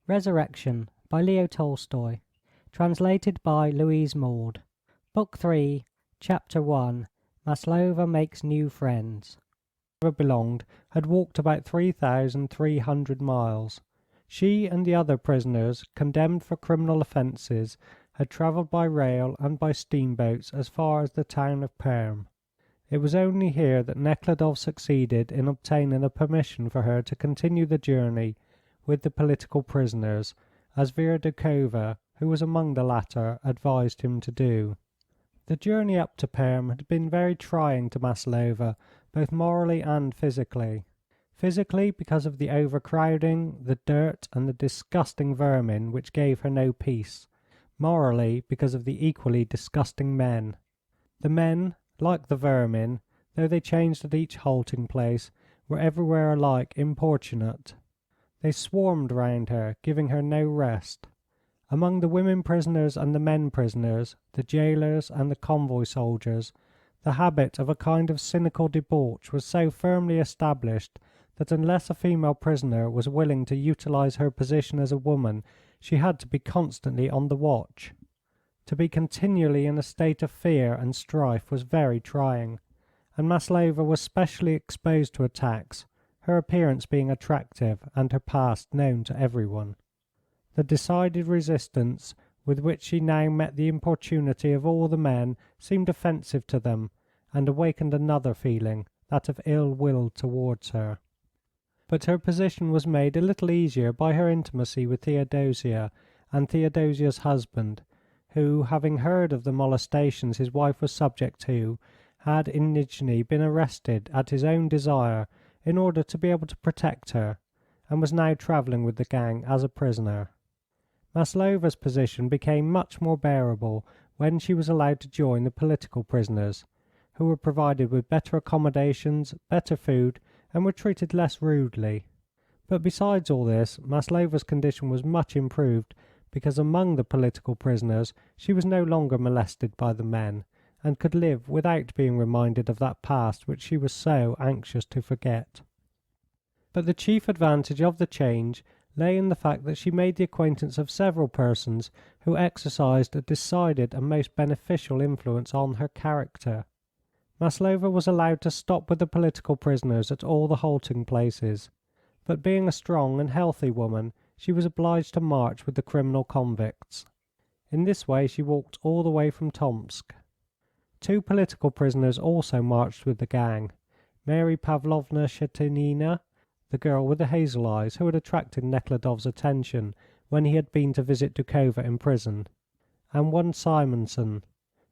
Resurrection by Leo Tolstoy. Translated by Louise Maud. Book 3, Chapter 1. Maslova Makes New Friends. Whoever belonged had walked about 3,300 miles. She and the other prisoners, condemned for criminal offences, had travelled by rail and by steamboats as far as the town of Perm. It was only here that Nekhludoff succeeded in obtaining a permission for her to continue the journey with the political prisoners, as Vera Doukhova, who was among the latter, advised him to do. The journey up to Perm had been very trying to Maslova, both morally and physically. Physically, because of the overcrowding, the dirt, and the disgusting vermin which gave her no peace. Morally, because of the equally disgusting men. The men, like the vermin, though they changed at each halting place, were everywhere alike importunate. They swarmed round her, giving her no rest. Among the women prisoners and the men prisoners, the jailers and the convoy soldiers, the habit of a kind of cynical debauch was so firmly established that unless a female prisoner was willing to utilize her position as a woman, she had to be constantly on the watch. To be continually in a state of fear and strife was very trying, and Maslova was specially exposed to attacks, her appearance being attractive and her past known to everyone. The decided resistance with which she now met the importunity of all the men seemed offensive to them, and awakened another feeling, that of ill will towards her. But her position was made a little easier by her intimacy with Theodosia and Theodosia's husband, who, having heard of the molestations his wife was subject to, had in Nijni been arrested at his own desire in order to be able to protect her, and was now travelling with the gang as a prisoner. Maslova's position became much more bearable when she was allowed to join the political prisoners, who were provided with better accommodations, better food, and were treated less rudely. But besides all this, Maslova's condition was much improved because among the political prisoners she was no longer molested by the men, and could live without being reminded of that past which she was so anxious to forget. But the chief advantage of the change lay in the fact that she made the acquaintance of several persons who exercised a decided and most beneficial influence on her character. Maslova was allowed to stop with the political prisoners at all the halting places, but being a strong and healthy woman, she was obliged to march with the criminal convicts. In this way she walked all the way from Tomsk. 2 political prisoners also marched with the gang, Mary Pavlovna Shetinina, the girl with the hazel eyes who had attracted Nekhludoff's attention when he had been to visit Doukhova in prison, and one Simonson,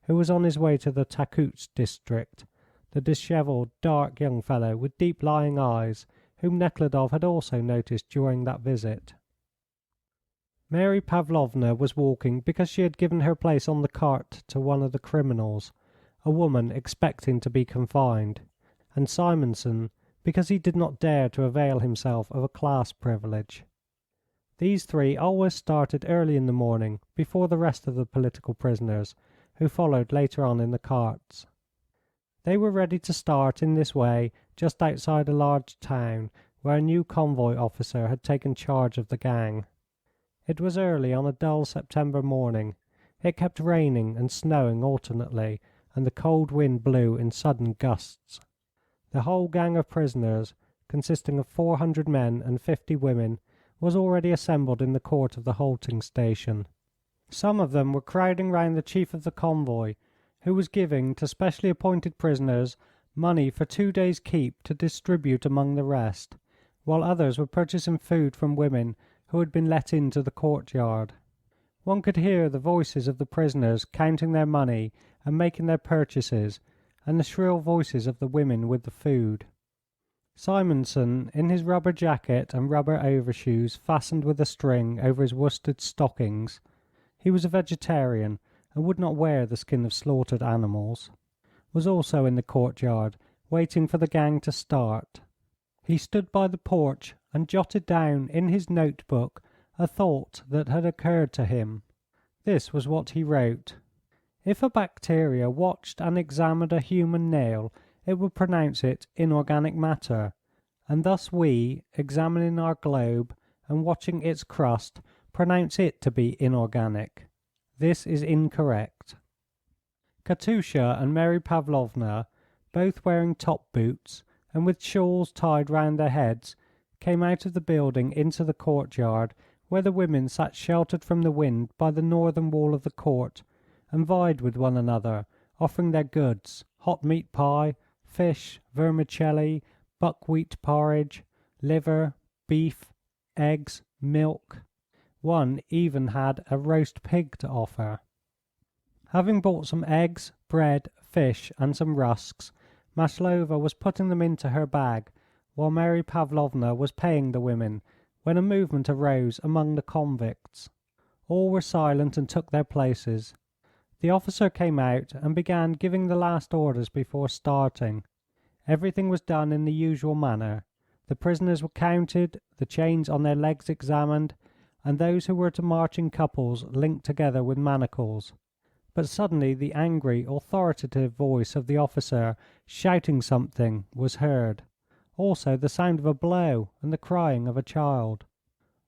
who was on his way to the Takuts district, the dishevelled, dark young fellow with deep-lying eyes, whom Nekhludoff had also noticed during that visit. Mary Pavlovna was walking because she had given her place on the cart to one of the criminals, a woman expecting to be confined, and Simonson because he did not dare to avail himself of a class privilege. These 3 always started early in the morning, before the rest of the political prisoners, who followed later on in the carts. They were ready to start in this way just outside a large town where a new convoy officer had taken charge of the gang. It was early on a dull September morning. It kept raining and snowing alternately, and the cold wind blew in sudden gusts. The whole gang of prisoners, consisting of 400 men and 50 women, was already assembled in the court of the halting station. Some of them were crowding round the chief of the convoy, who was giving to specially appointed prisoners money for 2 days' keep to distribute among the rest, while others were purchasing food from women who had been let into the courtyard. One could hear the voices of the prisoners counting their money and making their purchases, and the shrill voices of the women with the food. Simonson, in his rubber jacket and rubber overshoes fastened with a string over his worsted stockings, he was a vegetarian and would not wear the skin of slaughtered animals, was also in the courtyard, waiting for the gang to start. He stood by the porch and jotted down in his notebook a thought that had occurred to him. This was what he wrote: "If a bacteria watched and examined a human nail, it would pronounce it inorganic matter, and thus we, examining our globe and watching its crust, pronounce it to be inorganic. This is incorrect. Katusha and Mary Pavlovna, both wearing top boots and with shawls tied round their heads, came out of the building into the courtyard, where the women sat sheltered from the wind by the northern wall of the court, and vied with one another, offering their goods: hot meat pie, fish, vermicelli, buckwheat porridge, liver, beef, eggs, milk. One even had a roast pig to offer. Having bought some eggs, bread, fish, and some rusks, Maslova was putting them into her bag, while Mary Pavlovna was paying the women, when a movement arose among the convicts. All were silent and took their places. The officer came out and began giving the last orders before starting. Everything was done in the usual manner. The prisoners were counted, the chains on their legs examined, and those who were to march in couples linked together with manacles. But suddenly the angry, authoritative voice of the officer shouting something was heard. Also the sound of a blow and the crying of a child.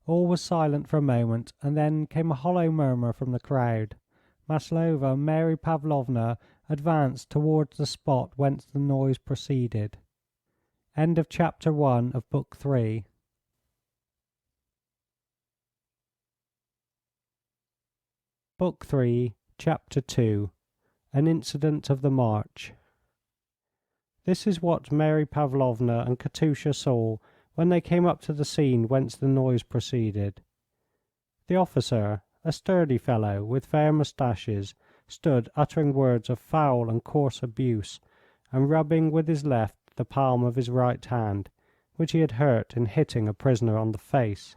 All was silent for a moment, and then came a hollow murmur from the crowd. Maslova and Mary Pavlovna advanced towards the spot whence the noise proceeded. End of chapter 1 of book 3. Book 3, Chapter 2. An Incident of the March. This is what Mary Pavlovna and Katusha saw when they came up to the scene whence the noise proceeded. The officer, a sturdy fellow with fair moustaches, stood uttering words of foul and coarse abuse, and rubbing with his left the palm of his right hand, which he had hurt in hitting a prisoner on the face.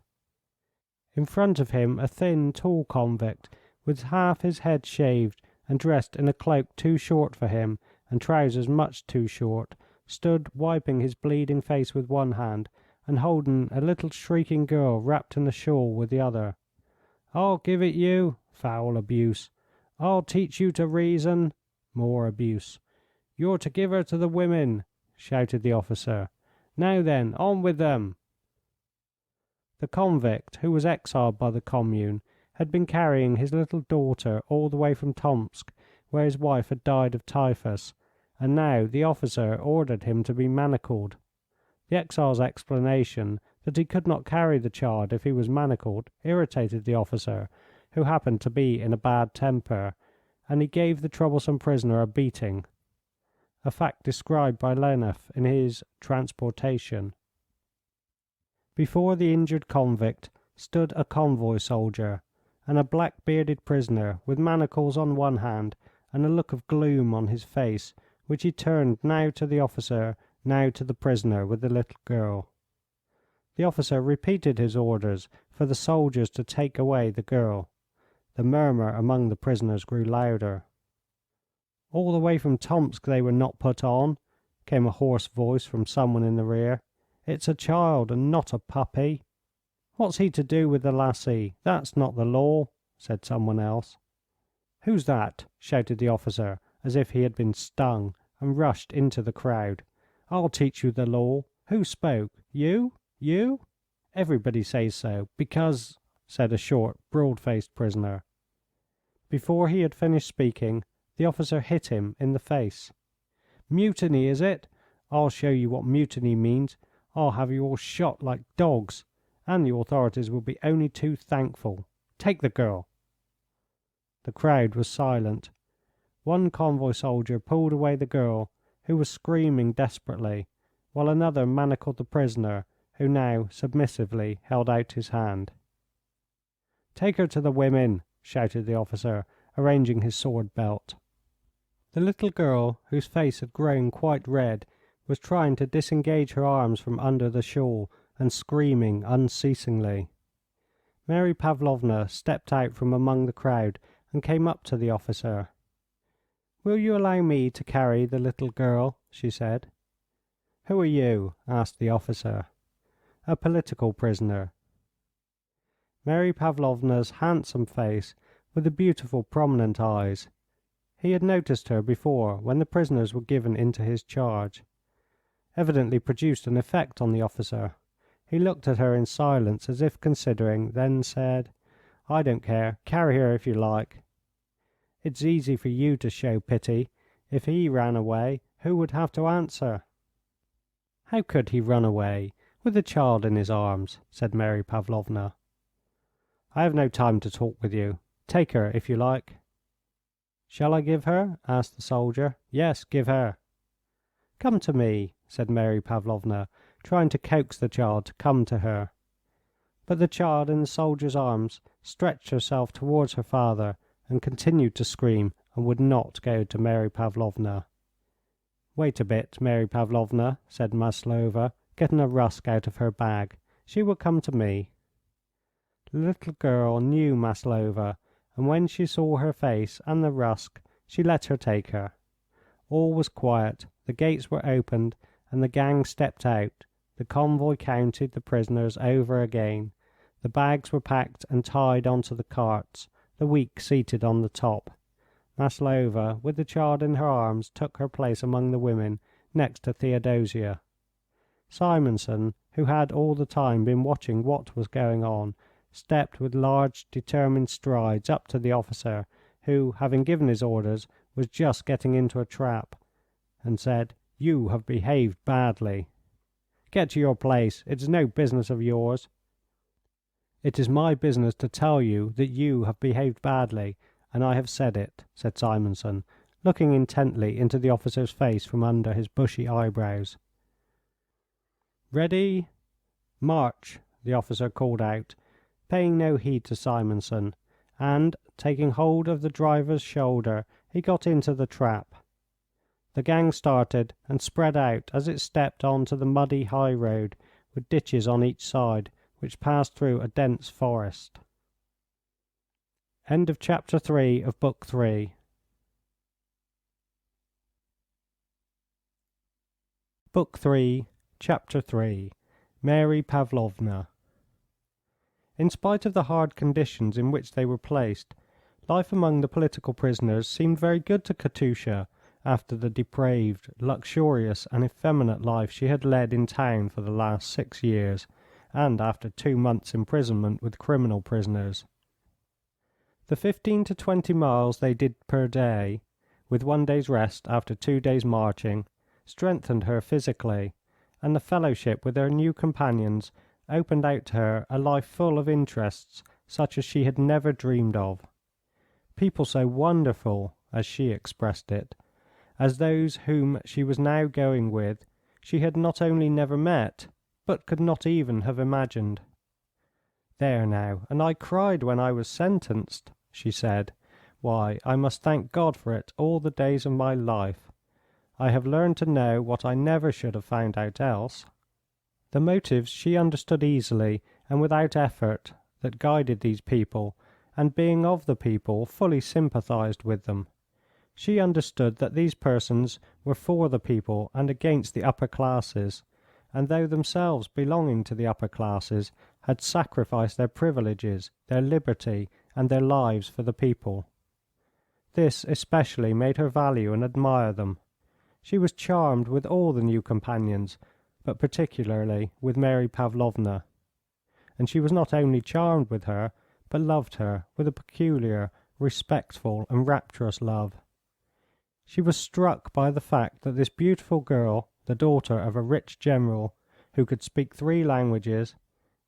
In front of him a thin, tall convict, with half his head shaved and dressed in a cloak too short for him and trousers much too short, stood wiping his bleeding face with one hand and holding a little shrieking girl wrapped in a shawl with the other. "I'll give it you!" Foul abuse. "I'll teach you to reason!" More abuse. "You're to give her to the women!" shouted the officer. "Now then, on with them!" The convict, who was exiled by the Commune, had been carrying his little daughter all the way from Tomsk, where his wife had died of typhus, and now the officer ordered him to be manacled. The exile's explanation that he could not carry the child if he was manacled irritated the officer, who happened to be in a bad temper, and he gave the troublesome prisoner a beating, a fact described by Leneff in his Transportation. Before the injured convict stood a convoy soldier, and a black-bearded prisoner with manacles on one hand and a look of gloom on his face, which he turned now to the officer, now to the prisoner with the little girl. The officer repeated his orders for the soldiers to take away the girl. The murmur among the prisoners grew louder. "All the way from Tomsk they were not put on," came a hoarse voice from someone in the rear. "It's a child and not a puppy." "What's he to do with the lassie? That's not the law," said someone else. "Who's that?" shouted the officer, as if he had been stung, and rushed into the crowd. "I'll teach you the law. Who spoke? You? You?" "Everybody says so, because," said a short, broad-faced prisoner. Before he had finished speaking, the officer hit him in the face. "Mutiny, is it? I'll show you what mutiny means. I'll have you all shot like dogs, and the authorities will be only too thankful. Take the girl." The crowd was silent. One convoy soldier pulled away the girl, who was screaming desperately, while another manacled the prisoner, who now submissively held out his hand. "Take her to the women," shouted the officer, arranging his sword belt. The little girl, whose face had grown quite red, was trying to disengage her arms from under the shawl, and screaming unceasingly. Mary Pavlovna stepped out from among the crowd and came up to the officer. "Will you allow me to carry the little girl?" she said. "Who are you?" asked the officer. "A political prisoner." Mary Pavlovna's handsome face, with the beautiful prominent eyes, he had noticed her before when the prisoners were given into his charge, evidently produced an effect on the officer. He looked at her in silence, as if considering, then said: "I don't care. Carry her if you like." "It's easy for you to show pity. If he ran away, who would have to answer?" "How could he run away, with the child in his arms?" said Mary Pavlovna. "I have no time to talk with you. Take her, if you like." "Shall I give her?" asked the soldier. "Yes, give her." "Come to me," said Mary Pavlovna, trying to coax the child to come to her. But the child in the soldier's arms stretched herself towards her father and continued to scream, and would not go to Mary Pavlovna. "Wait a bit, Mary Pavlovna," said Maslova, getting a rusk out of her bag. "She will come to me." The little girl knew Maslova, and when she saw her face and the rusk she let her take her. All was quiet, the gates were opened, and the gang stepped out. The convoy counted the prisoners over again. The bags were packed and tied on to the carts, the weak seated on the top. Maslova, with the child in her arms, took her place among the women, next to Theodosia. Simonson, who had all the time been watching what was going on, stepped with large, determined strides up to the officer, who, having given his orders, was just getting into a trap, and said: "You have behaved badly." "Get to your place. It is no business of yours." "It is my business to tell you that you have behaved badly, and I have said it," said Simonson, looking intently into the officer's face from under his bushy eyebrows. "Ready, march!" the officer called out, paying no heed to Simonson, and, taking hold of the driver's shoulder, he got into the trap. The gang started and spread out as it stepped on to the muddy high road, with ditches on each side, which passed through a dense forest. End of chapter 3 of book 3. Book 3, Chapter 3. Mary Pavlovna. In spite of the hard conditions in which they were placed, life among the political prisoners seemed very good to Katusha after the depraved, luxurious, and effeminate life she had led in town for the last 6 years, and after 2 months' imprisonment with criminal prisoners. The 15 to 20 miles they did per day, with 1 day's rest after 2 days' marching, strengthened her physically, and the fellowship with her new companions opened out to her a life full of interests such as she had never dreamed of. People so wonderful, as she expressed it, as those whom she was now going with, she had not only never met, but could not even have imagined. "There now, and I cried when I was sentenced," she said. "Why, I must thank God for it all the days of my life. I have learned to know what I never should have found out else." The motives she understood easily and without effort that guided these people, and being of the people, fully sympathized with them. She understood that these persons were for the people and against the upper classes, and though themselves belonging to the upper classes, had sacrificed their privileges, their liberty, and their lives for the people. This especially made her value and admire them. She was charmed with all the new companions, but particularly with Mary Pavlovna. And she was not only charmed with her, but loved her with a peculiar, respectful, and rapturous love. She was struck by the fact that this beautiful girl, the daughter of a rich general, who could speak 3 languages,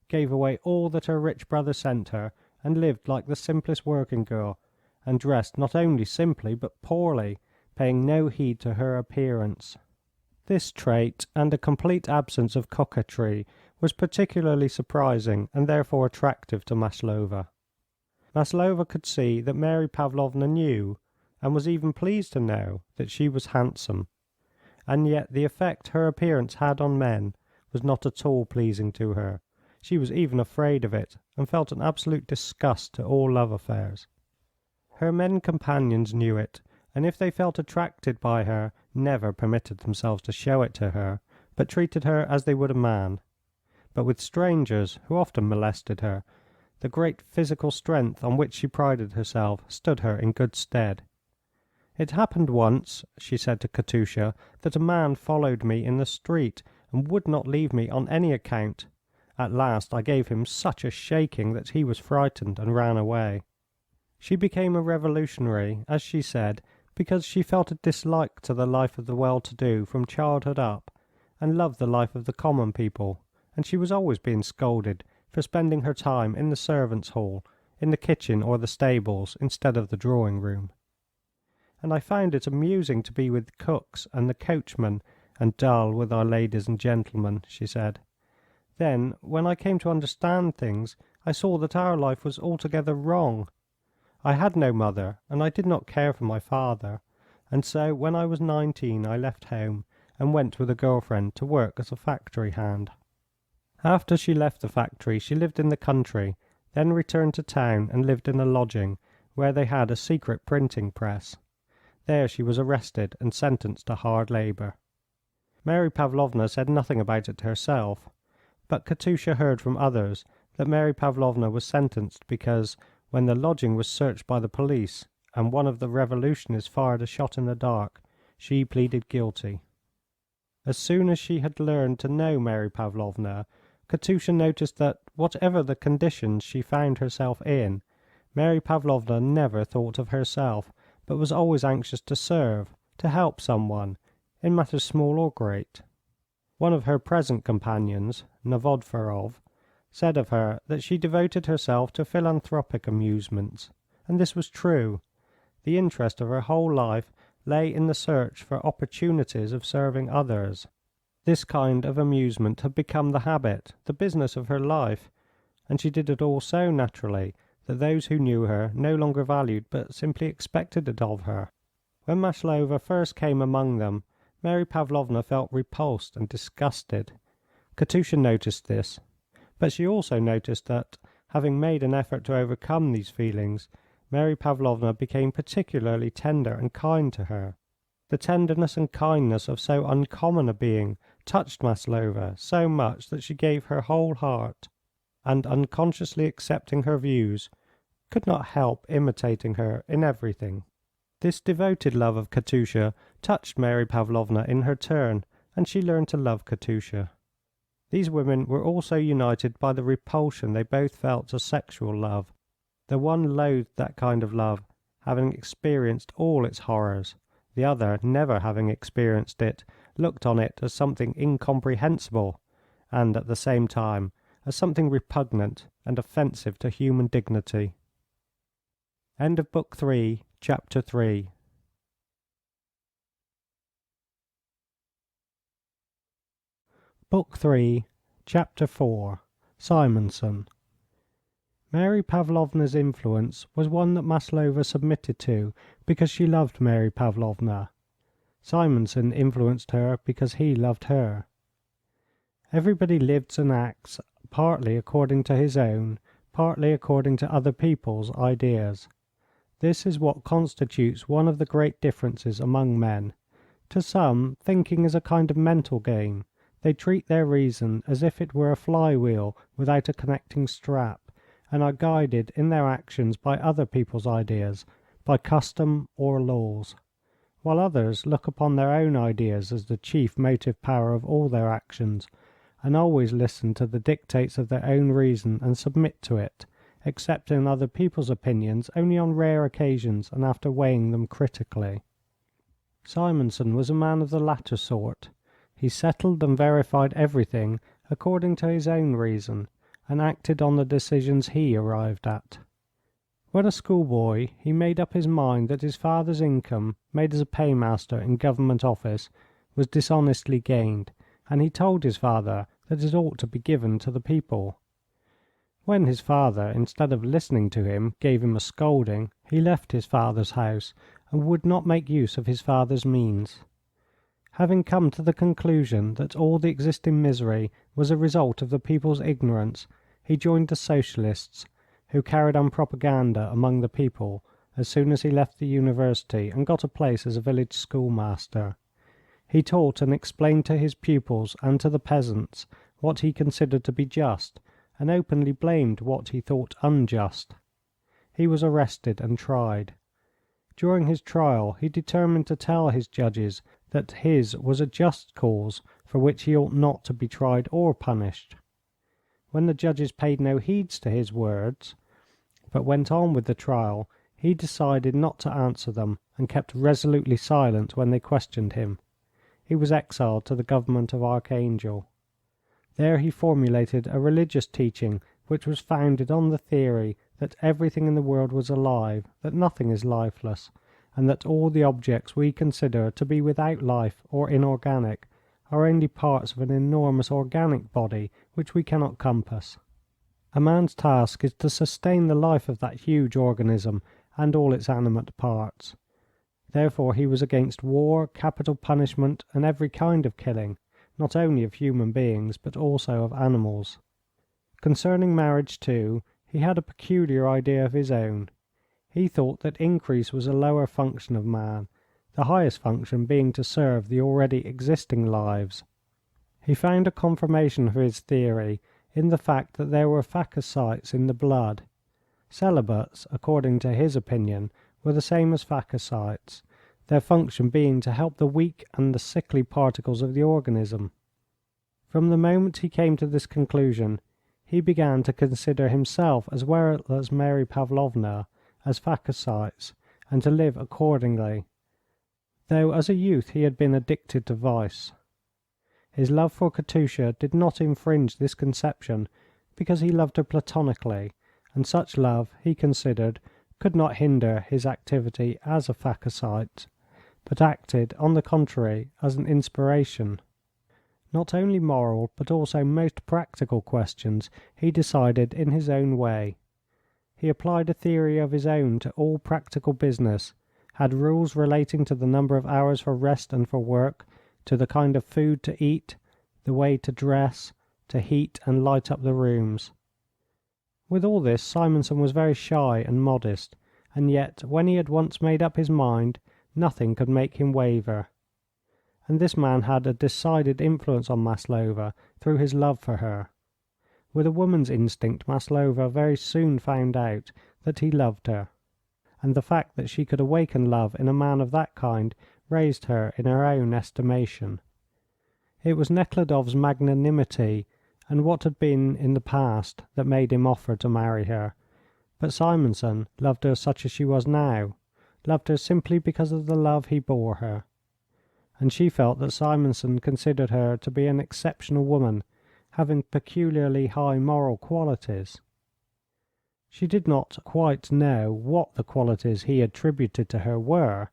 gave away all that her rich brother sent her, and lived like the simplest working girl, and dressed not only simply but poorly, paying no heed to her appearance. This trait and a complete absence of coquetry was particularly surprising and therefore attractive to Maslova. Maslova could see that Mary Pavlovna knew, and was even pleased to know, that she was handsome, and yet the effect her appearance had on men was not at all pleasing to her. She was even afraid of it, and felt an absolute disgust to all love affairs. Her men companions knew it, and if they felt attracted by her, never permitted themselves to show it to her, but treated her as they would a man. But with strangers, who often molested her, the great physical strength on which she prided herself stood her in good stead. "It happened once," she said to Katusha, "that a man followed me in the street, and would not leave me on any account. At last I gave him such a shaking that he was frightened and ran away. She became a revolutionary, as she said, because she felt a dislike to the life of the well-to-do from childhood up, and loved the life of the common people, and she was always being scolded for spending her time in the servants' hall, in the kitchen or the stables, instead of the drawing-room. And I found it amusing to be with cooks and the coachmen, and dull with our ladies and gentlemen, she said. Then, when I came to understand things, I saw that our life was altogether wrong. I had no mother, and I did not care for my father, and so when I was 19 I left home and went with a girl friend to work as a factory hand. After she left the factory she lived in the country, then returned to town and lived in a lodging where they had a secret printing press. There she was arrested and sentenced to hard labour. Mary Pavlovna said nothing about it herself, but Katusha heard from others that Mary Pavlovna was sentenced because, when the lodging was searched by the police and one of the revolutionists fired a shot in the dark, she pleaded guilty. As soon as she had learned to know Mary Pavlovna, Katusha noticed that, whatever the conditions she found herself in, Mary Pavlovna never thought of herself, but was always anxious to serve, to help someone, in matters small or great. One of her present companions, Novodvorov, said of her that she devoted herself to philanthropic amusements, and this was true. The interest of her whole life lay in the search for opportunities of serving others. This kind of amusement had become the habit, the business of her life, and she did it all so naturally that those who knew her no longer valued but simply expected it of her. When Maslova first came among them, Mary Pavlovna felt repulsed and disgusted. Katusha noticed this, but she also noticed that, having made an effort to overcome these feelings, Mary Pavlovna became particularly tender and kind to her. The tenderness and kindness of so uncommon a being touched Maslova so much that she gave her whole heart, and, unconsciously accepting her views, could not help imitating her in everything. This devoted love of Katusha touched Mary Pavlovna in her turn, and she learned to love Katusha. These women were also united by the repulsion they both felt to sexual love. The one loathed that kind of love, having experienced all its horrors. The other, never having experienced it, looked on it as something incomprehensible, and, at the same time, as something repugnant and offensive to human dignity. End of Book 3, Chapter 3. Book 3, Chapter 4. Simonson. Mary Pavlovna's influence was one that Maslova submitted to because she loved Mary Pavlovna. Simonson influenced her because he loved her. Everybody lives and acts partly according to his own, partly according to other people's ideas. This is what constitutes one of the great differences among men. To some, thinking is a kind of mental game. They treat their reason as if it were a flywheel without a connecting strap, and are guided in their actions by other people's ideas, by custom or laws, while others look upon their own ideas as the chief motive power of all their actions, and always listen to the dictates of their own reason and submit to it, accepting other people's opinions only on rare occasions and after weighing them critically. Simonson was a man of the latter sort. He settled and verified everything according to his own reason, and acted on the decisions he arrived at. When a schoolboy, he made up his mind that his father's income, made as a paymaster in government office, was dishonestly gained, and he told his father that it ought to be given to the people. When his father, instead of listening to him, gave him a scolding, he left his father's house and would not make use of his father's means. Having come to the conclusion that all the existing misery was a result of the people's ignorance, he joined the Socialists, who carried on propaganda among the people, as soon as he left the university and got a place as a village schoolmaster. He taught and explained to his pupils and to the peasants what he considered to be just, and openly blamed what he thought unjust. He was arrested and tried. During his trial he determined to tell his judges that his was a just cause for which he ought not to be tried or punished. when the judges paid no heed to his words, but went on with the trial, he decided not to answer them, and kept resolutely silent when they questioned him. He was exiled to the government of Archangel. There he formulated a religious teaching which was founded on the theory that everything in the world was alive, that nothing is lifeless, and that all the objects we consider to be without life or inorganic are only parts of an enormous organic body which we cannot compass. A man's task is to sustain the life of that huge organism and all its animate parts. Therefore he was against war, capital punishment, and every kind of killing, not only of human beings, but also of animals. Concerning marriage, too, he had a peculiar idea of his own. He thought that increase was a lower function of man, the highest function being to serve the already existing lives. He found a confirmation for his theory in the fact that there were phagocytes in the blood. Celibates, according to his opinion, were the same as phagocytes, their function being to help the weak and the sickly particles of the organism. From the moment he came to this conclusion, he began to consider himself as well as Mary Pavlovna as phagocytes, and to live accordingly, though as a youth he had been addicted to vice. His love for Katusha did not infringe this conception because he loved her platonically, and such love, he considered, could not hinder his activity as a phagocyte, but acted, on the contrary, as an inspiration. Not only moral, but also most practical questions he decided in his own way. He applied a theory of his own to all practical business, had rules relating to the number of hours for rest and for work, to the kind of food to eat, the way to dress, to heat and light up the rooms. With all this Simonson was very shy and modest, and yet when he had once made up his mind, nothing could make him waver. And this man had a decided influence on Maslova through his love for her. With a woman's instinct, Maslova very soon found out that he loved her, and the fact that she could awaken love in a man of that kind raised her in her own estimation. It was Nekhludoff's magnanimity and what had been in the past that made him offer to marry her, but Simonson loved her such as she was now, loved her simply because of the love he bore her, and she felt that Simonson considered her to be an exceptional woman, having peculiarly high moral qualities. She did not quite know what the qualities he attributed to her were,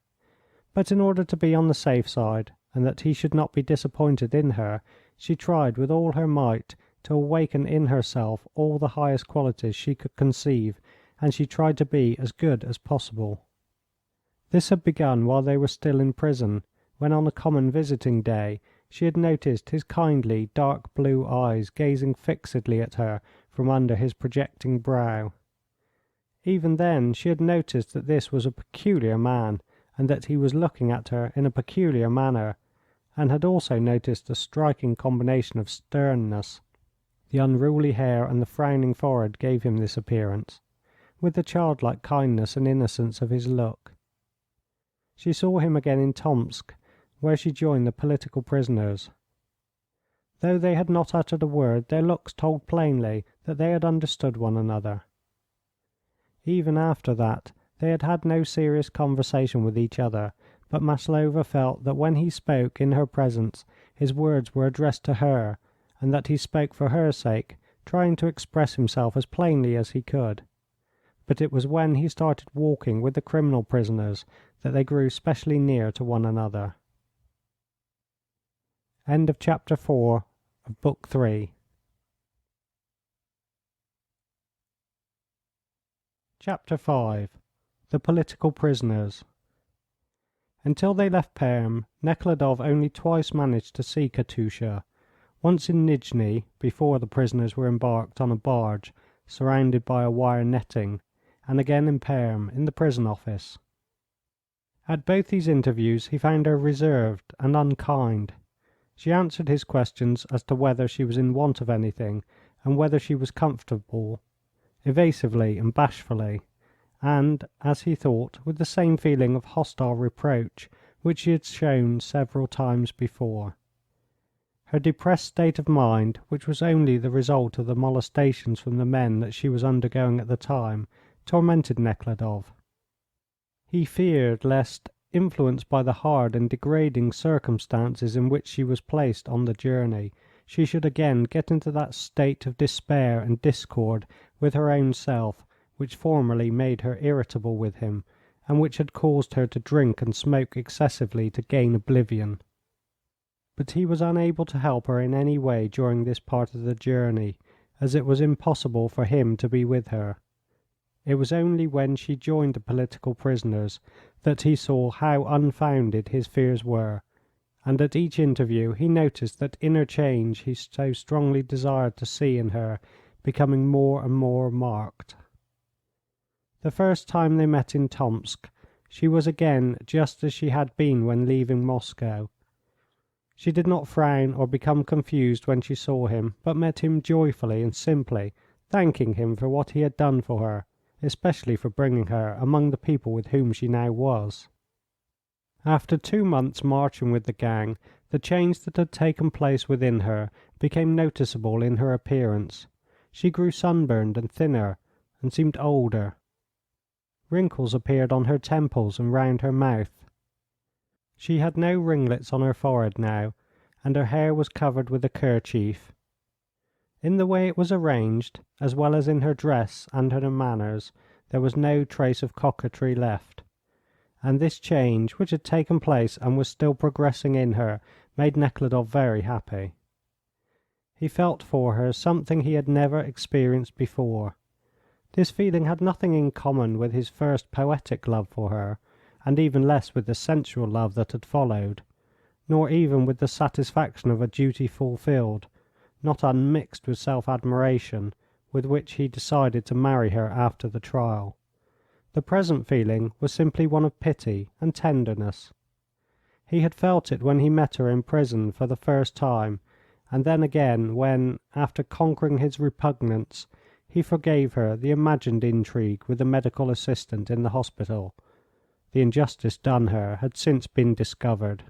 but in order to be on the safe side, and that he should not be disappointed in her, she tried with all her might to awaken in herself all the highest qualities she could conceive, and she tried to be as good as possible. This had begun while they were still in prison, when on a common visiting day she had noticed his kindly dark blue eyes gazing fixedly at her from under his projecting brow. Even then she had noticed that this was a peculiar man, and that he was looking at her in a peculiar manner, and had also noticed a striking combination of sternness. The unruly hair and the frowning forehead gave him this appearance, with the childlike kindness and innocence of his look. She saw him again in Tomsk, where she joined the political prisoners. Though they had not uttered a word, their looks told plainly that they had understood one another. Even after that they had had no serious conversation with each other, but Maslova felt that when he spoke in her presence his words were addressed to her, and that he spoke for her sake, trying to express himself as plainly as he could. But it was when he started walking with the criminal prisoners that they grew specially near to one another. End of chapter 4 of book 3. Chapter 5. The Political Prisoners. Until they left Perm, Nekhludoff only twice managed to see Katusha, once in Nijni, before the prisoners were embarked on a barge surrounded by a wire netting, and again in Perm, in the prison office. At both these interviews he found her reserved and unkind. She answered his questions as to whether she was in want of anything, and whether she was comfortable, evasively and bashfully, and, as he thought, with the same feeling of hostile reproach which she had shown several times before. Her depressed state of mind, which was only the result of the molestations from the men that she was undergoing at the time, tormented Nekhludoff. He feared lest, influenced by the hard and degrading circumstances in which she was placed on the journey, she should again get into that state of despair and discord with her own self which formerly made her irritable with him, and which had caused her to drink and smoke excessively to gain oblivion. But he was unable to help her in any way during this part of the journey, as it was impossible for him to be with her. It was only when she joined the political prisoners that he saw how unfounded his fears were, and at each interview he noticed that inner change he so strongly desired to see in her becoming more and more marked. The first time they met in Tomsk she was again just as she had been when leaving Moscow. She did not frown or become confused when she saw him, but met him joyfully and simply, thanking him for what he had done for her, especially for bringing her among the people with whom she now was. After 2 months marching with the gang, the change that had taken place within her became noticeable in her appearance. She grew sunburned and thinner, and seemed older. Wrinkles appeared on her temples and round her mouth. She had no ringlets on her forehead now, and her hair was covered with a kerchief. In the way it was arranged, as well as in her dress and her manners, there was no trace of coquetry left, and this change, which had taken place and was still progressing in her, made Nekhludoff very happy. He felt for her something he had never experienced before. This feeling had nothing in common with his first poetic love for her, and even less with the sensual love that had followed, nor even with the satisfaction of a duty fulfilled, not unmixed with self-admiration, with which he decided to marry her after the trial. The present feeling was simply one of pity and tenderness. He had felt it when he met her in prison for the first time, and then again when, after conquering his repugnance, he forgave her the imagined intrigue with the medical assistant in the hospital. The injustice done her had since been discovered.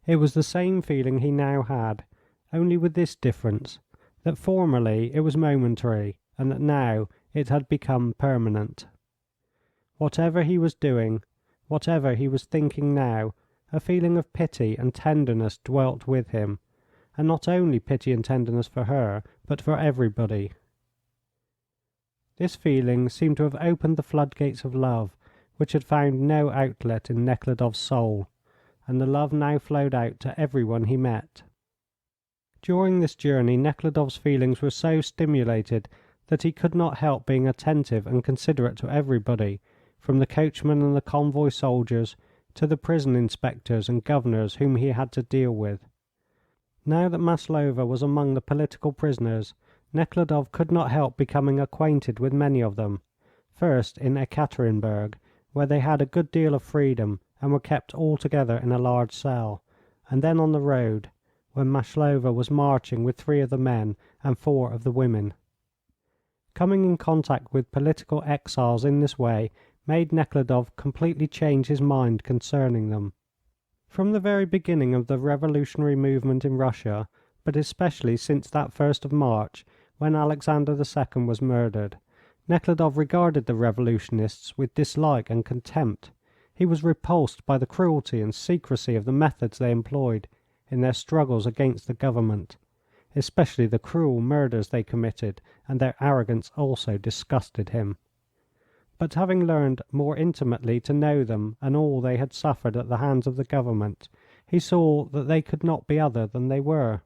It was the same feeling he now had, only with this difference, that formerly it was momentary, and that now it had become permanent. Whatever he was doing, whatever he was thinking now, a feeling of pity and tenderness dwelt with him, and not only pity and tenderness for her, but for everybody. This feeling seemed to have opened the floodgates of love, which had found no outlet in Nekhludoff's soul, and the love now flowed out to every one he met. During this journey Nekhludoff's feelings were so stimulated that he could not help being attentive and considerate to everybody, from the coachman and the convoy soldiers to the prison inspectors and governors whom he had to deal with. Now that Maslova was among the political prisoners, Nekhludoff could not help becoming acquainted with many of them, first in Ekaterinburg, where they had a good deal of freedom and were kept all together in a large cell, and then on the road, when Maslova was marching with 3 of the men and 4 of the women. Coming in contact with political exiles in this way made Nekhludoff completely change his mind concerning them. From the very beginning of the revolutionary movement in Russia, but especially since that 1st of March, when Alexander II was murdered, Nekhludoff regarded the revolutionists with dislike and contempt. He was repulsed by the cruelty and secrecy of the methods they employed in their struggles against the government, especially the cruel murders they committed, and their arrogance also disgusted him. But having learned more intimately to know them and all they had suffered at the hands of the government, he saw that they could not be other than they were.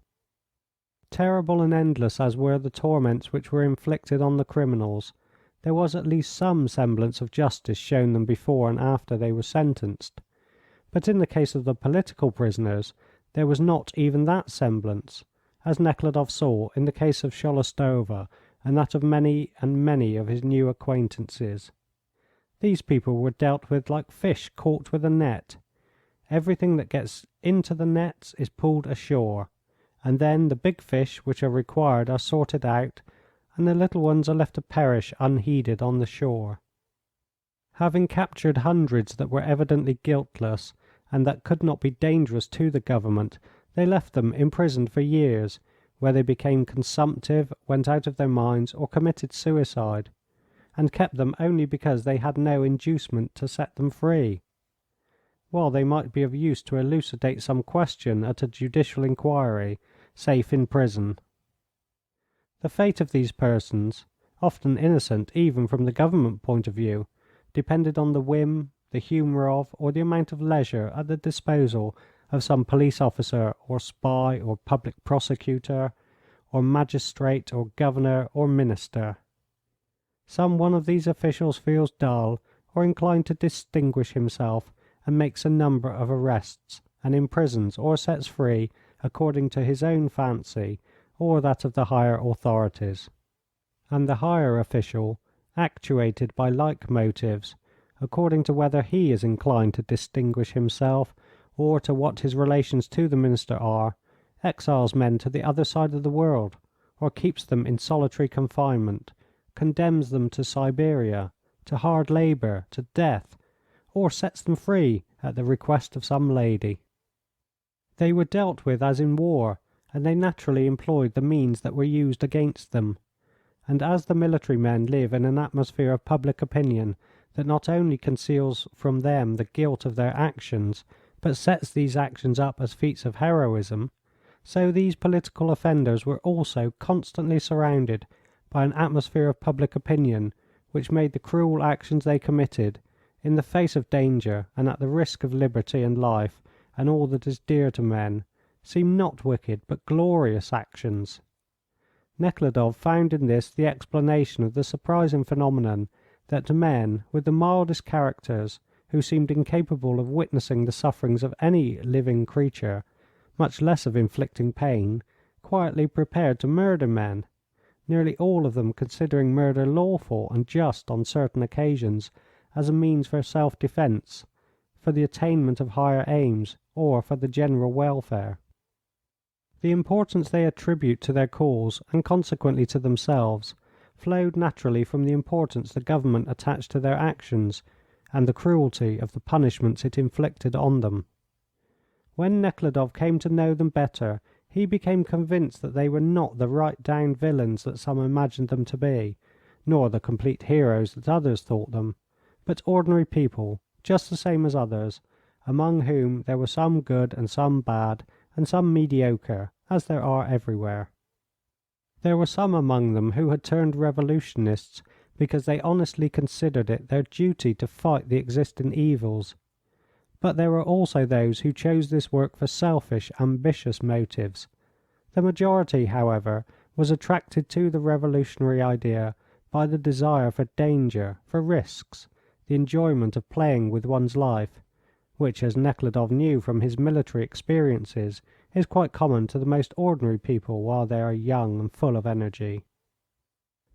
Terrible and endless as were the torments which were inflicted on the criminals, there was at least some semblance of justice shown them before and after they were sentenced. But in the case of the political prisoners there was not even that semblance, as Nekhludoff saw in the case of Sholostova and that of many and many of his new acquaintances. These people were dealt with like fish caught with a net. Everything that gets into the nets is pulled ashore, and then the big fish which are required are sorted out, and the little ones are left to perish unheeded on the shore. Having captured hundreds that were evidently guiltless, and that could not be dangerous to the government, They left them imprisoned for years, where they became consumptive, went out of their minds, or committed suicide, and kept them only because they had no inducement to set them free, while they might be of use to elucidate some question at a judicial inquiry, safe in prison. The fate of these persons, often innocent even from the government point of view, depended on the whim, the humour of, or the amount of leisure at the disposal of some police officer or spy or public prosecutor or magistrate or governor or minister. Some one of these officials feels dull or inclined to distinguish himself and makes a number of arrests and imprisons or sets free according to his own fancy or that of the higher authorities. And the higher official, actuated by like motives, according to whether he is inclined to distinguish himself or to what his relations to the minister are, exiles men to the other side of the world, or keeps them in solitary confinement, condemns them to Siberia, to hard labour, to death, or sets them free at the request of some lady. They were dealt with as in war, and they naturally employed the means that were used against them. And as the military men live in an atmosphere of public opinion that not only conceals from them the guilt of their actions, but sets these actions up as feats of heroism, so these political offenders were also constantly surrounded by an atmosphere of public opinion which made the cruel actions they committed, in the face of danger and at the risk of liberty and life and all that is dear to men, seem not wicked but glorious actions. Nekhludoff found in this the explanation of the surprising phenomenon that men with the mildest characters, who seemed incapable of witnessing the sufferings of any living creature, much less of inflicting pain, quietly prepared to murder men, nearly all of them considering murder lawful and just on certain occasions as a means for self-defence, for the attainment of higher aims, or for the general welfare. The importance they attribute to their cause, and consequently to themselves, flowed naturally from the importance the government attached to their actions and the cruelty of the punishments it inflicted on them. When Nekhludoff came to know them better, he became convinced that they were not the right-down villains that some imagined them to be, nor the complete heroes that others thought them, but ordinary people, just the same as others, among whom there were some good and some bad, and some mediocre, as there are everywhere. There were some among them who had turned revolutionists because they honestly considered it their duty to fight the existing evils. But there were also those who chose this work for selfish, ambitious motives. The majority, however, was attracted to the revolutionary idea by the desire for danger, for risks, the enjoyment of playing with one's life, which, as Nekhludoff knew from his military experiences, is quite common to the most ordinary people while they are young and full of energy.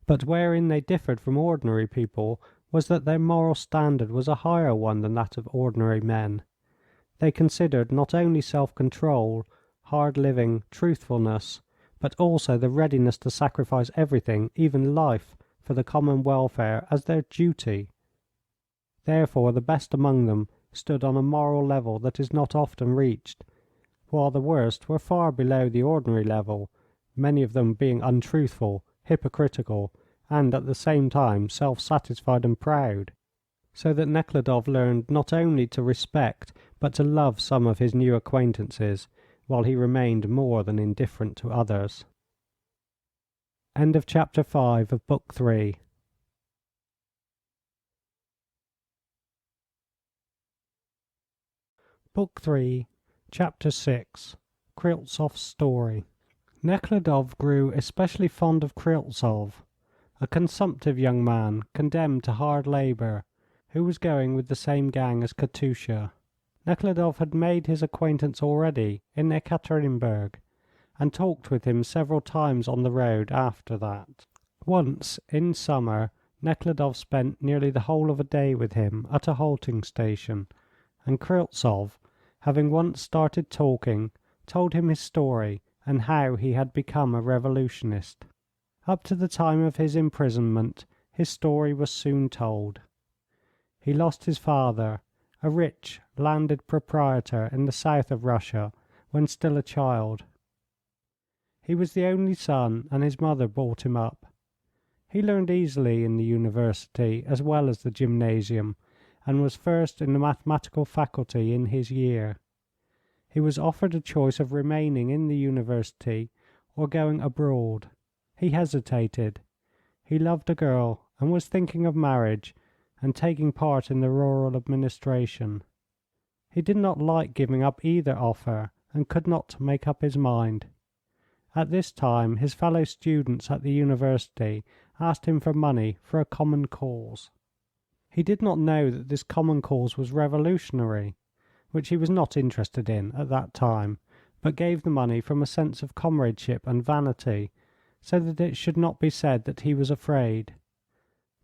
But wherein they differed from ordinary people was that their moral standard was a higher one than that of ordinary men. They considered not only self-control, hard living, truthfulness, but also the readiness to sacrifice everything, even life, for the common welfare as their duty. Therefore the best among them stood on a moral level that is not often reached, while the worst were far below the ordinary level, many of them being untruthful, hypocritical, and at the same time self-satisfied and proud, so that Nekhludoff learned not only to respect but to love some of his new acquaintances, while he remained more than indifferent to others. End of chapter 5 of book 3. Book 3, Chapter 6, Kryltsov's Story. Nekhludoff grew especially fond of Kryltsov, a consumptive young man condemned to hard labour, who was going with the same gang as Katusha. Nekhludoff had made his acquaintance already in Ekaterinburg, and talked with him several times on the road after that. Once, in summer, Nekhludoff spent nearly the whole of a day with him at a halting station, and Kryltsov, having once started talking, told him his story and how he had become a revolutionist. Up to the time of his imprisonment his story was soon told. He lost his father, a rich landed proprietor in the south of Russia, when still a child. He was the only son, and his mother brought him up. He learned easily in the university as well as the gymnasium, and was first in the mathematical faculty in his year. He was offered a choice of remaining in the university or going abroad. He hesitated. He loved a girl and was thinking of marriage and taking part in the rural administration. He did not like giving up either offer and could not make up his mind. At this time his fellow students at the university asked him for money for a common cause. He did not know that this common cause was revolutionary, which he was not interested in at that time, but gave the money from a sense of comradeship and vanity, so that it should not be said that he was afraid.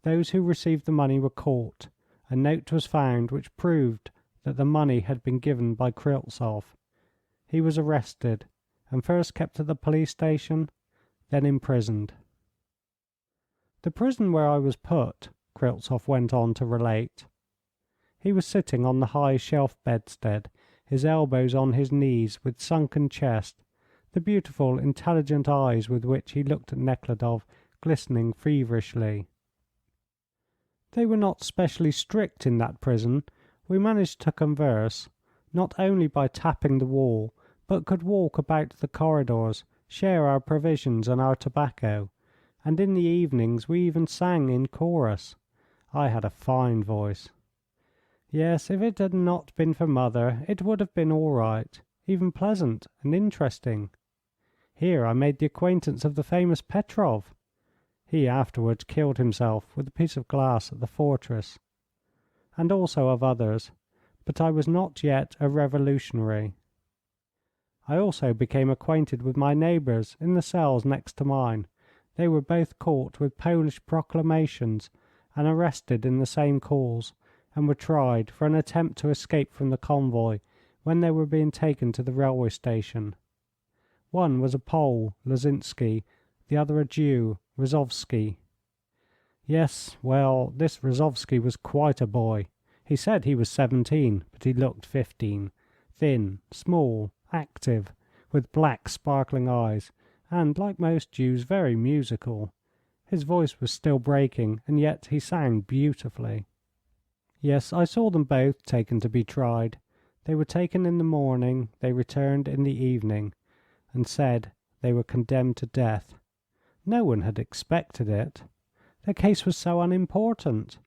Those who received the money were caught. A note was found which proved that the money had been given by Kryltzoff. He was arrested, and first kept at the police station, then imprisoned. The prison where I was put, Kryltzoff went on to relate. He was sitting on the high shelf bedstead, his elbows on his knees, with sunken chest, the beautiful, intelligent eyes with which he looked at Nekhludoff glistening feverishly. They were not specially strict in that prison. We managed to converse, not only by tapping the wall, but could walk about the corridors, share our provisions and our tobacco, and in the evenings we even sang in chorus. I had a fine voice. Yes, if it had not been for mother, it would have been all right, even pleasant and interesting. Here I made the acquaintance of the famous Petrov. He afterwards killed himself with a piece of glass at the fortress, and also of others, but I was not yet a revolutionary. I also became acquainted with my neighbours in the cells next to mine. They were both caught with Polish proclamations and arrested in the same cause, and were tried for an attempt to escape from the convoy when they were being taken to the railway station. One was a Pole, Lozinski, the other a Jew, Rozovsky. Yes, well, this Rozovsky was quite a boy. He said he was 17, but he looked 15, thin, small, active, with black sparkling eyes, and, like most Jews, very musical. His voice was still breaking, and yet he sang beautifully. Yes, I saw them both taken to be tried. They were taken in the morning, they returned in the evening, and said they were condemned to death. No one had expected it. Their case was so unimportant.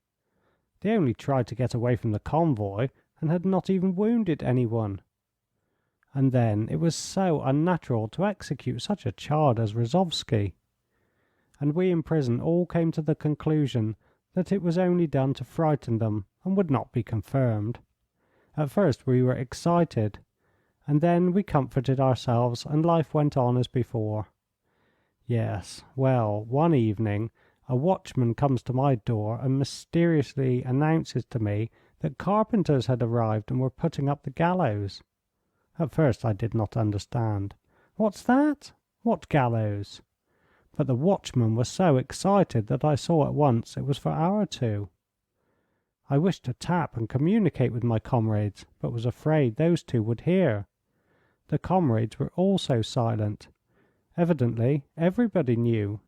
They only tried to get away from the convoy, and had not even wounded anyone. And then it was so unnatural to execute such a child as Rozovsky. And we in prison all came to the conclusion that it was only done to frighten them and would not be confirmed. At first we were excited, and then we comforted ourselves, and life went on as before. Yes, well, one evening a watchman comes to my door and mysteriously announces to me that carpenters had arrived and were putting up the gallows. At first I did not understand. What's that? What gallows? But the watchman was so excited that I saw at once it was for our two. I wished to tap and communicate with my comrades, but was afraid those two would hear. The comrades were also silent. Evidently everybody knew.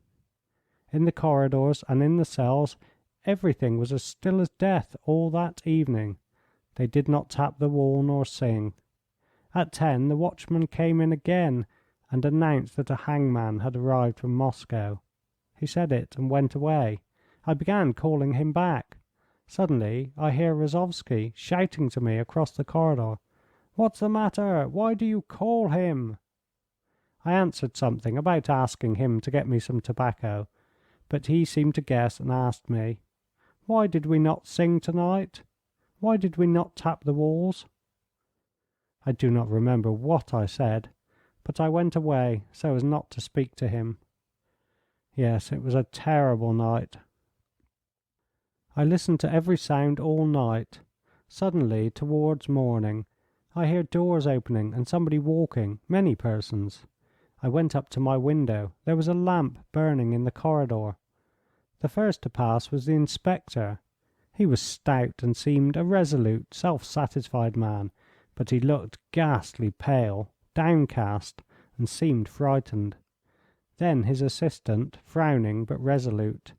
In the corridors and in the cells everything was as still as death all that evening. They did not tap the wall nor sing. At 10 the watchman came in again and announced that a hangman had arrived from Moscow. He said it and went away. I began calling him back. Suddenly I hear Rozovsky shouting to me across the corridor, "What's the matter? Why do you call him?" I answered something about asking him to get me some tobacco, but he seemed to guess and asked me, "Why did we not sing tonight? Why did we not tap the walls?" I do not remember what I said, but I went away so as not to speak to him. Yes, it was a terrible night. I listened to every sound all night. Suddenly, towards morning, I hear doors opening and somebody walking, many persons. I went up to my window. There was a lamp burning in the corridor. The first to pass was the inspector. He was stout and seemed a resolute, self-satisfied man, but he looked ghastly pale, downcast, and seemed frightened. Then his assistant, frowning but resolute.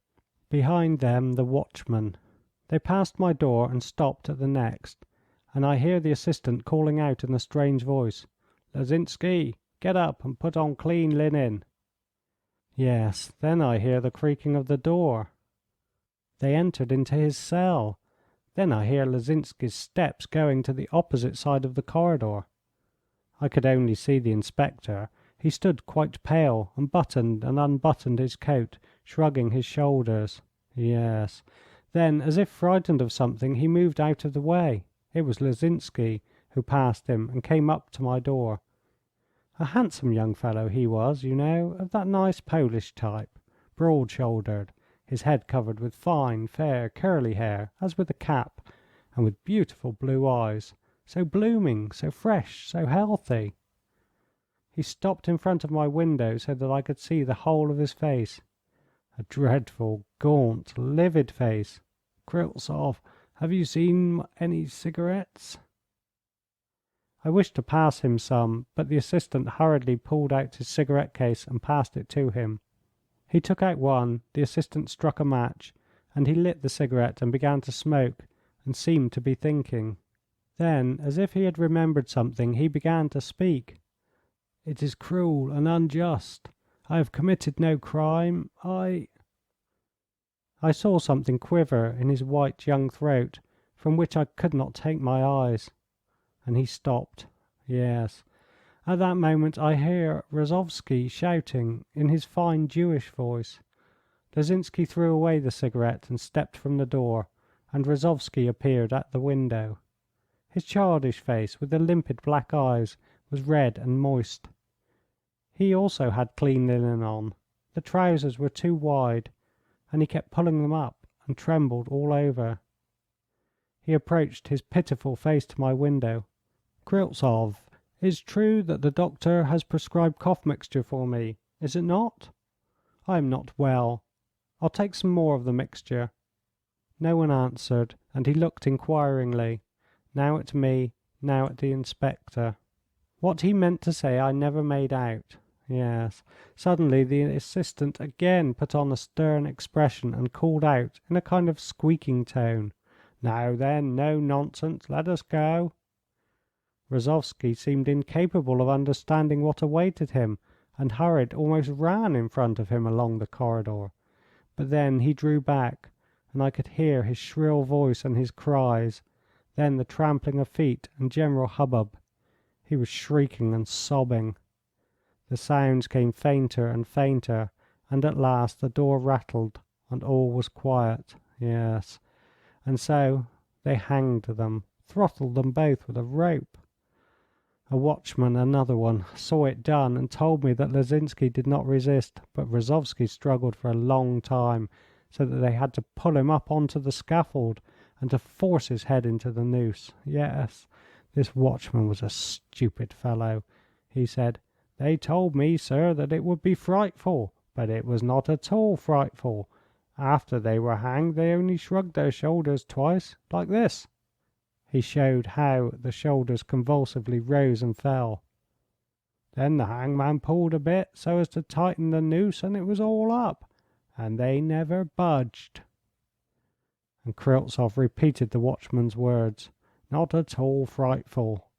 Behind them the watchman. They passed my door and stopped at the next, and I hear the assistant calling out in a strange voice, "Lozinsky, get up and put on clean linen." Yes, then I hear the creaking of the door. They entered into his cell. Then I hear Lozinsky's steps going to the opposite side of the corridor. I could only see the inspector. He stood quite pale, and buttoned and unbuttoned his coat, shrugging his shoulders. Yes. Then, as if frightened of something, he moved out of the way. It was Lozinsky, who passed him and came up to my door. A handsome young fellow he was, you know, of that nice Polish type, broad-shouldered, his head covered with fine, fair, curly hair, as with a cap, and with beautiful blue eyes, so blooming, so fresh, so healthy. He stopped in front of my window so that I could see the whole of his face. A dreadful, gaunt, livid face. "Kryltzoff, have you seen any cigarettes?" I wished to pass him some, but the assistant hurriedly pulled out his cigarette case and passed it to him. He took out one, the assistant struck a match, and he lit the cigarette and began to smoke, and seemed to be thinking. Then, as if he had remembered something, he began to speak. "It is cruel and unjust. I have committed no crime. I saw something quiver in his white young throat, from which I could not take my eyes. And he stopped. Yes. At that moment I hear Rozovsky shouting in his fine Jewish voice. Lozinsky threw away the cigarette and stepped from the door, and Rozovsky appeared at the window. His childish face, with the limpid black eyes, was red and moist. He also had clean linen on. The trousers were too wide, and he kept pulling them up and trembled all over. He approached his pitiful face to my window. "Kryltzoff, it's true that the doctor has prescribed cough mixture for me, is it not? I am not well. I'll take some more of the mixture." No one answered, and he looked inquiringly, now at me, now at the inspector. What he meant to say I never made out. Yes. Suddenly the assistant again put on a stern expression and called out in a kind of squeaking tone, "Now then, no nonsense. Let us go." Rozovsky seemed incapable of understanding what awaited him, and hurried, almost ran in front of him along the corridor. But then he drew back, and I could hear his shrill voice and his cries, then the trampling of feet and general hubbub. He was shrieking and sobbing. The sounds came fainter and fainter, and at last the door rattled, and all was quiet. Yes. And so they hanged them, throttled them both with a rope. A watchman, another one, saw it done and told me that Lozinsky did not resist, but Rozovsky struggled for a long time, so that they had to pull him up onto the scaffold and to force his head into the noose. Yes, this watchman was a stupid fellow. He said, "They told me, sir, that it would be frightful, but it was not at all frightful. After they were hanged they only shrugged their shoulders twice, like this." He showed how the shoulders convulsively rose and fell. "Then the hangman pulled a bit so as to tighten the noose, and it was all up, and they never budged." And Kryltzoff repeated the watchman's words, "Not at all frightful,"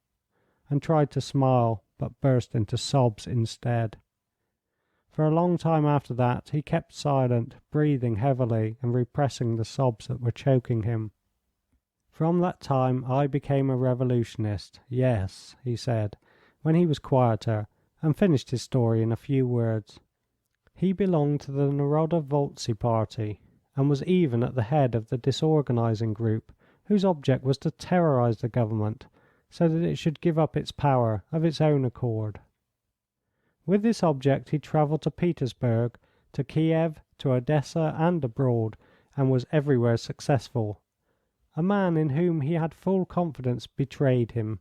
and tried to smile, but burst into sobs instead. For a long time after that he kept silent, breathing heavily and repressing the sobs that were choking him. "From that time I became a revolutionist. Yes," he said, when he was quieter, and finished his story in a few words. He belonged to the Narodovoltzy party, and was even at the head of the disorganising group, whose object was to terrorise the government, so that it should give up its power of its own accord. With this object he travelled to Petersburg, to Kiev, to Odessa, and abroad, and was everywhere successful. A man in whom he had full confidence betrayed him.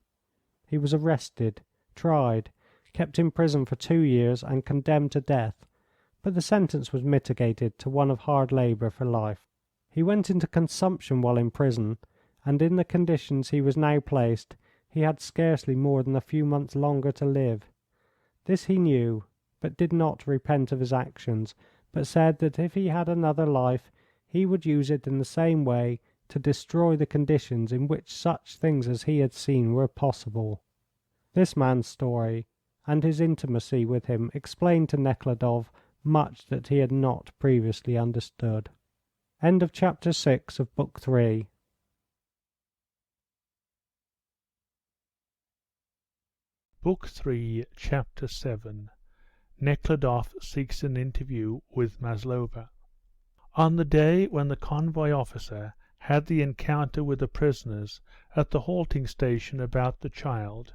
He was arrested, tried, kept in prison for 2 years, and condemned to death, but the sentence was mitigated to one of hard labour for life. He went into consumption while in prison, and in the conditions he was now placed he had scarcely more than a few months longer to live. This he knew, but did not repent of his actions, but said that if he had another life he would use it in the same way to destroy the conditions in which such things as he had seen were possible. This man's story and his intimacy with him explained to Nekhludoff much that he had not previously understood. End of chapter 6 of book 3. Book 3, Chapter 7. Nekhludoff seeks an interview with Maslova. On the day when the convoy officer had the encounter with the prisoners at the halting station about the child,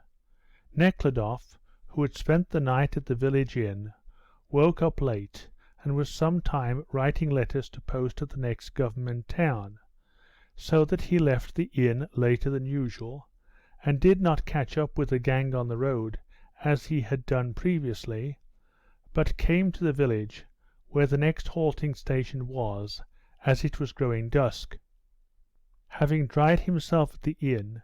Nekhludoff, who had spent the night at the village inn, woke up late and was some time writing letters to post at the next government town, so that he left the inn later than usual, and did not catch up with the gang on the road as he had done previously, but came to the village where the next halting station was, as it was growing dusk. Having dried himself at the inn,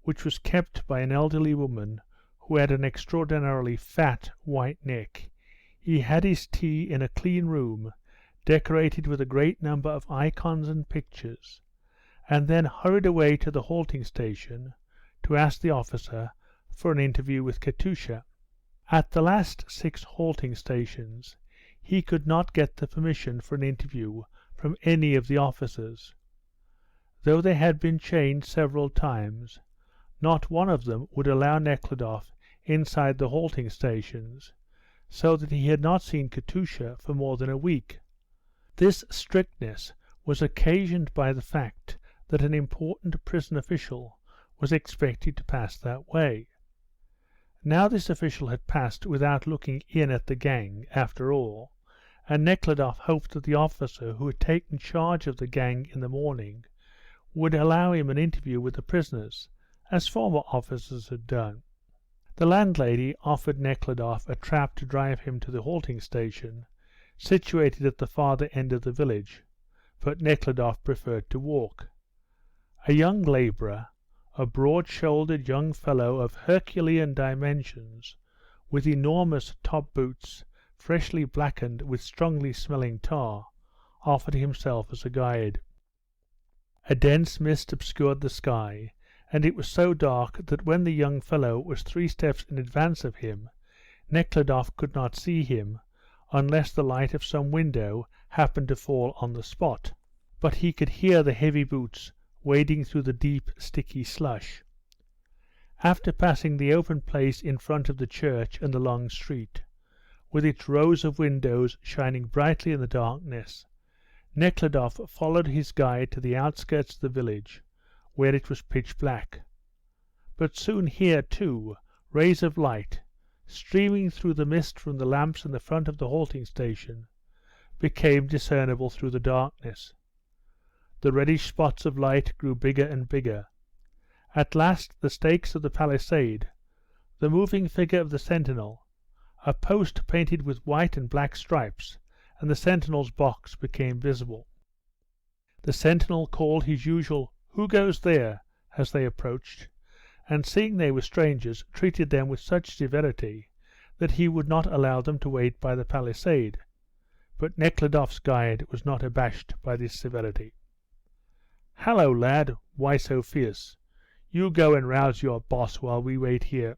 which was kept by an elderly woman who had an extraordinarily fat white neck, he had his tea in a clean room decorated with a great number of icons and pictures, and then hurried away to the halting station to ask the officer for an interview with Katusha. At the last 6 halting stations he could not get the permission for an interview from any of the officers. Though they had been changed several times, not one of them would allow Nekhludoff inside the halting stations, so that he had not seen Katusha for more than a week. This strictness was occasioned by the fact that an important prison official was expected to pass that way. Now this official had passed without looking in at the gang, after all, and Nekhludoff hoped that the officer who had taken charge of the gang in the morning would allow him an interview with the prisoners, as former officers had done. The landlady offered Nekhludoff a trap to drive him to the halting station, situated at the farther end of the village, but Nekhludoff preferred to walk. A young labourer, a broad-shouldered young fellow of Herculean dimensions, with enormous top boots, freshly blackened with strongly smelling tar, offered himself as a guide. A dense mist obscured the sky, and it was so dark that when the young fellow was 3 steps in advance of him, Nekhludoff could not see him unless the light of some window happened to fall on the spot, but he could hear the heavy boots wading through the deep, sticky slush. After passing the open place in front of the church and the long street, with its rows of windows shining brightly in the darkness, Nekhludoff followed his guide to the outskirts of the village, where it was pitch black. But soon here, too, rays of light, streaming through the mist from the lamps in the front of the halting station, became discernible through the darkness. The reddish spots of light grew bigger and bigger. At last the stakes of the palisade, the moving figure of the sentinel, a post painted with white and black stripes, and the sentinel's box became visible. The sentinel called his usual "Who goes there?" as they approached, and seeing they were strangers, treated them with such severity that he would not allow them to wait by the palisade. But Nekhludoff's guide was not abashed by this severity. "Hallo, lad, why so fierce? You go and rouse your boss while we wait here."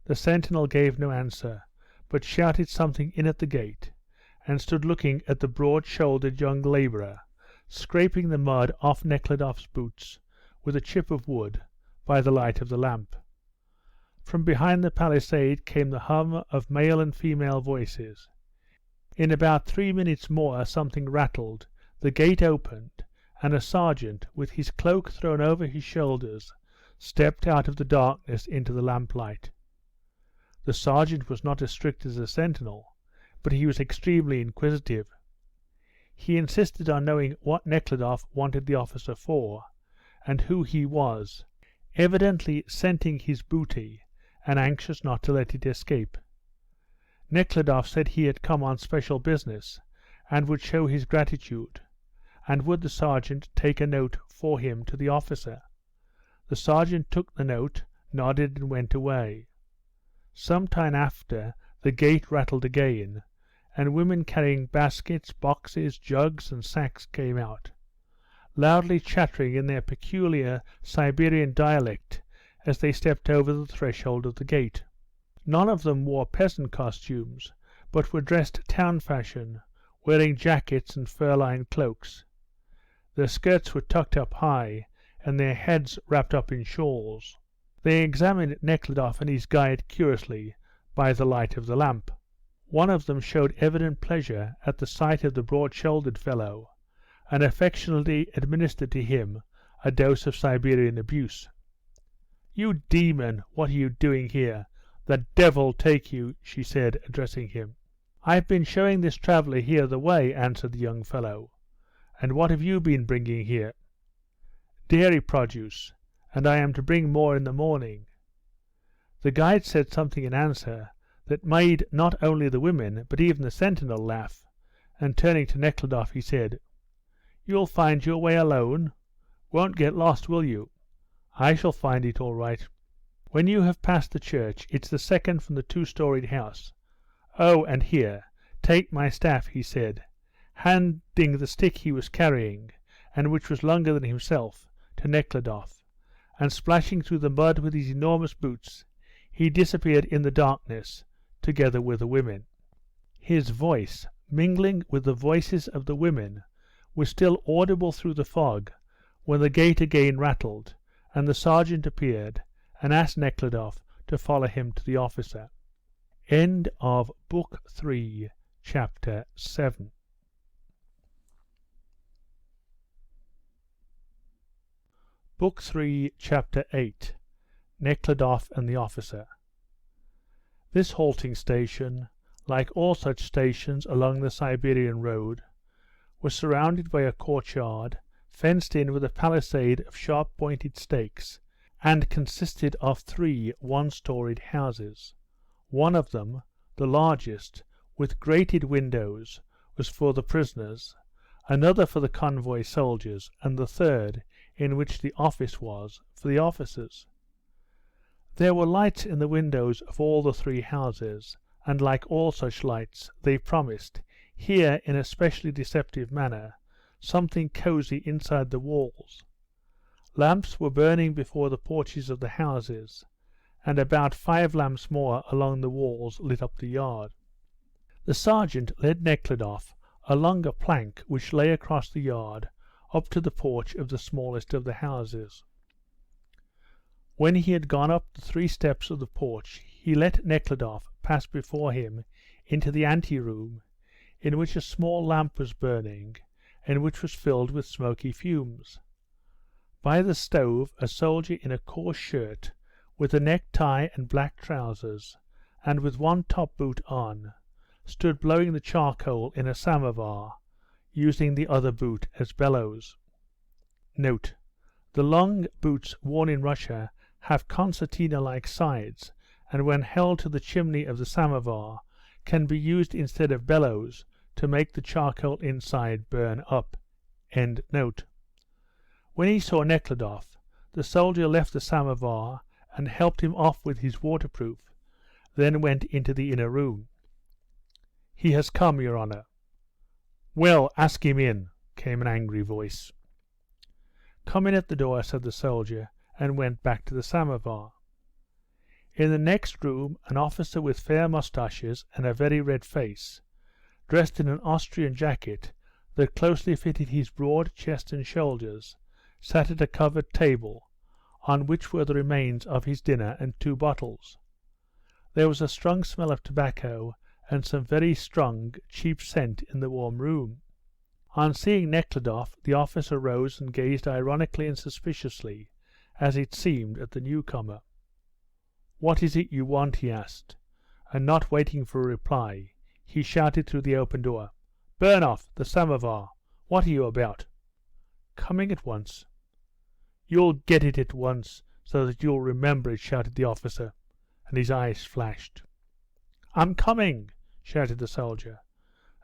The sentinel gave no answer, but shouted something in at the gate, and stood looking at the broad-shouldered young labourer, scraping the mud off Nekhludoff's boots with a chip of wood by the light of the lamp. From behind the palisade came the hum of male and female voices. In about 3 minutes more something rattled, the gate opened, and a sergeant, with his cloak thrown over his shoulders, stepped out of the darkness into the lamplight. The sergeant was not as strict as the sentinel, but he was extremely inquisitive. He insisted on knowing what Nekhludoff wanted the officer for, and who he was, evidently scenting his booty and anxious not to let it escape. Nekhludoff said he had come on special business, and would show his gratitude, and would the sergeant take a note for him to the officer. The sergeant took the note, nodded, and went away. Some time after, the gate rattled again, and women carrying baskets, boxes, jugs, and sacks came out, loudly chattering in their peculiar Siberian dialect as they stepped over the threshold of the gate. None of them wore peasant costumes, but were dressed town fashion, wearing jackets and fur-lined cloaks. Their skirts were tucked up high, and their heads wrapped up in shawls. They examined Nekhludoff and his guide curiously by the light of the lamp. One of them showed evident pleasure at the sight of the broad-shouldered fellow, and affectionately administered to him a dose of Siberian abuse. "You demon, what are you doing here? The devil take you," she said, addressing him. "I've been showing this traveller here the way," answered the young fellow. "And what have you been bringing here?" "Dairy produce, and I am to bring more in the morning." The guide said something in answer that made not only the women but even the sentinel laugh, and turning to Nekhludoff he said, "You'll find your way alone? Won't get lost, will you?" "I shall find it all right." "When you have passed the church, it's the second from the two-storied house. Oh, and here, take my staff," he said, handing the stick he was carrying, and which was longer than himself, to Nekhludoff, and splashing through the mud with his enormous boots, he disappeared in the darkness, together with the women. His voice, mingling with the voices of the women, was still audible through the fog when the gate again rattled, and the sergeant appeared and asked Nekhludoff to follow him to the officer. End of Book 3, Chapter 7. Book 3, Chapter 8. Nekhludoff and the Officer. This halting station, like all such stations along the Siberian road, was surrounded by a courtyard, fenced in with a palisade of sharp-pointed stakes, and consisted of 3 one-storied houses. One of them, the largest, with grated windows, was for the prisoners, another for the convoy soldiers, and the third, in which the office was, for the officers. There were lights in the windows of all the 3 houses, and like all such lights, they promised, here in a specially deceptive manner, something cosy inside the walls. Lamps were burning before the porches of the houses, and about 5 lamps more along the walls lit up the yard. The sergeant led Nekhludoff along a plank which lay across the yard up to the porch of the smallest of the houses. When he had gone up the 3 steps of the porch, he let Nekhludoff pass before him into the ante-room, in which a small lamp was burning, and which was filled with smoky fumes. By the stove a soldier in a coarse shirt, with a necktie and black trousers, and with one top boot on, stood blowing the charcoal in a samovar, using the other boot as bellows. Note: the long boots worn in Russia have concertina-like sides, and when held to the chimney of the samovar can be used instead of bellows to make the charcoal inside burn up. End note. When he saw Nekhludoff, the soldier left the samovar and helped him off with his waterproof, then went into the inner room. "He has come, your honour." "Well, ask him in," came an angry voice. "Come in at the door," said the soldier, and went back to the samovar. In the next room an officer with fair moustaches and a very red face, dressed in an Austrian jacket that closely fitted his broad chest and shoulders, sat at a covered table, on which were the remains of his dinner and 2 bottles. There was a strong smell of tobacco and some very strong, cheap scent in the warm room. On seeing Nekhludoff, the officer rose and gazed ironically and suspiciously, as it seemed, at the newcomer. "What is it you want?" he asked, and not waiting for a reply, he shouted through the open door, "Burn off, the samovar! What are you about?" "Coming at once." "You'll get it at once, so that you'll remember it," shouted the officer, and his eyes flashed. "I'm coming," shouted the soldier,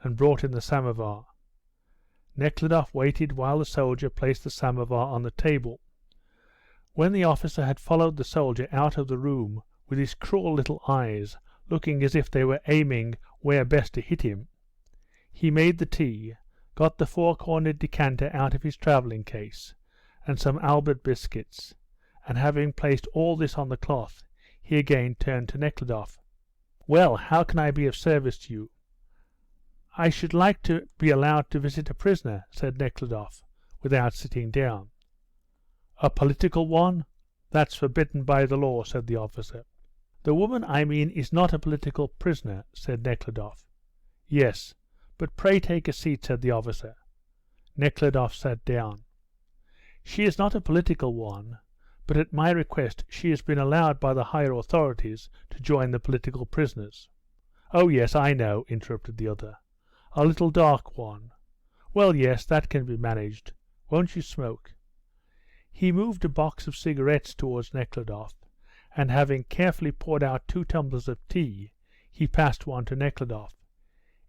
and brought in the samovar. Nekhludoff waited while the soldier placed the samovar on the table. When the officer had followed the soldier out of the room with his cruel little eyes looking as if they were aiming where best to hit him, he made the tea, got the four-cornered decanter out of his travelling case, and some Albert biscuits, and having placed all this on the cloth, he again turned to Nekhludoff. "Well, how can I be of service to you?" "I should like to be allowed to visit a prisoner," said Nekhludoff, without sitting down. "A political one? That's forbidden by the law," said the officer. "The woman I mean is not a political prisoner," said Nekhludoff. "Yes, but pray take a seat," said the officer. Nekhludoff sat down. "She is not a political one, but at my request she has been allowed by the higher authorities to join the political prisoners." "Oh, yes, I know," interrupted the other. "A little dark one. Well, yes, that can be managed. Won't you smoke?" He moved a box of cigarettes towards Nekhludoff, and having carefully poured out 2 tumblers of tea, he passed one to Nekhludoff.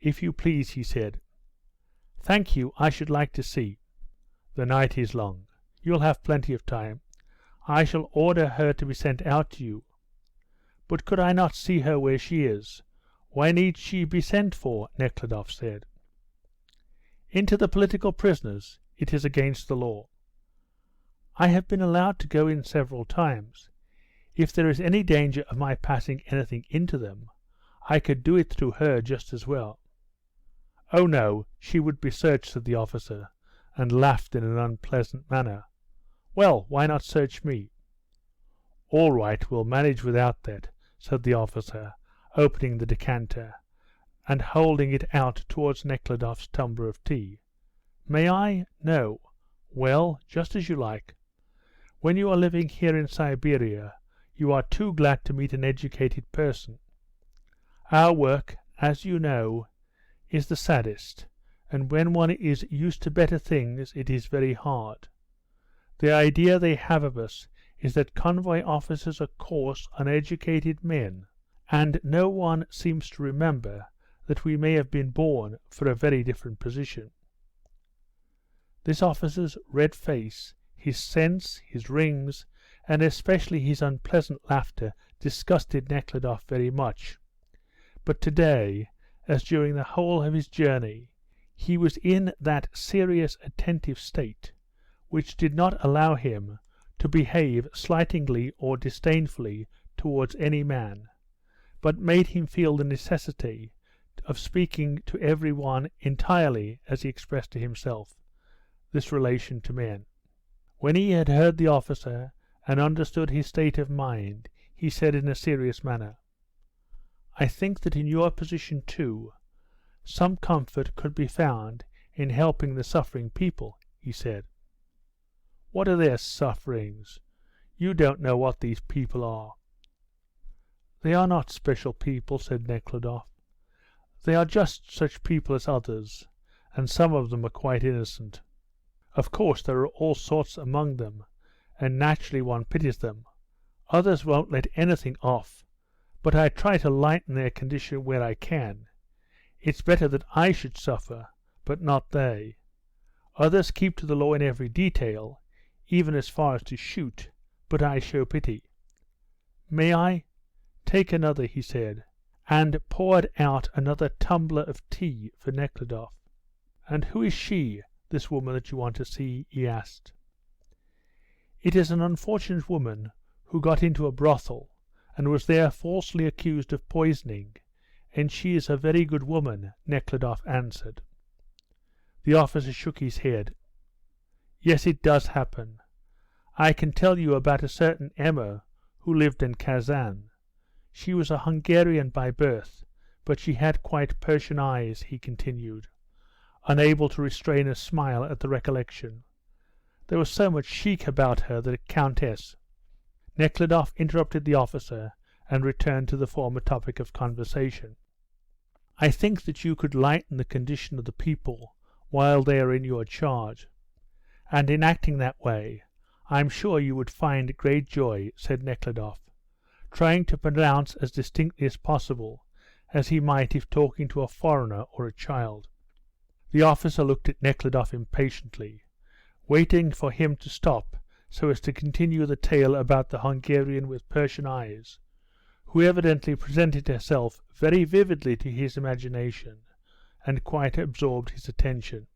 "If you please," he said. "Thank you, I should like to see." "The night is long. You'll have plenty of time. I shall order her to be sent out to you." "But could I not see her where she is? Why need she be sent for?" Nekhludoff said. "Into the political prisoners? It is against the law." "I have been allowed to go in several times. If there is any danger of my passing anything into them, I could do it through her just as well." "Oh no, she would be searched," said the officer, and laughed in an unpleasant manner. "Well, why not search me?" "All right, we'll manage without that," said the officer, opening the decanter, and holding it out towards Nekhludoff's tumbler of tea. "May I? No. Well, just as you like. When you are living here in Siberia, you are too glad to meet an educated person. Our work, as you know, is the saddest, and when one is used to better things it is very hard. The idea they have of us is that convoy officers are coarse, uneducated men, and no one seems to remember that we may have been born for a very different position." This officer's red face, his sense, his rings, and especially his unpleasant laughter disgusted Nekhludoff very much, but today, as during the whole of his journey, he was in that serious, attentive state which did not allow him to behave slightingly or disdainfully towards any man, but made him feel the necessity of speaking to every one entirely, as he expressed to himself, this relation to men. When he had heard the officer and understood his state of mind, he said in a serious manner, "I think that in your position too, some comfort could be found in helping the suffering people," he said. "What are their sufferings? You don't know what these people are." "They are not special people," said Nekhludoff. "They are just such people as others, and some of them are quite innocent. Of course there are all sorts among them, and naturally one pities them. Others won't let anything off, but I try to lighten their condition where I can. It's better that I should suffer, but not they. Others keep to the law in every detail, even as far as to shoot, but I show pity. May I? Take another," he said, and poured out another tumbler of tea for Nekhludoff. "And who is she, this woman that you want to see?" he asked. "It is an unfortunate woman who got into a brothel, and was there falsely accused of poisoning, and she is a very good woman," Nekhludoff answered. The officer shook his head. "Yes, it does happen. I can tell you about a certain Emma who lived in Kazan. She was a Hungarian by birth, but she had quite Persian eyes," he continued, unable to restrain a smile at the recollection. "There was so much chic about her that a countess—" Nekhludoff interrupted the officer and returned to the former topic of conversation. "I think that you could lighten the condition of the people while they are in your charge, and in acting that way I'm sure you would find great joy," said Nekhludoff, trying to pronounce as distinctly as possible, as he might if talking to a foreigner or a child. The officer looked at Nekhludoff impatiently, waiting for him to stop so as to continue the tale about the Hungarian with Persian eyes, who evidently presented herself very vividly to his imagination, and quite absorbed his attention.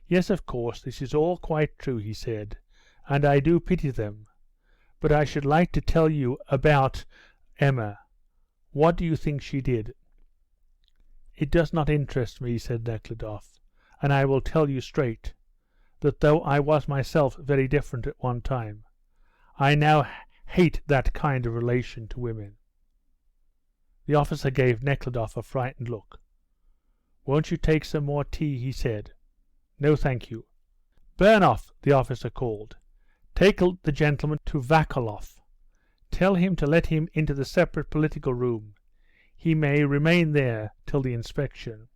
"Yes, of course, this is all quite true," he said, "and I do pity them. But I should like to tell you about Emma. What do you think she did?" "It does not interest me," said Nekhludoff, "and I will tell you straight, that though I was myself very different at one time, I now hate that kind of relation to women." The officer gave Nekhludoff a frightened look. "Won't you take some more tea?" he said. "No, thank you." "Burnoff," the officer called, "take the gentleman to Vakoloff. Tell him to let him into the separate political room. He may remain there till the inspection."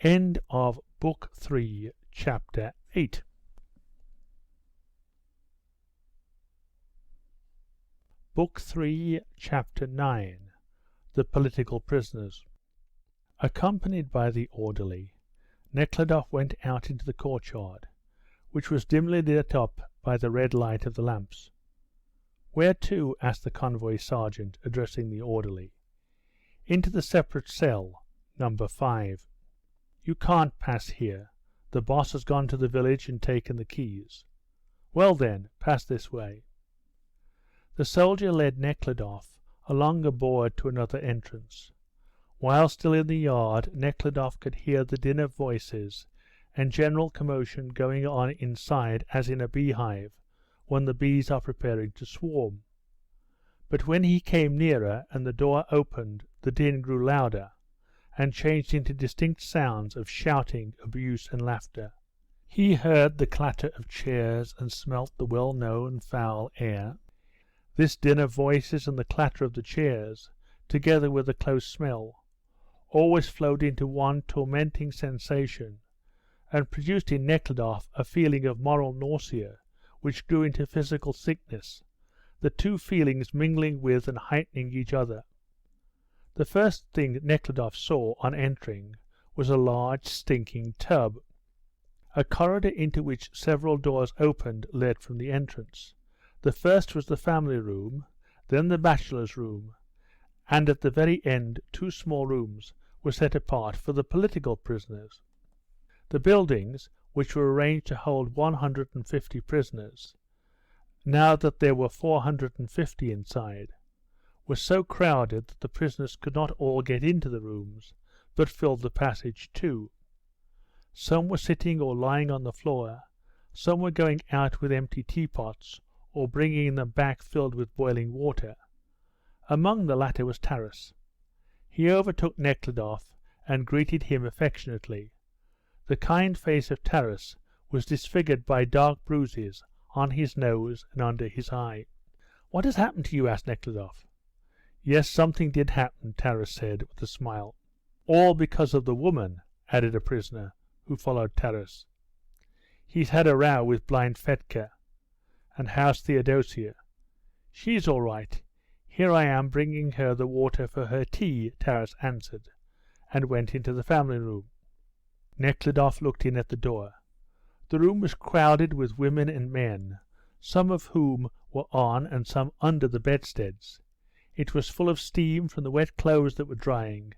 End of Book 3, Chapter 8. Book 3, Chapter 9. The Political Prisoners. Accompanied by the orderly, Nekhludoff went out into the courtyard, which was dimly lit up by the red light of the lamps. "Where to?" asked the convoy sergeant, addressing the orderly. "Into the separate cell, number 5. You can't pass here. The boss has gone to the village and taken the keys." "Well then, pass this way." The soldier led Nekhludoff along a board to another entrance. While still in the yard, Nekhludoff could hear the din of voices and general commotion going on inside as in a beehive when the bees are preparing to swarm. But when he came nearer and the door opened, the din grew louder, and changed into distinct sounds of shouting, abuse, and laughter. He heard the clatter of chairs and smelt the well-known foul air. This din of voices and the clatter of the chairs, together with the close smell, always flowed into one tormenting sensation, and produced in Nekhludoff a feeling of moral nausea which grew into physical sickness, the two feelings mingling with and heightening each other. The first thing Nekhludoff saw on entering was a large stinking tub. A corridor into which several doors opened led from the entrance. The first was the family room, then the bachelor's room, and at the very end 2 small rooms were set apart for the political prisoners. The buildings, which were arranged to hold 150 prisoners, now that there were 450 inside, were so crowded that the prisoners could not all get into the rooms, but filled the passage too. Some were sitting or lying on the floor, some were going out with empty teapots, or bringing them back filled with boiling water. Among the latter was Taras. He overtook Nekhludoff and greeted him affectionately. The kind face of Taras was disfigured by dark bruises on his nose and under his eye. "What has happened to you?" asked Nekhludoff. "Yes, something did happen," Taras said with a smile. "All because of the woman," added a prisoner, who followed Taras. "He's had a row with blind Fedka." "And how's Theodosia?" "She's all right. Here I am bringing her the water for her tea," Taras answered, and went into the family room. Nekhludoff looked in at the door. The room was crowded with women and men, some of whom were on and some under the bedsteads. It was full of steam from the wet clothes that were drying,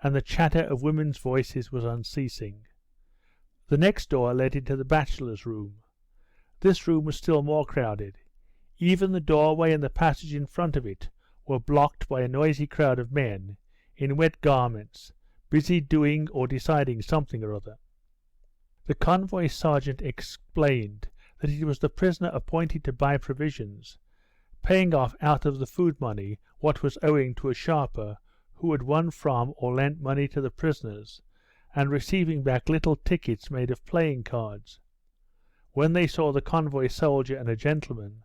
and the chatter of women's voices was unceasing. The next door led into the bachelor's room. This room was still more crowded. Even the doorway and the passage in front of it were blocked by a noisy crowd of men, in wet garments, busy doing or deciding something or other. The convoy sergeant explained that it was the prisoner appointed to buy provisions, paying off out of the food money what was owing to a sharper who had won from or lent money to the prisoners, and receiving back little tickets made of playing cards. When they saw the convoy soldier and a gentleman,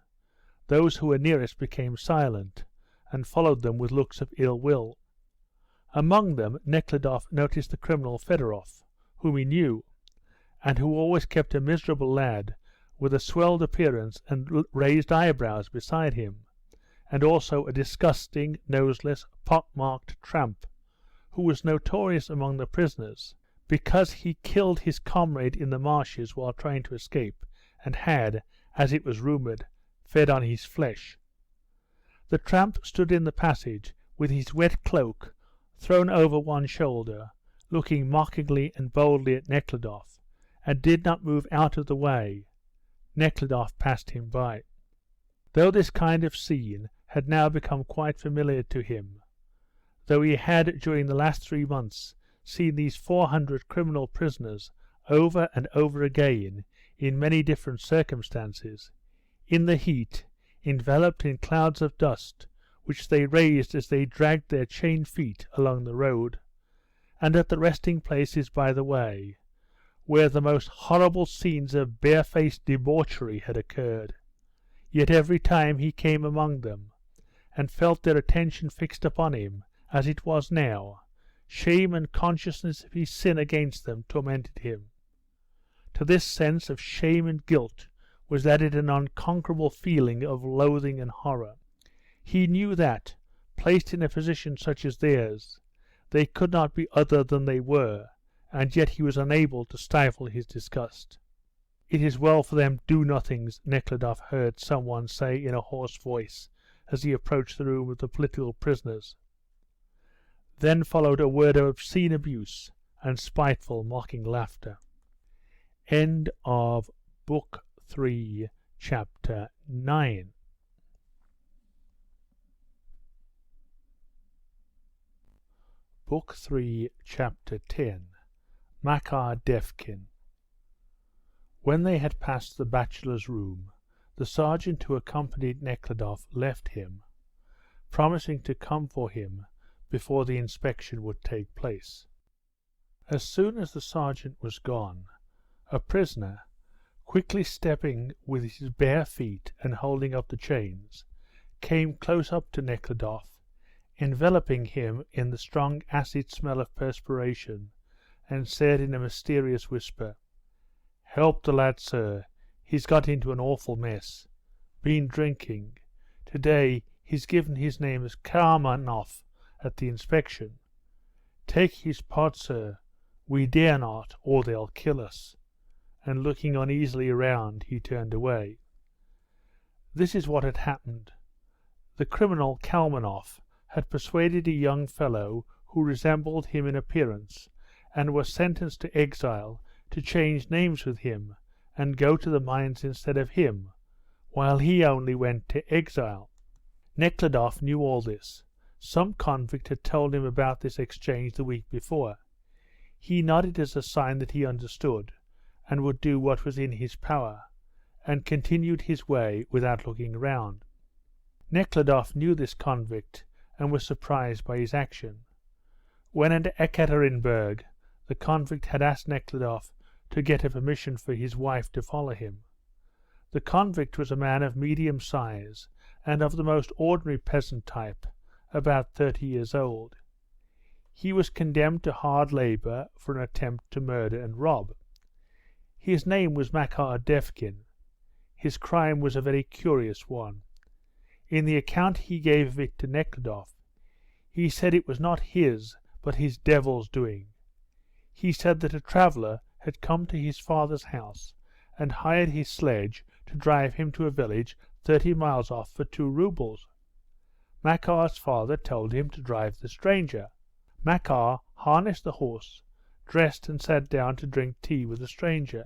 those who were nearest became silent, and followed them with looks of ill will. Among them Nekhludoff noticed the criminal Fedorov, whom he knew, and who always kept a miserable lad with a swelled appearance and raised eyebrows beside him, and also a disgusting, noseless, pock-marked tramp, who was notorious among the prisoners because he killed his comrade in the marshes while trying to escape, and had, as it was rumoured, fed on his flesh. The tramp stood in the passage with his wet cloak thrown over one shoulder, looking mockingly and boldly at Nekhludoff, and did not move out of the way. Nekhludoff passed him by. Though this kind of scene had now become quite familiar to him, though he had during the last 3 months seen these 400 criminal prisoners over and over again in many different circumstances, in the heat, enveloped in clouds of dust which they raised as they dragged their chained feet along the road, and at the resting places by the way, where the most horrible scenes of barefaced debauchery had occurred, yet every time he came among them, and felt their attention fixed upon him, as it was now, shame and consciousness of his sin against them tormented him. To this sense of shame and guilt was added an unconquerable feeling of loathing and horror. He knew that, placed in a position such as theirs, they could not be other than they were, and yet he was unable to stifle his disgust. "It is well for them do-nothings," Nekhludoff heard some one say in a hoarse voice as he approached the room of the political prisoners. Then followed a word of obscene abuse and spiteful mocking laughter. End of Book 3, Chapter 9. Book 3, Chapter 10. Makar Devkin. When they had passed the bachelor's room, the sergeant who accompanied Nekhludoff left him, promising to come for him before the inspection would take place. As soon as the sergeant was gone, a prisoner, quickly stepping with his bare feet and holding up the chains, came close up to Nekhludoff, enveloping him in the strong acid smell of perspiration, and said in a mysterious whisper, "Help the lad, sir. He's got into an awful mess. Been drinking. Today he's given his name as Karmanoff at the inspection. Take his pot, sir. We dare not, or they'll kill us." And looking uneasily around, he turned away. This is what had happened. The criminal Kalmanoff had persuaded a young fellow who resembled him in appearance, and was sentenced to exile, to change names with him, and go to the mines instead of him, while he only went to exile. Nekhludoff knew all this. Some convict had told him about this exchange the week before. He nodded as a sign that he understood, and would do what was in his power, and continued his way without looking round. Nekhludoff knew this convict, and was surprised by his action. When at Ekaterinburg, the convict had asked Nekhludoff to get a permission for his wife to follow him. The convict was a man of medium size, and of the most ordinary peasant type, about 30 years old. He was condemned to hard labour for an attempt to murder and rob. His name was Makar Devkin. His crime was a very curious one. In the account he gave of it to Nekhludoff, he said it was not his, but his devil's doing. He said that a traveller had come to his father's house and hired his sledge to drive him to a village 30 miles off for 2 roubles. Makar's father told him to drive the stranger. Makar harnessed the horse, dressed, and sat down to drink tea with the stranger.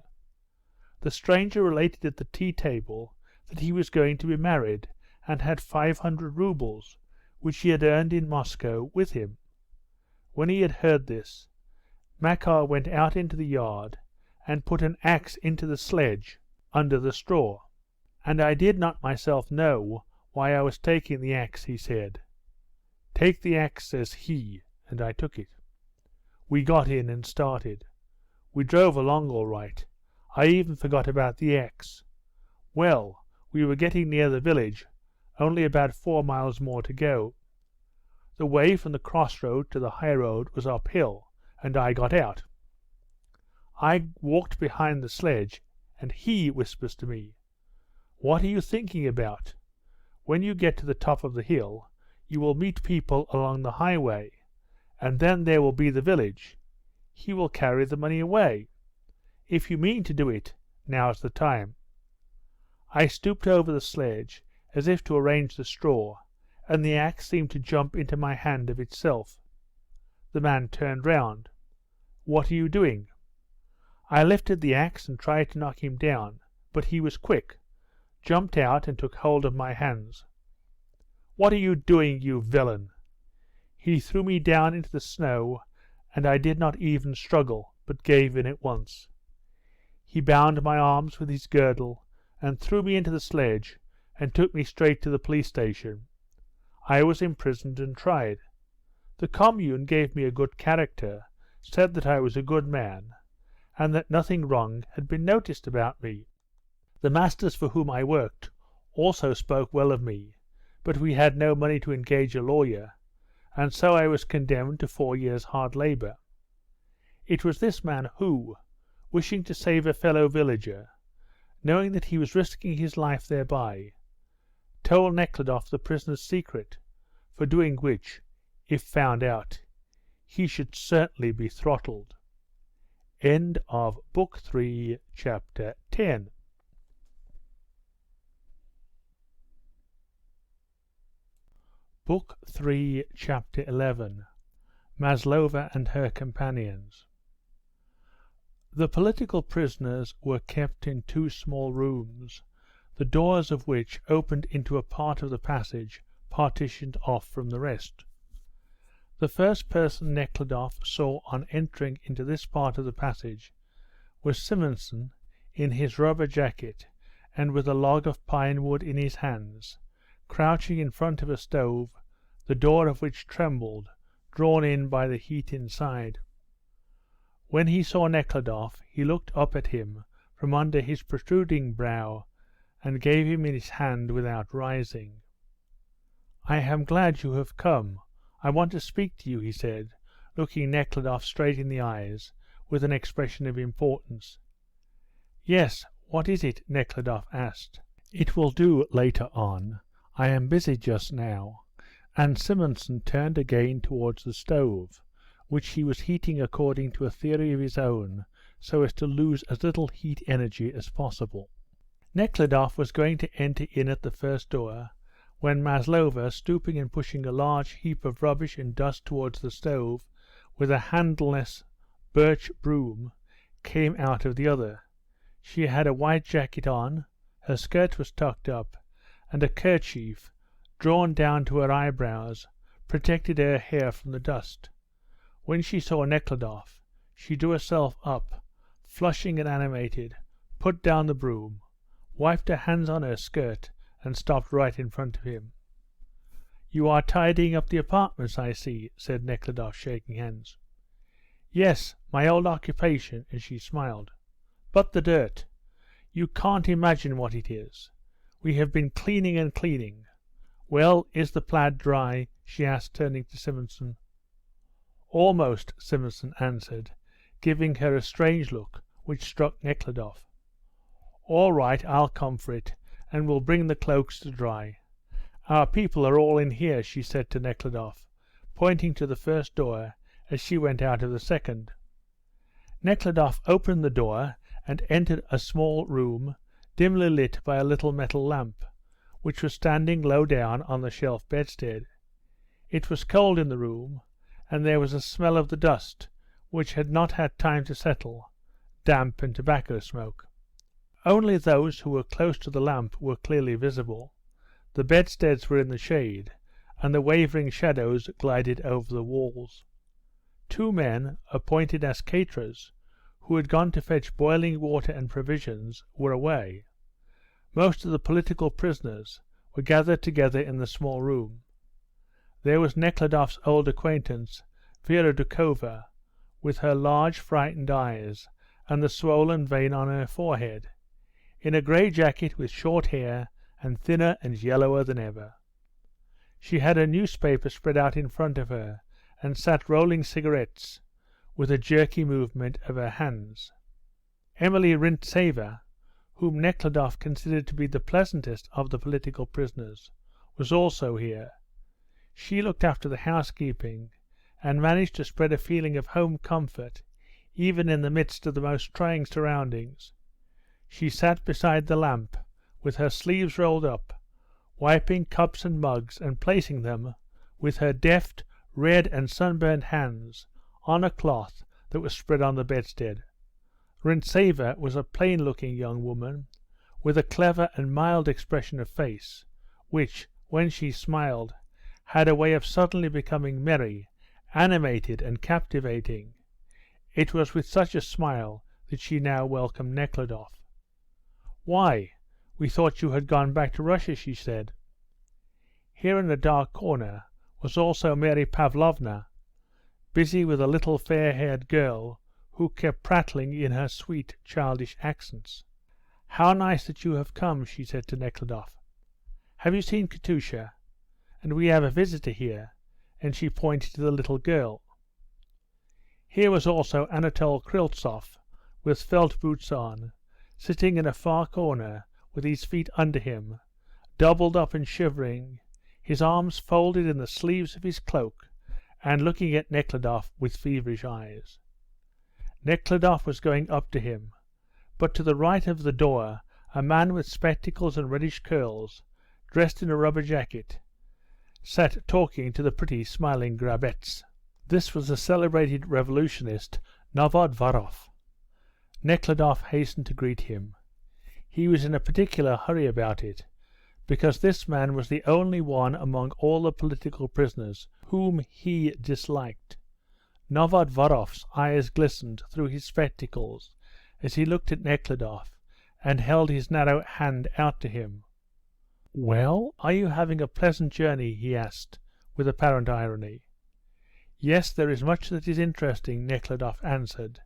The stranger related at the tea table that he was going to be married, and had 500 roubles, which he had earned in Moscow, with him. When he had heard this, Makar went out into the yard and put an axe into the sledge under the straw. "And I did not myself know why I was taking the axe," he said. "Take the axe," says he, and I took it. We got in and started. We drove along all right. I even forgot about the axe. Well, we were getting near the village, only about 4 miles more to go. The way from the crossroad to the high road was uphill, and I got out. I walked behind the sledge, and he whispers to me, "What are you thinking about? When you get to the top of the hill, you will meet people along the highway, and then there will be the village. He will carry the money away. If you mean to do it, now's the time." I stooped over the sledge, as if to arrange the straw, and the axe seemed to jump into my hand of itself. The man turned round. "What are you doing?" I lifted the axe and tried to knock him down, but he was quick, jumped out and took hold of my hands. "What are you doing, you villain?" He threw me down into the snow, and I did not even struggle, but gave in at once. He bound my arms with his girdle, and threw me into the sledge, and took me straight to the police station. I was imprisoned and tried. The commune gave me a good character, said that I was a good man, and that nothing wrong had been noticed about me. The masters for whom I worked also spoke well of me, but we had no money to engage a lawyer, and so I was condemned to 4 years' hard labour. It was this man who, wishing to save a fellow villager, knowing that he was risking his life thereby, told Nekhludoff the prisoner's secret, for doing which, if found out, he should certainly be throttled. End of Book 3, Chapter 10. Book 3, Chapter 11. Maslova and her companions. The political prisoners were kept in 2 small rooms, the doors of which opened into a part of the passage partitioned off from the rest. The first person Nekhludoff saw on entering into this part of the passage was Simonson, in his rubber jacket and with a log of pine wood in his hands, crouching in front of a stove, the door of which trembled, drawn in by the heat inside. When he saw Nekhludoff, he looked up at him from under his protruding brow, and gave him his hand without rising. "I am glad you have come. I want to speak to you," he said, looking Nekhludoff straight in the eyes, with an expression of importance. "Yes, what is it?" Nekhludoff asked. "It will do later on. I am busy just now," and Simonson turned again towards the stove, which he was heating according to a theory of his own, so as to lose as little heat energy as possible. Nekhludoff was going to enter in at the first door, when Maslova, stooping and pushing a large heap of rubbish and dust towards the stove with a handleless birch broom, came out of the other. She had a white jacket on, her skirt was tucked up, and a kerchief, drawn down to her eyebrows, protected her hair from the dust. When she saw Nekhludoff, she drew herself up, flushing and animated, put down the broom, wiped her hands on her skirt, and stopped right in front of him. "You are tidying up the apartments, I see," said Nekhludoff, shaking hands. "Yes, my old occupation," and she smiled. "But the dirt! You can't imagine what it is. We have been cleaning and cleaning. Well, is the plaid dry?" she asked, turning to Simonson. "Almost," Simonson answered, giving her a strange look which struck Nekhludoff. "All right, I'll come for it, and we'll bring the cloaks to dry. Our people are all in here," she said to Nekhludoff, pointing to the first door as she went out of the second. Nekhludoff opened the door and entered a small room, dimly lit by a little metal lamp, which was standing low down on the shelf bedstead. It was cold in the room, and there was a smell of the dust, which had not had time to settle, damp and tobacco smoke. Only those who were close to the lamp were clearly visible. The bedsteads were in the shade, and the wavering shadows glided over the walls. 2 men, appointed as caterers, who had gone to fetch boiling water and provisions, were away. Most of the political prisoners were gathered together in the small room. There was Nekhludoff's old acquaintance, Vera Doukhova, with her large frightened eyes and the swollen vein on her forehead, in a grey jacket with short hair and thinner and yellower than ever. She had a newspaper spread out in front of her and sat rolling cigarettes with a jerky movement of her hands. Emily Rintseva, whom Nekhludoff considered to be the pleasantest of the political prisoners, was also here. She looked after the housekeeping, and managed to spread a feeling of home comfort even in the midst of the most trying surroundings. She sat beside the lamp with her sleeves rolled up, wiping cups and mugs and placing them, with her deft, red and sunburned hands, on a cloth that was spread on the bedstead. Rintzeva was a plain-looking young woman, with a clever and mild expression of face, which, when she smiled, had a way of suddenly becoming merry, animated, and captivating. It was with such a smile that she now welcomed Nekhludoff. "Why, we thought you had gone back to Russia," she said. Here in a dark corner was also Mary Pavlovna, busy with a little fair-haired girl who kept prattling in her sweet, childish accents. "How nice that you have come," she said to Nekhludoff. "Have you seen Katusha? And we have a visitor here," and she pointed to the little girl. Here was also Anatole Kryltzoff, with felt boots on, sitting in a far corner with his feet under him, doubled up and shivering, his arms folded in the sleeves of his cloak, and looking at Nekhludoff with feverish eyes. Nekhludoff was going up to him, but to the right of the door a man with spectacles and reddish curls, dressed in a rubber jacket, sat talking to the pretty smiling Grabetz. This was the celebrated revolutionist Novodvorov. Nekhludoff hastened to greet him. He was in a particular hurry about it, because this man was the only one among all the political prisoners whom he disliked. Novodvorov's eyes glistened through his spectacles as he looked at Nekhludoff and held his narrow hand out to him. "Well, are you having a pleasant journey?" he asked, with apparent irony. "Yes, there is much that is interesting," Nekhludoff answered,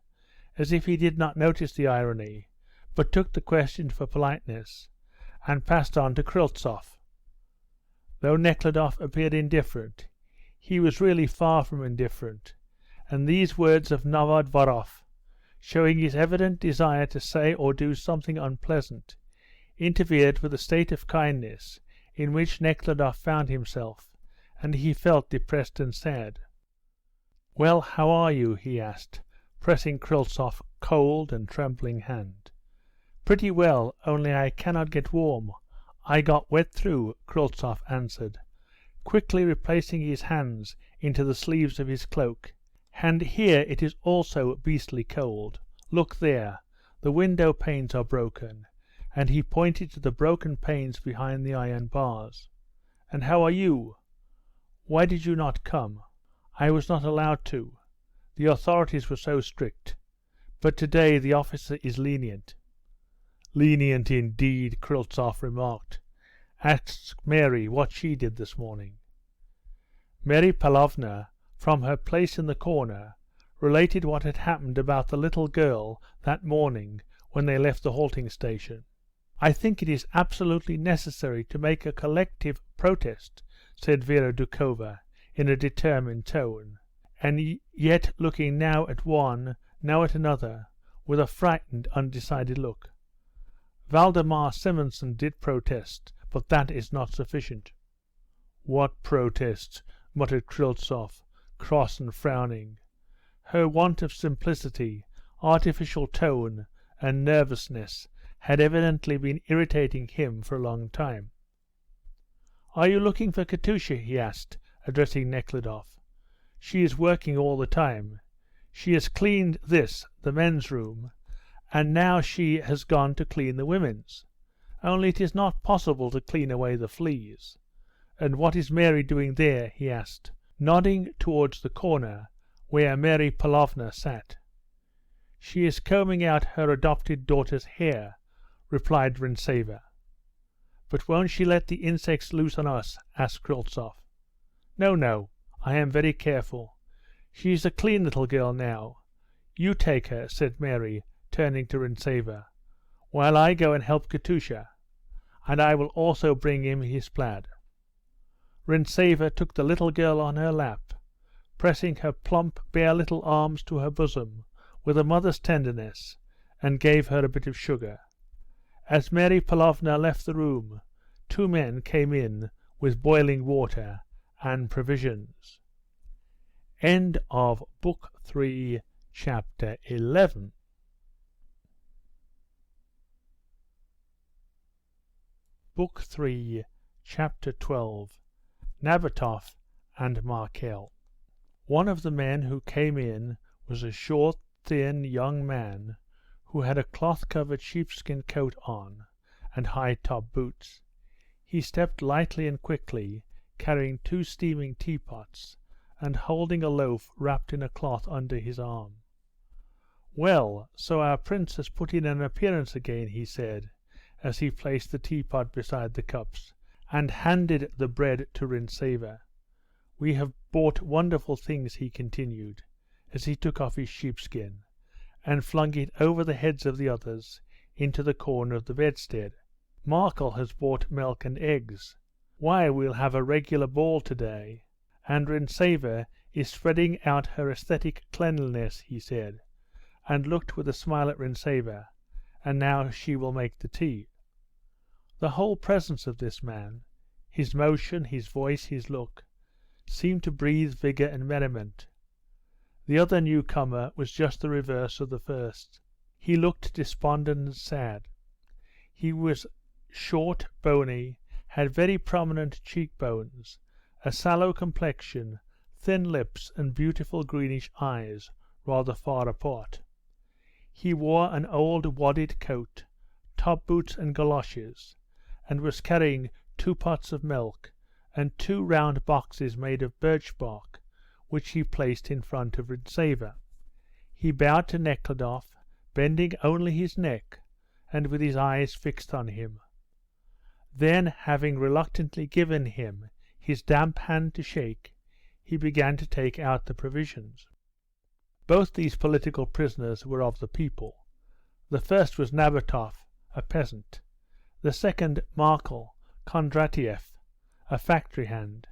as if he did not notice the irony, but took the question for politeness, and passed on to Kryltzoff. Though Nekhludoff appeared indifferent, he was really far from indifferent, and these words of Novodvorov, showing his evident desire to say or do something unpleasant, interfered with the state of kindness in which Nekhludoff found himself, and he felt depressed and sad. "Well, how are you?" he asked, pressing Kryltzoff's cold and trembling hand. "Pretty well, only I cannot get warm. I got wet through," Kryltzoff answered, quickly replacing his hands into the sleeves of his cloak. "And here it is also beastly cold. Look there, the window panes are broken," and he pointed to the broken panes behind the iron bars. "And how are you? Why did you not come?" "I was not allowed to. The authorities were so strict. But today the officer is lenient." "Lenient indeed," Kryltzoff remarked. "Ask Mary what she did this morning." Mary Pavlovna, from her place in the corner, related what had happened about the little girl that morning when they left the halting station. "I think it is absolutely necessary to make a collective protest," said Vera Doukhova in a determined tone, and yet looking now at one, now at another, with a frightened, undecided look. "Valdemar Simonson did protest, but that is not sufficient." "What protest?" muttered Kryltzoff, cross and frowning. Her want of simplicity, artificial tone, and nervousness had evidently been irritating him for a long time. "Are you looking for Katusha?" he asked, addressing Nekhludoff. "She is working all the time. She has cleaned this, the men's room, and now she has gone to clean the women's. Only it is not possible to clean away the fleas. And what is Mary doing there?" he asked, nodding towards the corner where Mary Pavlovna sat. "She is combing out her adopted daughter's hair," replied Rintzeva. "But won't she let the insects loose on us?" asked Kryltzoff. "No, no, I am very careful. She is a clean little girl now. You take her," said Mary, turning to Rintzeva, "while I go and help Katusha, and I will also bring him his plaid." Rintzeva took the little girl on her lap, pressing her plump, bare little arms to her bosom with a mother's tenderness, and gave her a bit of sugar. As Mary Pavlovna left the room, two men came in with boiling water and provisions. End of Book 3, Chapter 11. Book 3, Chapter 12. Nabatoff and Markel. One of the men who came in was a short, thin young man who had a cloth-covered sheepskin coat on and high-top boots. He stepped lightly and quickly, carrying 2 steaming teapots, and holding a loaf wrapped in a cloth under his arm. "Well, so our prince has put in an appearance again," he said, as he placed the teapot beside the cups, and handed the bread to Rintzeva. "We have bought wonderful things," he continued, as he took off his sheepskin, and flung it over the heads of the others into the corner of the bedstead. "Markel has bought milk and eggs. Why, we'll have a regular ball to-day. And Rintzeva is spreading out her aesthetic cleanliness," he said, and looked with a smile at Rintzeva, "and now she will make the tea." The whole presence of this man, his motion, his voice, his look, seemed to breathe vigour and merriment. The other newcomer was just the reverse of the first. He looked despondent and sad. He was short, bony, had very prominent cheekbones, a sallow complexion, thin lips, and beautiful greenish eyes, rather far apart. He wore an old wadded coat, top boots and galoshes, and was carrying 2 pots of milk and 2 round boxes made of birch bark, which he placed in front of Rintzeva. He bowed to Nekhludoff, bending only his neck, and with his eyes fixed on him. Then, having reluctantly given him his damp hand to shake, he began to take out the provisions. Both these political prisoners were of the people. The first was Nabatoff, a peasant; the second, Markel Kondratiev, a factory hand.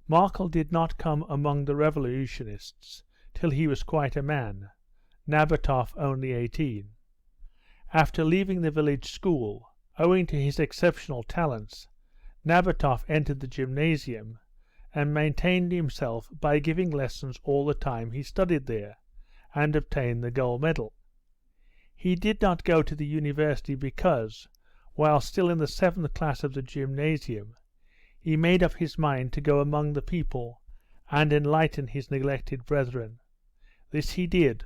Markel did not come among the revolutionists till he was quite a man, Nabatoff only 18. After leaving the village school, owing to his exceptional talents, Nabatoff entered the gymnasium, and maintained himself by giving lessons all the time he studied there, and obtained the gold medal. He did not go to the university because, while still in the 7th class of the gymnasium, he made up his mind to go among the people and enlighten his neglected brethren. This he did,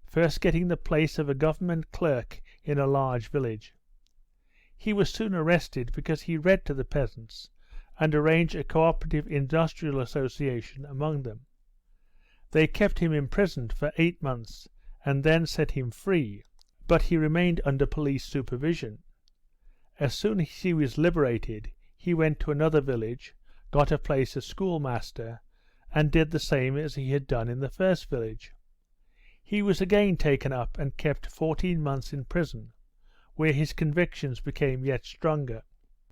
first getting the place of a government clerk in a large village. He was soon arrested because he read to the peasants, and arranged a cooperative industrial association among them. They kept him imprisoned for 8 months, and then set him free, but he remained under police supervision. As soon as he was liberated, he went to another village, got a place as schoolmaster, and did the same as he had done in the first village. He was again taken up and kept 14 months in prison, where his convictions became yet stronger.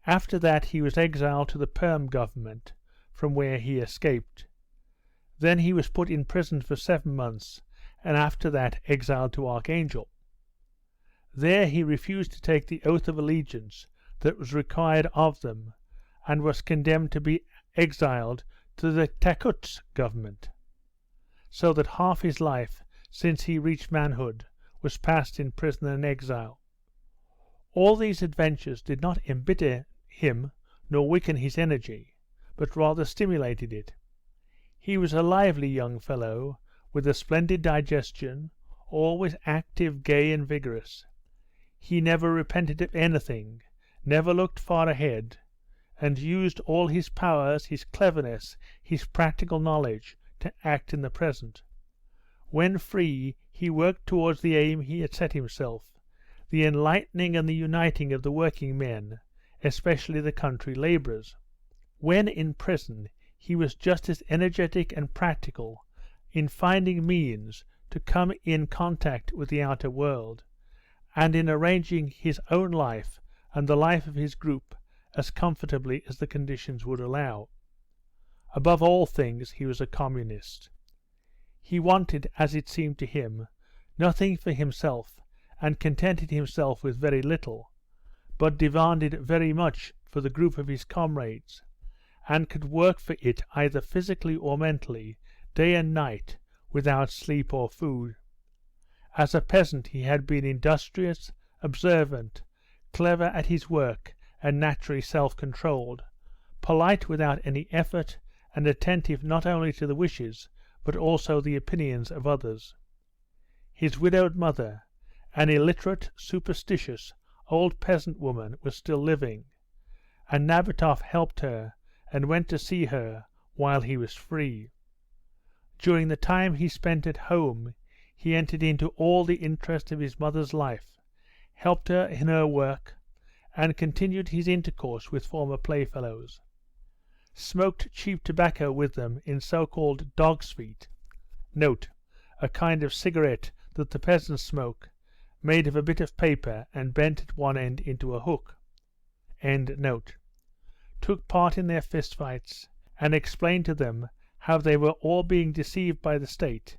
After that he was exiled to the Perm government, from where he escaped. Then he was put in prison for 7 months, and after that exiled to Archangel. There he refused to take the oath of allegiance that was required of them, and was condemned to be exiled to the Takuts government, so that half his life since he reached manhood was passed in prison and exile. All these adventures did not embitter him nor weaken his energy, but rather stimulated it. He was a lively young fellow, with a splendid digestion, always active, gay, and vigorous. He never repented of anything, never looked far ahead, and used all his powers, his cleverness, his practical knowledge, to act in the present. When free, he worked towards the aim he had set himself, the enlightening and the uniting of the working men, especially the country labourers. When in prison, he was just as energetic and practical in finding means to come in contact with the outer world, and in arranging his own life and the life of his group as comfortably as the conditions would allow. Above all things, he was a communist. He wanted, as it seemed to him, nothing for himself, and contented himself with very little, but demanded very much for the group of his comrades, and could work for it either physically or mentally, day and night, without sleep or food. As a peasant he had been industrious, observant, clever at his work, and naturally self-controlled, polite without any effort, and attentive not only to the wishes but also the opinions of others. His widowed mother, an illiterate, superstitious, old peasant woman, was still living, and Nabatoff helped her and went to see her while he was free. During the time he spent at home he entered into all the interest of his mother's life, helped her in her work, and continued his intercourse with former playfellows. Smoked cheap tobacco with them in so-called dog's feet, a kind of cigarette that the peasants smoke, made of a bit of paper and bent at one end into a hook. Took part in their fistfights, and explained to them how they were all being deceived by the state,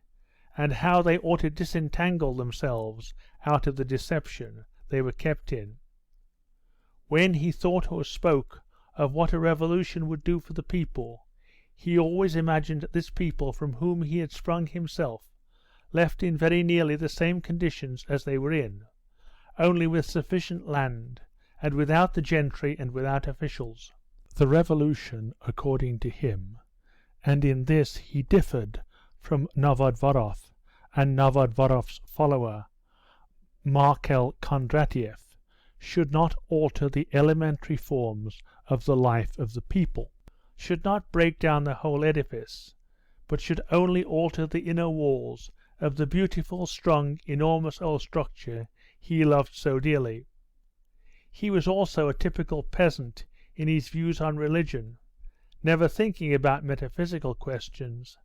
and how they ought to disentangle themselves out of the deception they were kept in. When he thought or spoke of what a revolution would do for the people, he always imagined this people from whom he had sprung himself, left in very nearly the same conditions as they were in, only with sufficient land, and without the gentry and without officials. The revolution, according to him, and in this he differed from Novodvorov and Novodvorov's follower, Markel Kondratiev, should not alter the elementary forms of the life of the people, should not break down the whole edifice, but should only alter the inner walls of the beautiful, strong, enormous old structure he loved so dearly. He was also a typical peasant in his views on religion, never thinking about metaphysical questions,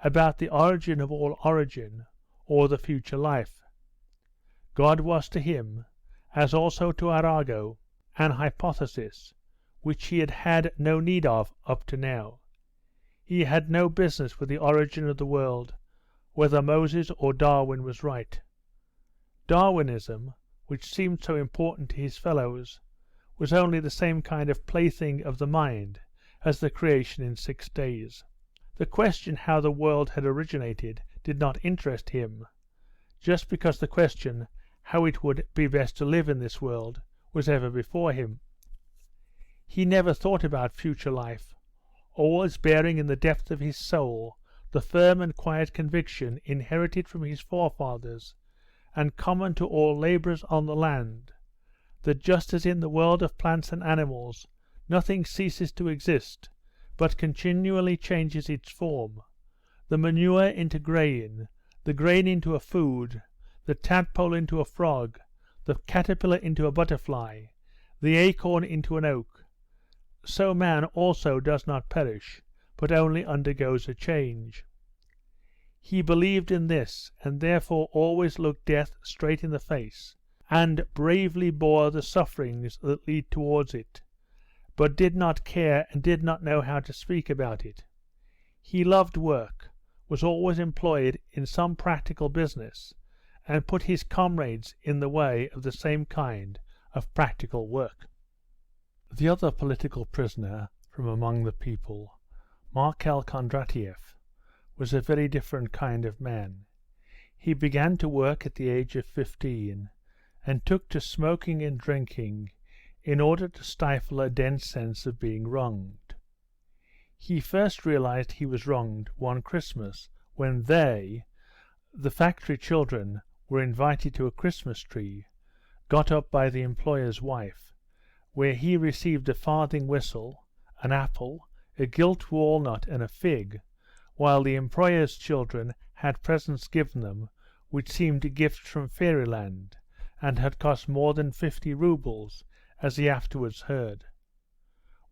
about the origin of all origin, or the future life. God was to him, as also to Arago, an hypothesis, which he had had no need of up to now. He had no business with the origin of the world, whether Moses or Darwin was right. Darwinism, which seemed so important to his fellows, was only the same kind of plaything of the mind as the creation in 6 days. The question how the world had originated did not interest him, just because the question how it would be best to live in this world was ever before him. He never thought about future life, always bearing in the depth of his soul the firm and quiet conviction inherited from his forefathers and common to all labourers on the land, that just as in the world of plants and animals nothing ceases to exist, but continually changes its form, the manure into grain, the grain into a food, the tadpole into a frog, the caterpillar into a butterfly, the acorn into an oak, so man also does not perish, but only undergoes a change. He believed in this, and therefore always looked death straight in the face, and bravely bore the sufferings that lead towards it, but did not care and did not know how to speak about it. He loved work, was always employed in some practical business, and put his comrades in the way of the same kind of practical work. The other political prisoner from among the people, Markel Kondratiev, was a very different kind of man. He began to work at the age of 15, and took to smoking and drinking in order to stifle a dense sense of being wronged. He first realized he was wronged one Christmas when they, the factory children, were invited to a Christmas tree, got up by the employer's wife, where he received a farthing whistle, an apple, a gilt walnut, and a fig, while the employer's children had presents given them which seemed gifts from fairyland, and had cost more than 50 roubles, as he afterwards heard.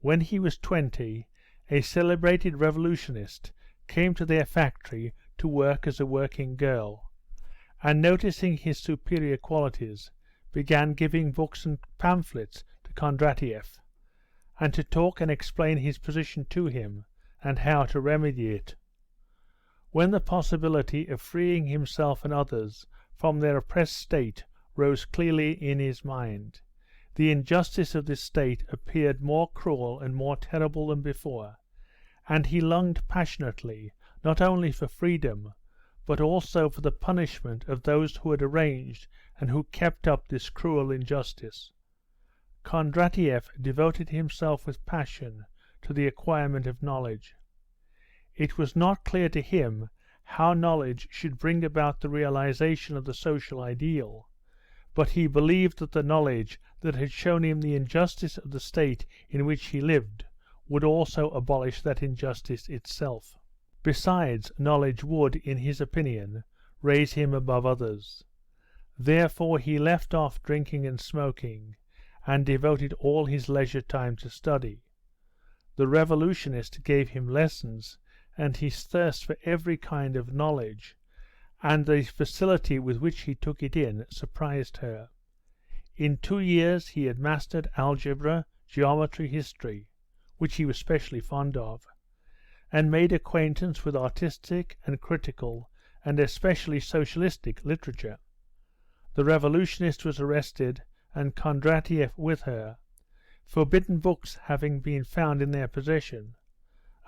When he was 20, a celebrated revolutionist came to their factory to work as a working girl, and noticing his superior qualities, began giving books and pamphlets to Kondratiev, and to talk and explain his position to him, and how to remedy it. When the possibility of freeing himself and others from their oppressed state rose clearly in his mind, the injustice of this state appeared more cruel and more terrible than before, and he longed passionately not only for freedom, but also for the punishment of those who had arranged and who kept up this cruel injustice. Kondratiev devoted himself with passion to the acquirement of knowledge. It was not clear to him how knowledge should bring about the realization of the social ideal, but he believed that the knowledge that had shown him the injustice of the state in which he lived would also abolish that injustice itself. Besides, knowledge would, in his opinion, raise him above others. Therefore he left off drinking and smoking, and devoted all his leisure time to study. The revolutionist gave him lessons, and his thirst for every kind of knowledge, and the facility with which he took it in, surprised her. In 2 years he had mastered algebra, geometry, history, which he was specially fond of, and made acquaintance with artistic and critical, and especially socialistic, literature. The revolutionist was arrested, and Kondratiev with her, forbidden books having been found in their possession,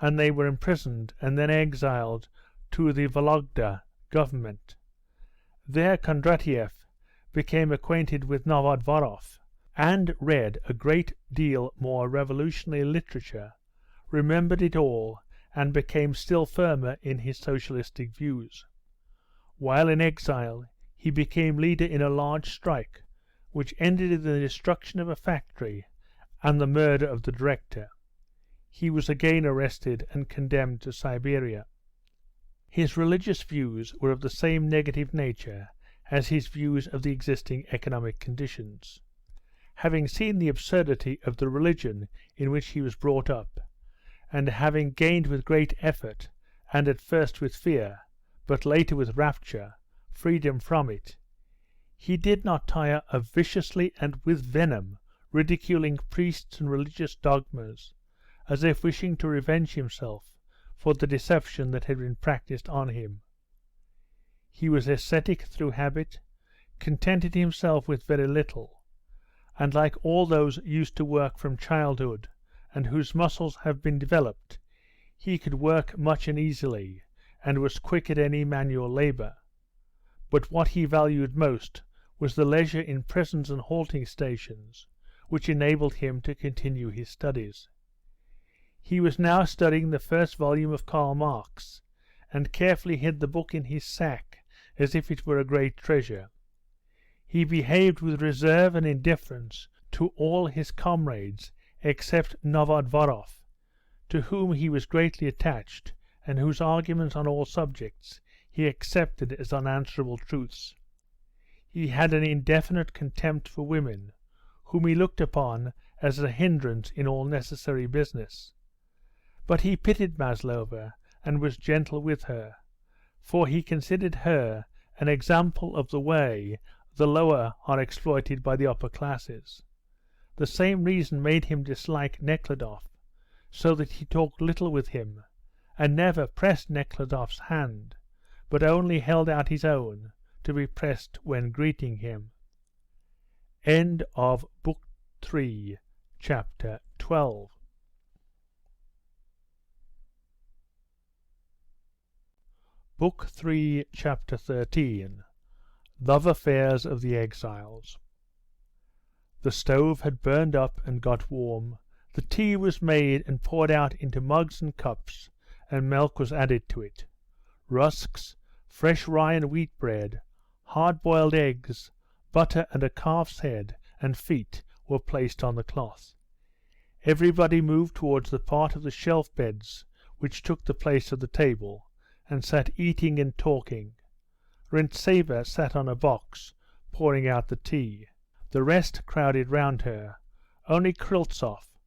and they were imprisoned and then exiled to the Vologda government. There Kondratiev became acquainted with Novodvorov, and read a great deal more revolutionary literature, remembered it all, and became still firmer in his socialistic views. While in exile he became leader in a large strike, which ended in the destruction of a factory and the murder of the director. He was again arrested and condemned to Siberia. His religious views were of the same negative nature as his views of the existing economic conditions. Having seen the absurdity of the religion in which he was brought up, and having gained with great effort, and at first with fear, but later with rapture, freedom from it, he did not tire of viciously and with venom ridiculing priests and religious dogmas, as if wishing to revenge himself for the deception that had been practised on him. He was ascetic through habit, contented himself with very little, and like all those used to work from childhood, and whose muscles have been developed, he could work much and easily, and was quick at any manual labour. But what he valued most was the leisure in prisons and halting stations, which enabled him to continue his studies. He was now studying the first volume of Karl Marx, and carefully hid the book in his sack as if it were a great treasure. He behaved with reserve and indifference to all his comrades except Novodvorov, to whom he was greatly attached, and whose arguments on all subjects he accepted as unanswerable truths. He had an indefinite contempt for women, whom he looked upon as a hindrance in all necessary business. But he pitied Maslova and was gentle with her, for he considered her an example of the way the lower are exploited by the upper classes. The same reason made him dislike Nekhludoff, so that he talked little with him, and never pressed Nekhludoff's hand, but only held out his own, to be pressed when greeting him. End of Book 3, Chapter 12. Book 3, Chapter 13. Love Affairs of the Exiles. The stove had burned up and got warm, the tea was made and poured out into mugs and cups, and milk was added to it. Rusks, fresh rye and wheat bread, hard-boiled eggs, butter and a calf's head and feet were placed on the cloth. Everybody moved towards the part of the shelf beds which took the place of the table, and sat eating and talking. Rintseva sat on a box, pouring out the tea. The rest crowded round her. Only Kryltzoff,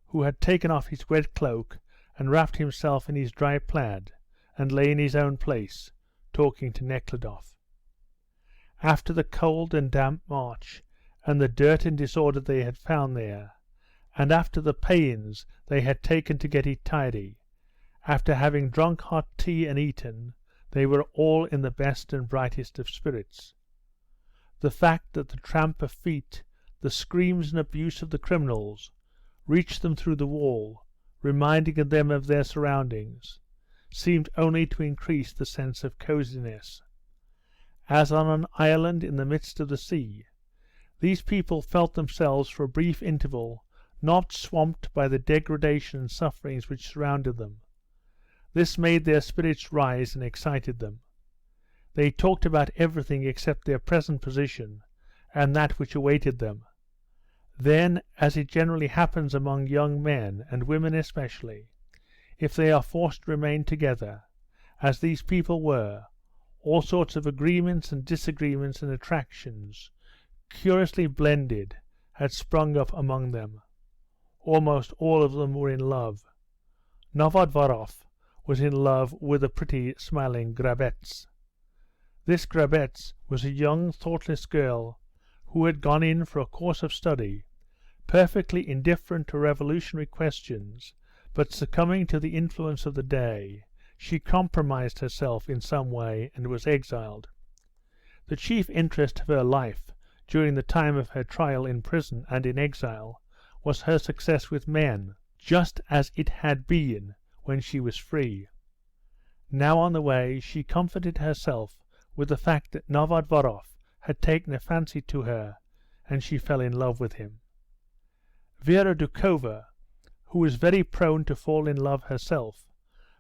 who had taken off his wet cloak and wrapped himself in his dry plaid, and lay in his own place, talking to Nekhludoff. After the cold and damp march, and the dirt and disorder they had found there, and after the pains they had taken to get it tidy, after having drunk hot tea and eaten, they were all in the best and brightest of spirits. The fact that the tramp of feet, the screams and abuse of the criminals, reached them through the wall, reminding them of their surroundings, seemed only to increase the sense of coziness. As on an island in the midst of the sea, These people felt themselves for a brief interval not swamped by the degradation and sufferings which surrounded them. This made their spirits rise and excited them. They talked about everything except their present position and that which awaited them. Then, as it generally happens among young men, and women especially, if they are forced to remain together, as these people were, all sorts of agreements and disagreements and attractions, curiously blended, had sprung up among them. Almost all of them were in love. Novodvorov was in love with a pretty, smiling Grabetz. This Grabetz was a young, thoughtless girl who had gone in for a course of study, perfectly indifferent to revolutionary questions, but succumbing to the influence of the day, she compromised herself in some way and was exiled. The chief interest of her life during the time of her trial in prison and in exile was her success with men, just as it had been when she was free. Now on the way she comforted herself with the fact that Novodvorov had taken a fancy to her, and she fell in love with him. Vera Doukhova, who was very prone to fall in love herself,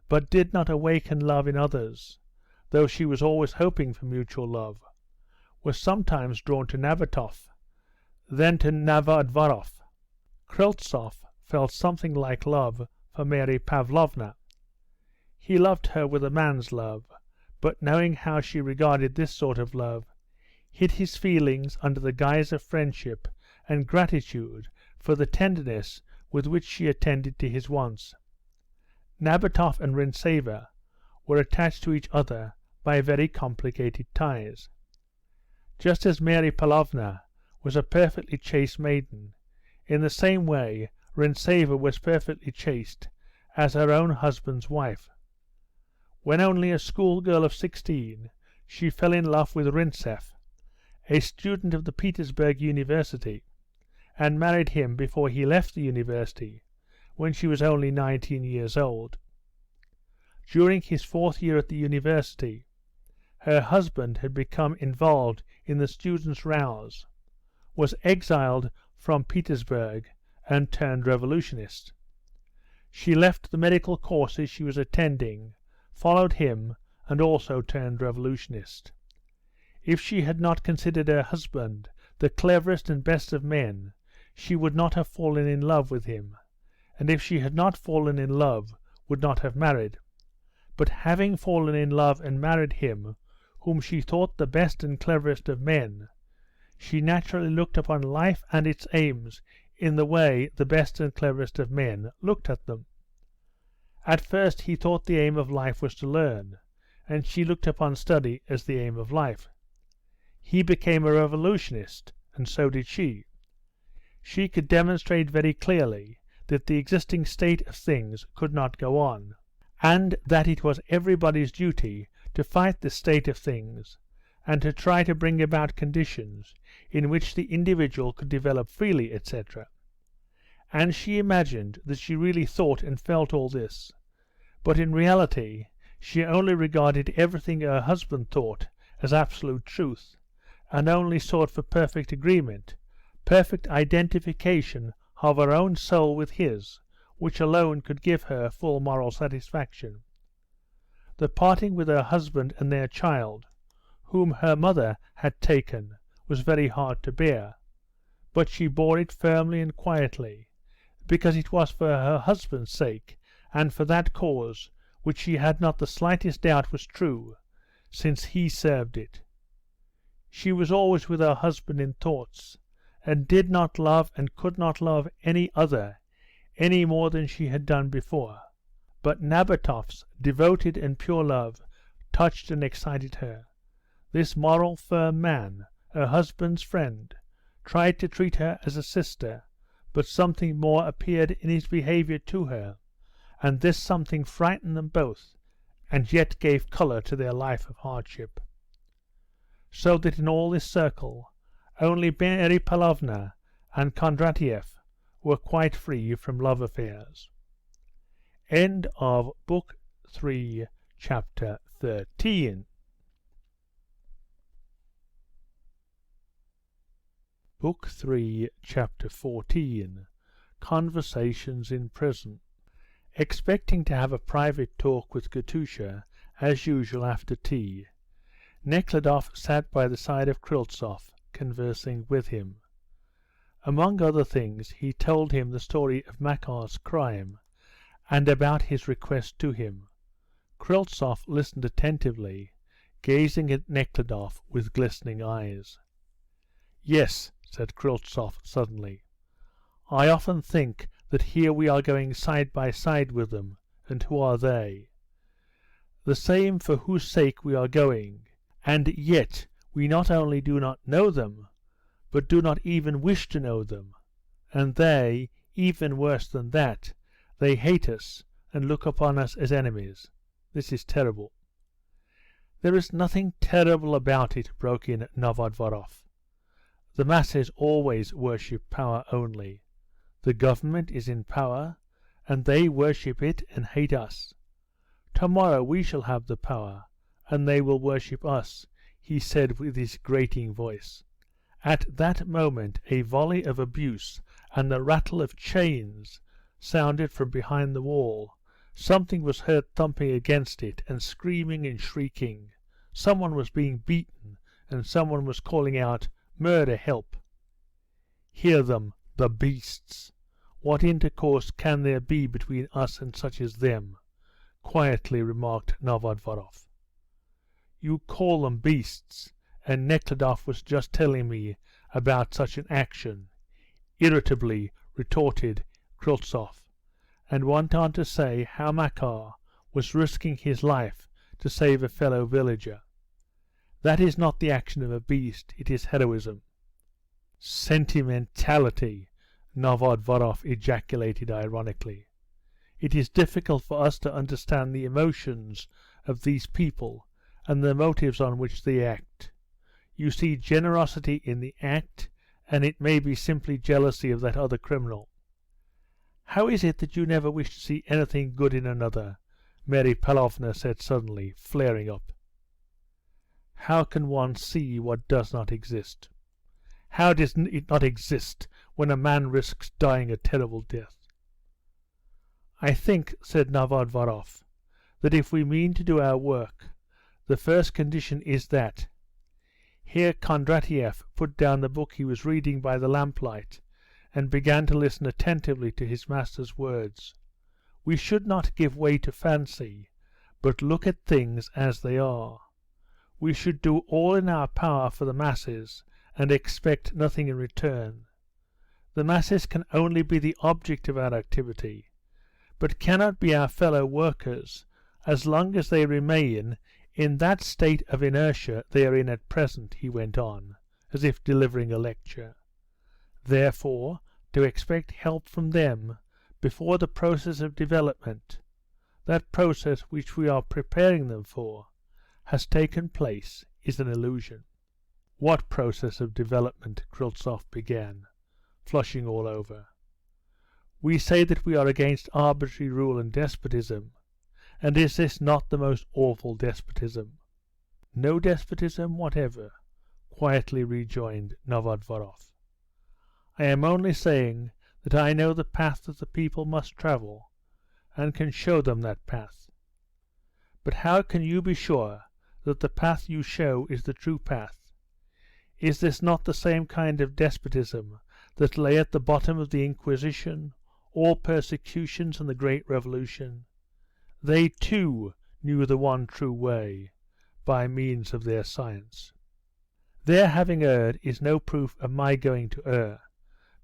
but did not awaken love in others, though she was always hoping for mutual love, was sometimes drawn to Nabatoff, then to Novodvorov. Kryltzoff felt something like love for Mary Pavlovna. He loved her with a man's love, but knowing how she regarded this sort of love, hid his feelings under the guise of friendship and gratitude for the tenderness with which she attended to his wants. Nabatoff and Rintseva were attached to each other by very complicated ties. Just as Mary Pavlovna was a perfectly chaste maiden, in the same way Rintseva was perfectly chaste as her own husband's wife. When only a schoolgirl of 16, she fell in love with Rintsev, a student of the Petersburg University, and married him before he left the university, when she was only 19 years old. During his 4th year at the university, her husband had become involved in the students' rows, was exiled from Petersburg, and turned revolutionist. She left the medical courses she was attending, followed him, and also turned revolutionist. If she had not considered her husband the cleverest and best of men, she would not have fallen in love with him, and if she had not fallen in love, would not have married. But having fallen in love and married him whom she thought the best and cleverest of men, she naturally looked upon life and its aims in the way the best and cleverest of men looked at them. At first he thought the aim of life was to learn, and she looked upon study as the aim of life. He became a revolutionist, and so did she. She could demonstrate very clearly that the existing state of things could not go on, and that it was everybody's duty to fight this state of things, and to try to bring about conditions in which the individual could develop freely, etc. And she imagined that she really thought and felt all this, but in reality she only regarded everything her husband thought as absolute truth, and only sought for perfect agreement, perfect identification of her own soul with his, which alone could give her full moral satisfaction. The parting with her husband and their child, whom her mother had taken, was very hard to bear, but she bore it firmly and quietly, because it was for her husband's sake, and for that cause which she had not the slightest doubt was true, since he served it. She was always with her husband in thoughts, and did not love and could not love any other any more than she had done before. But Nabotov's devoted and pure love touched and excited her. This moral, firm man, her husband's friend, tried to treat her as a sister, but something more appeared in his behaviour to her, and this something frightened them both, and yet gave colour to their life of hardship. So that in all this circle only Mary Pavlovna and Kondratiev were quite free from love affairs. End of Book 3, Chapter 13. Book 3, Chapter 14, Conversations in Prison. Expecting to have a private talk with Katusha, as usual after tea, Nekhludoff sat by the side of Kryltzoff, conversing with him. Among other things, he told him the story of Makar's crime, and about his request to him. Kryltzoff listened attentively, gazing at Nekhludoff with glistening eyes. "Yes," said Kryltzoff suddenly, "I often think that here we are going side by side with them, and who are they? The same for whose sake we are going, and yet we not only do not know them, but do not even wish to know them, and they, even worse than that, they hate us and look upon us as enemies. This is terrible." "There is nothing terrible about it," broke in Novodvorov. "The masses always worship power only. The government is in power, and they worship it and hate us. Tomorrow we shall have the power, and they will worship us," he said with his grating voice. At that moment a volley of abuse and the rattle of chains sounded from behind the wall. Something was heard thumping against it, and screaming and shrieking. Someone was being beaten, and someone was calling out, "Murder, help!" "Hear them, the beasts! What intercourse can there be between us and such as them?" quietly remarked Novodvorov. "You call them beasts, and Nekhludoff was just telling me about such an action," irritably retorted Kryltzoff, and went on to say how Makar was risking his life to save a fellow villager. "That is not the action of a beast, it is heroism." "Sentimentality!" Novodvorov ejaculated ironically. "It is difficult for us to understand the emotions of these people and the motives on which they act. You see generosity in the act, and it may be simply jealousy of that other criminal." "How is it that you never wish to see anything good in another?" Mary Pavlovna said suddenly, flaring up. "How can one see what does not exist? How does it not exist when a man risks dying a terrible death?" "I think," said Novodvorov, "that if we mean to do our work, the first condition is that—" Here Kondratiev put down the book he was reading by the lamplight, and began to listen attentively to his master's words. "We should not give way to fancy, but look at things as they are. We should do all in our power for the masses, and expect nothing in return. The masses can only be the object of our activity, but cannot be our fellow workers as long as they remain in that state of inertia they are in at present," he went on, as if delivering a lecture. "Therefore, to expect help from them before the process of development, that process which we are preparing them for, has taken place, is an illusion." "What process of development?" Kryltzoff began, flushing all over. "We say that we are against arbitrary rule and despotism, and is this not the most awful despotism?" "No despotism whatever," quietly rejoined Novodvorov. "I am only saying that I know the path that the people must travel, and can show them that path. But how can you be sure that the path you show is the true path? Is this not the same kind of despotism that lay at the bottom of the Inquisition, all persecutions, and the Great Revolution? They, too, knew the one true way, by means of their science. Their having erred is no proof of my going to err.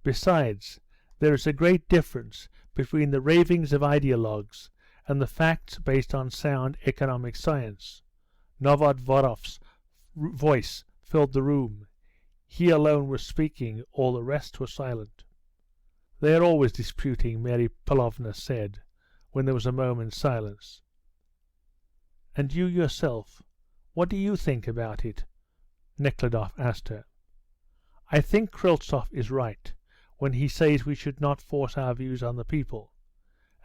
Besides, there is a great difference between the ravings of ideologues and the facts based on sound economic science." Novodvorov's voice filled the room. He alone was speaking, all the rest were silent. "They are always disputing," Mary Pavlovna said, when there was a moment's silence. "And you yourself, what do you think about it?" Nekhludoff asked her. "I think Kryltzoff is right when he says we should not force our views on the people."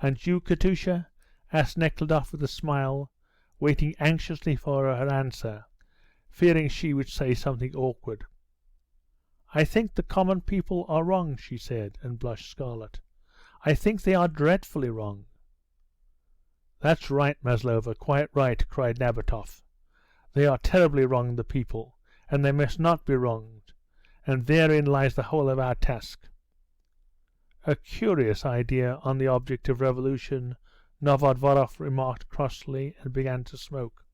"And you, Katusha?" asked Nekhludoff with a smile, waiting anxiously for her answer, fearing she would say something awkward. "I think the common people are wrong," she said, and blushed scarlet. "I think they are dreadfully wrong." "That's right, Maslova, quite right," cried Nabatoff. "They are terribly wrong, the people, and they must not be wronged, and therein lies the whole of our task." "A curious idea on the object of revolution," Novodvoroff remarked crossly, and began to smoke.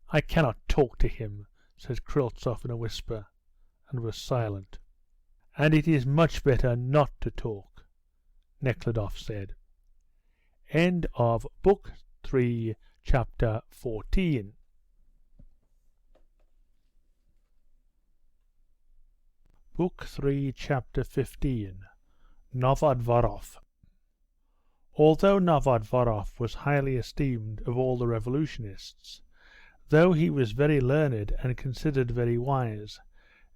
"I cannot talk to him," said Kryltzoff in a whisper, and was silent. "And it is much better not to talk," Nekhludoff said. End of Book 3, Chapter 14. Book 3, Chapter 15. Novodvoroff. Although Novodvoroff was highly esteemed of all the revolutionists, though he was very learned and considered very wise,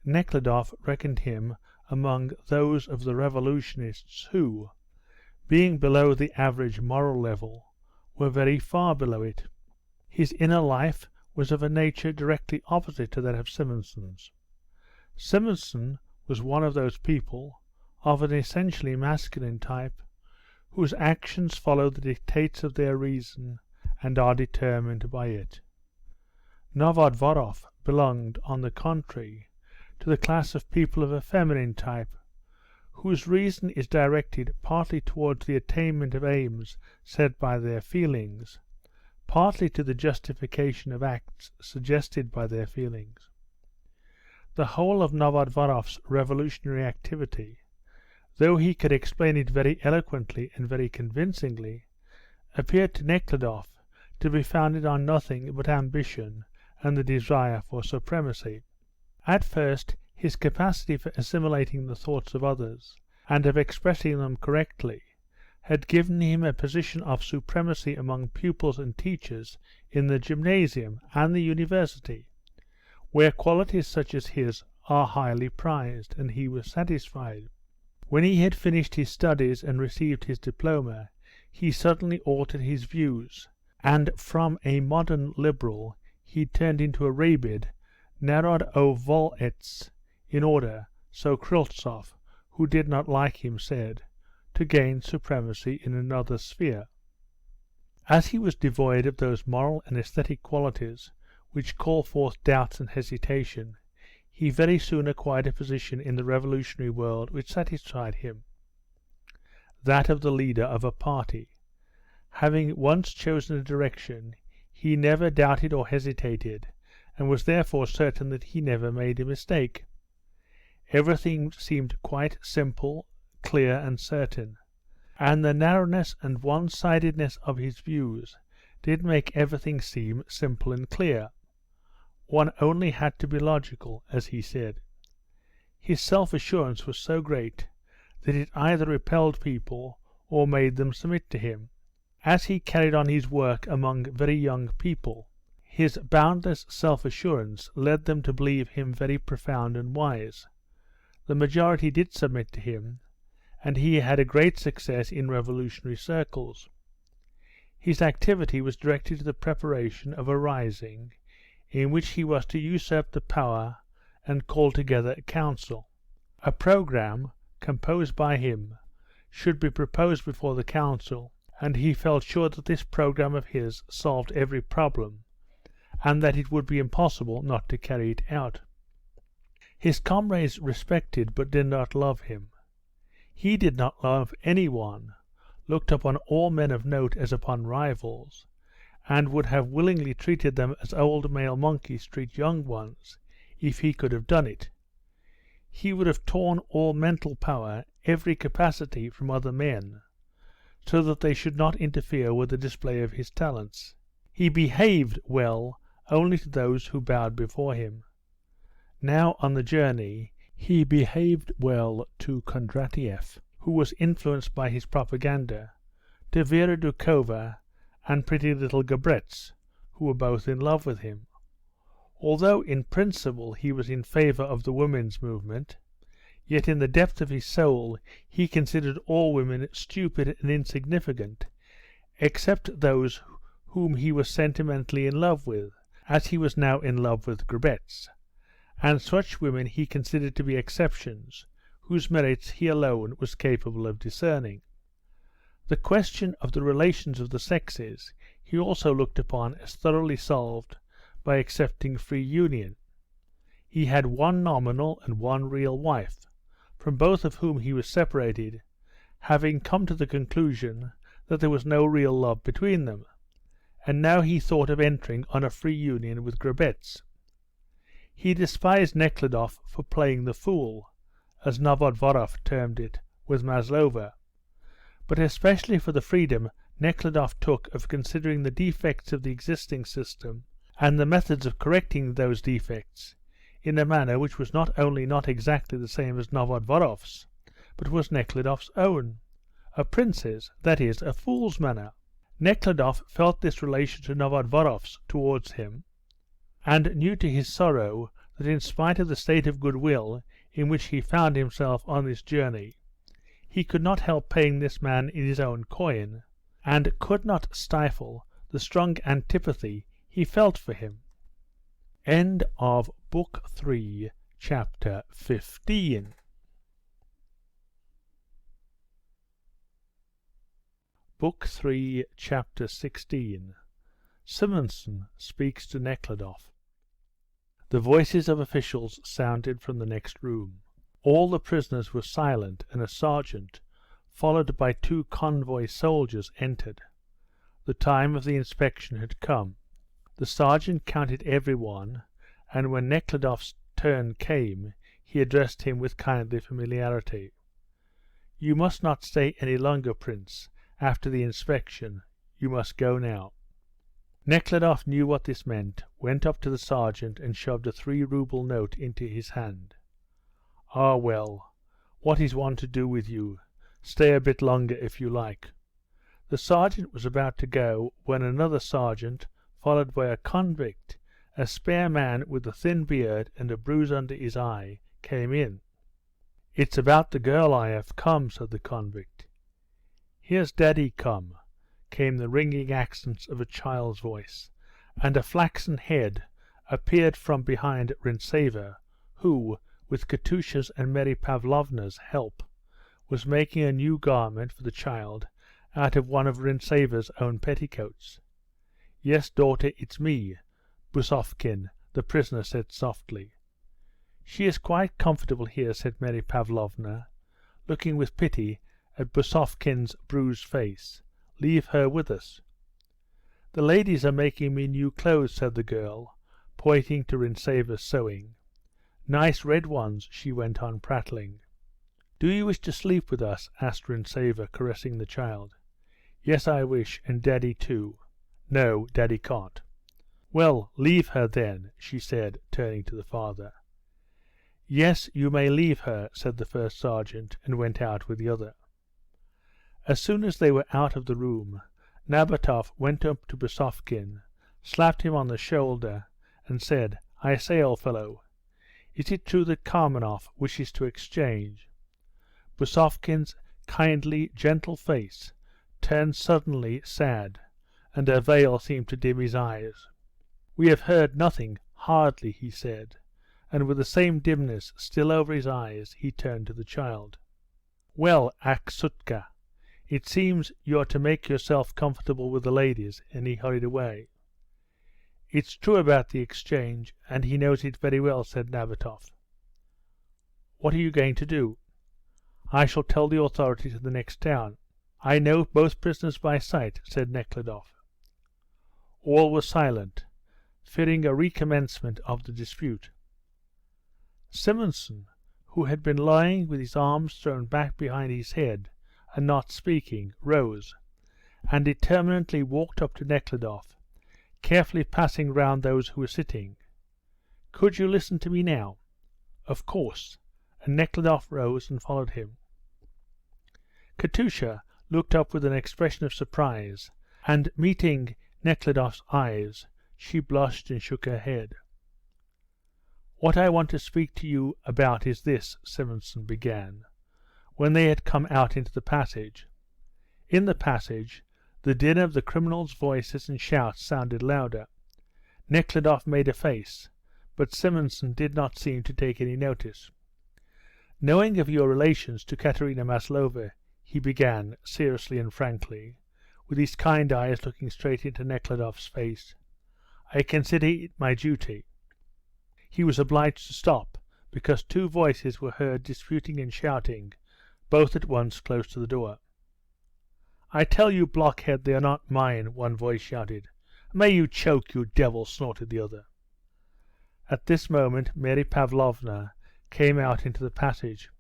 Nekhludoff reckoned him among those of the revolutionists who, being below the average moral level, were very far below it. His inner life was of a nature directly opposite to that of Simonson's. Simonson was one of those people, of an essentially masculine type, whose actions follow the dictates of their reason and are determined by it. Novodvoroff belonged, on the contrary, to the class of people of a feminine type, whose reason is directed partly towards the attainment of aims set by their feelings, partly to the justification of acts suggested by their feelings. The whole of Novodvoroff's revolutionary activity, though he could explain it very eloquently and very convincingly, appeared to Nekhludoff to be founded on nothing but ambition and the desire for supremacy. At first, his capacity for assimilating the thoughts of others, and of expressing them correctly, had given him a position of supremacy among pupils and teachers in the gymnasium and the university, where qualities such as his are highly prized, and he was satisfied. When he had finished his studies and received his diploma, he suddenly altered his views, and from a modern liberal he turned into a rabid Narodovolets, in order, so Kryltzoff, who did not like him, said, to gain supremacy in another sphere. As he was devoid of those moral and aesthetic qualities which call forth doubts and hesitation, he very soon acquired a position in the revolutionary world which satisfied him, that of the leader of a party. Having once chosen a direction, he never doubted or hesitated, and was therefore certain that he never made a mistake. Everything seemed quite simple, clear, and certain, and the narrowness and one-sidedness of his views did make everything seem simple and clear. One only had to be logical, as he said. His self-assurance was so great that it either repelled people or made them submit to him. As he carried on his work among very young people, his boundless self-assurance led them to believe him very profound and wise. The majority did submit to him, and he had a great success in revolutionary circles. His activity was directed to the preparation of a rising, in which he was to usurp the power and call together a council. A programme, composed by him, should be proposed before the council, and he felt sure that this programme of his solved every problem, and that it would be impossible not to carry it out. His comrades respected but did not love him. He did not love any one, looked upon all men of note as upon rivals, and would have willingly treated them as old male monkeys treat young ones, if he could have done it. He would have torn all mental power, every capacity from other men, so that they should not interfere with the display of his talents. He behaved well only to those who bowed before him. Now, on the journey, he behaved well to Kondratiev, who was influenced by his propaganda, to Vera Dukova and pretty little Gabretz, who were both in love with him. Although in principle he was in favour of the women's movement, yet in the depth of his soul he considered all women stupid and insignificant, except those whom he was sentimentally in love with, as he was now in love with Gabretz, and such women he considered to be exceptions, whose merits he alone was capable of discerning. The question of the relations of the sexes he also looked upon as thoroughly solved by accepting free union. He had one nominal and one real wife, from both of whom he was separated, having come to the conclusion that there was no real love between them, and now he thought of entering on a free union with Grabetz. He despised Nekhludoff for playing the fool, as Novodvorov termed it, with Maslova, but especially for the freedom Nekhludoff took of considering the defects of the existing system and the methods of correcting those defects in a manner which was not only not exactly the same as Novodvorov's, but was Nekhludoff's own, a prince's, that is, a fool's manner. Nekhludoff felt this relation to Novodvorov's towards him, and knew to his sorrow that in spite of the state of goodwill in which he found himself on this journey, he could not help paying this man in his own coin, and could not stifle the strong antipathy he felt for him. End of Book 3, Chapter 15. Book 3, Chapter 16. Simonson speaks to Nekhludoff. The voices of officials sounded from the next room. All the prisoners were silent, and a sergeant, followed by 2 convoy soldiers, entered. The time of the inspection had come. The sergeant counted every one, and when Nekhludoff's turn came, he addressed him with kindly familiarity. "You must not stay any longer, Prince, after the inspection. You must go now." Nekhludoff knew what this meant, went up to the sergeant and shoved a 3-rouble note into his hand. "Ah, well, what is one to do with you? Stay a bit longer if you like." The sergeant was about to go when another sergeant, followed by a convict, a spare man with a thin beard and a bruise under his eye, came in. "It's about the girl I have come," said the convict. "Here's Daddy come," came the ringing accents of a child's voice, and a flaxen head appeared from behind Rintzeva, who, with Katusha's and Mary Pavlovna's help, was making a new garment for the child out of one of Rintzeva's own petticoats. "Yes, daughter, it's me," Busovkin, the prisoner, said softly. "She is quite comfortable here," said Mary Pavlovna, looking with pity at Busovkin's bruised face. "Leave her with us." "The ladies are making me new clothes," said the girl, pointing to Rintzeva's sewing. "Nice red ones," she went on prattling. "Do you wish to sleep with us?" asked Rintzeva, caressing the child. "Yes, I wish, and Daddy too." "No, Daddy can't." "Well, leave her then," she said, turning to the father. "Yes, you may leave her," said the first sergeant, and went out with the other. As soon as they were out of the room, Nabatoff went up to Busovkin, slapped him on the shoulder, and said, "I say, old fellow, is it true that Karmanoff wishes to exchange?" Busovkin's kindly, gentle face turned suddenly sad, and a veil seemed to dim his eyes. "We have heard nothing, hardly," he said, and with the same dimness still over his eyes he turned to the child. "Well, Aksutka, it seems you are to make yourself comfortable with the ladies," and he hurried away. "It's true about the exchange, and he knows it very well," said Nabatoff. "What are you going to do?" "I shall tell the authorities in the next town." "I know both prisoners by sight," said Nekhludoff. All were silent, fearing a recommencement of the dispute. Simonson, who had been lying with his arms thrown back behind his head and not speaking, rose, and determinedly walked up to Nekhludoff, carefully passing round those who were sitting. "Could you listen to me now?" "Of course," and Nekhludoff rose and followed him. Katusha looked up with an expression of surprise, and meeting Nekhludoff's eyes, she blushed and shook her head. "What I want to speak to you about is this," Simonson began, when they had come out into the passage. In the passage, the din of the criminals' voices and shouts sounded louder. Nekhludoff made a face, but Simonson did not seem to take any notice. "Knowing of your relations to Katerina Maslova," he began, seriously and frankly, with his kind eyes looking straight into Nekhludoff's face, "I consider it my duty." He was obliged to stop, because two voices were heard disputing and shouting, both at once close to the door. "I tell you, blockhead, they are not mine," one voice shouted. "May you choke, you devil," snorted the other. At this moment Mary Pavlovna came out into the passage.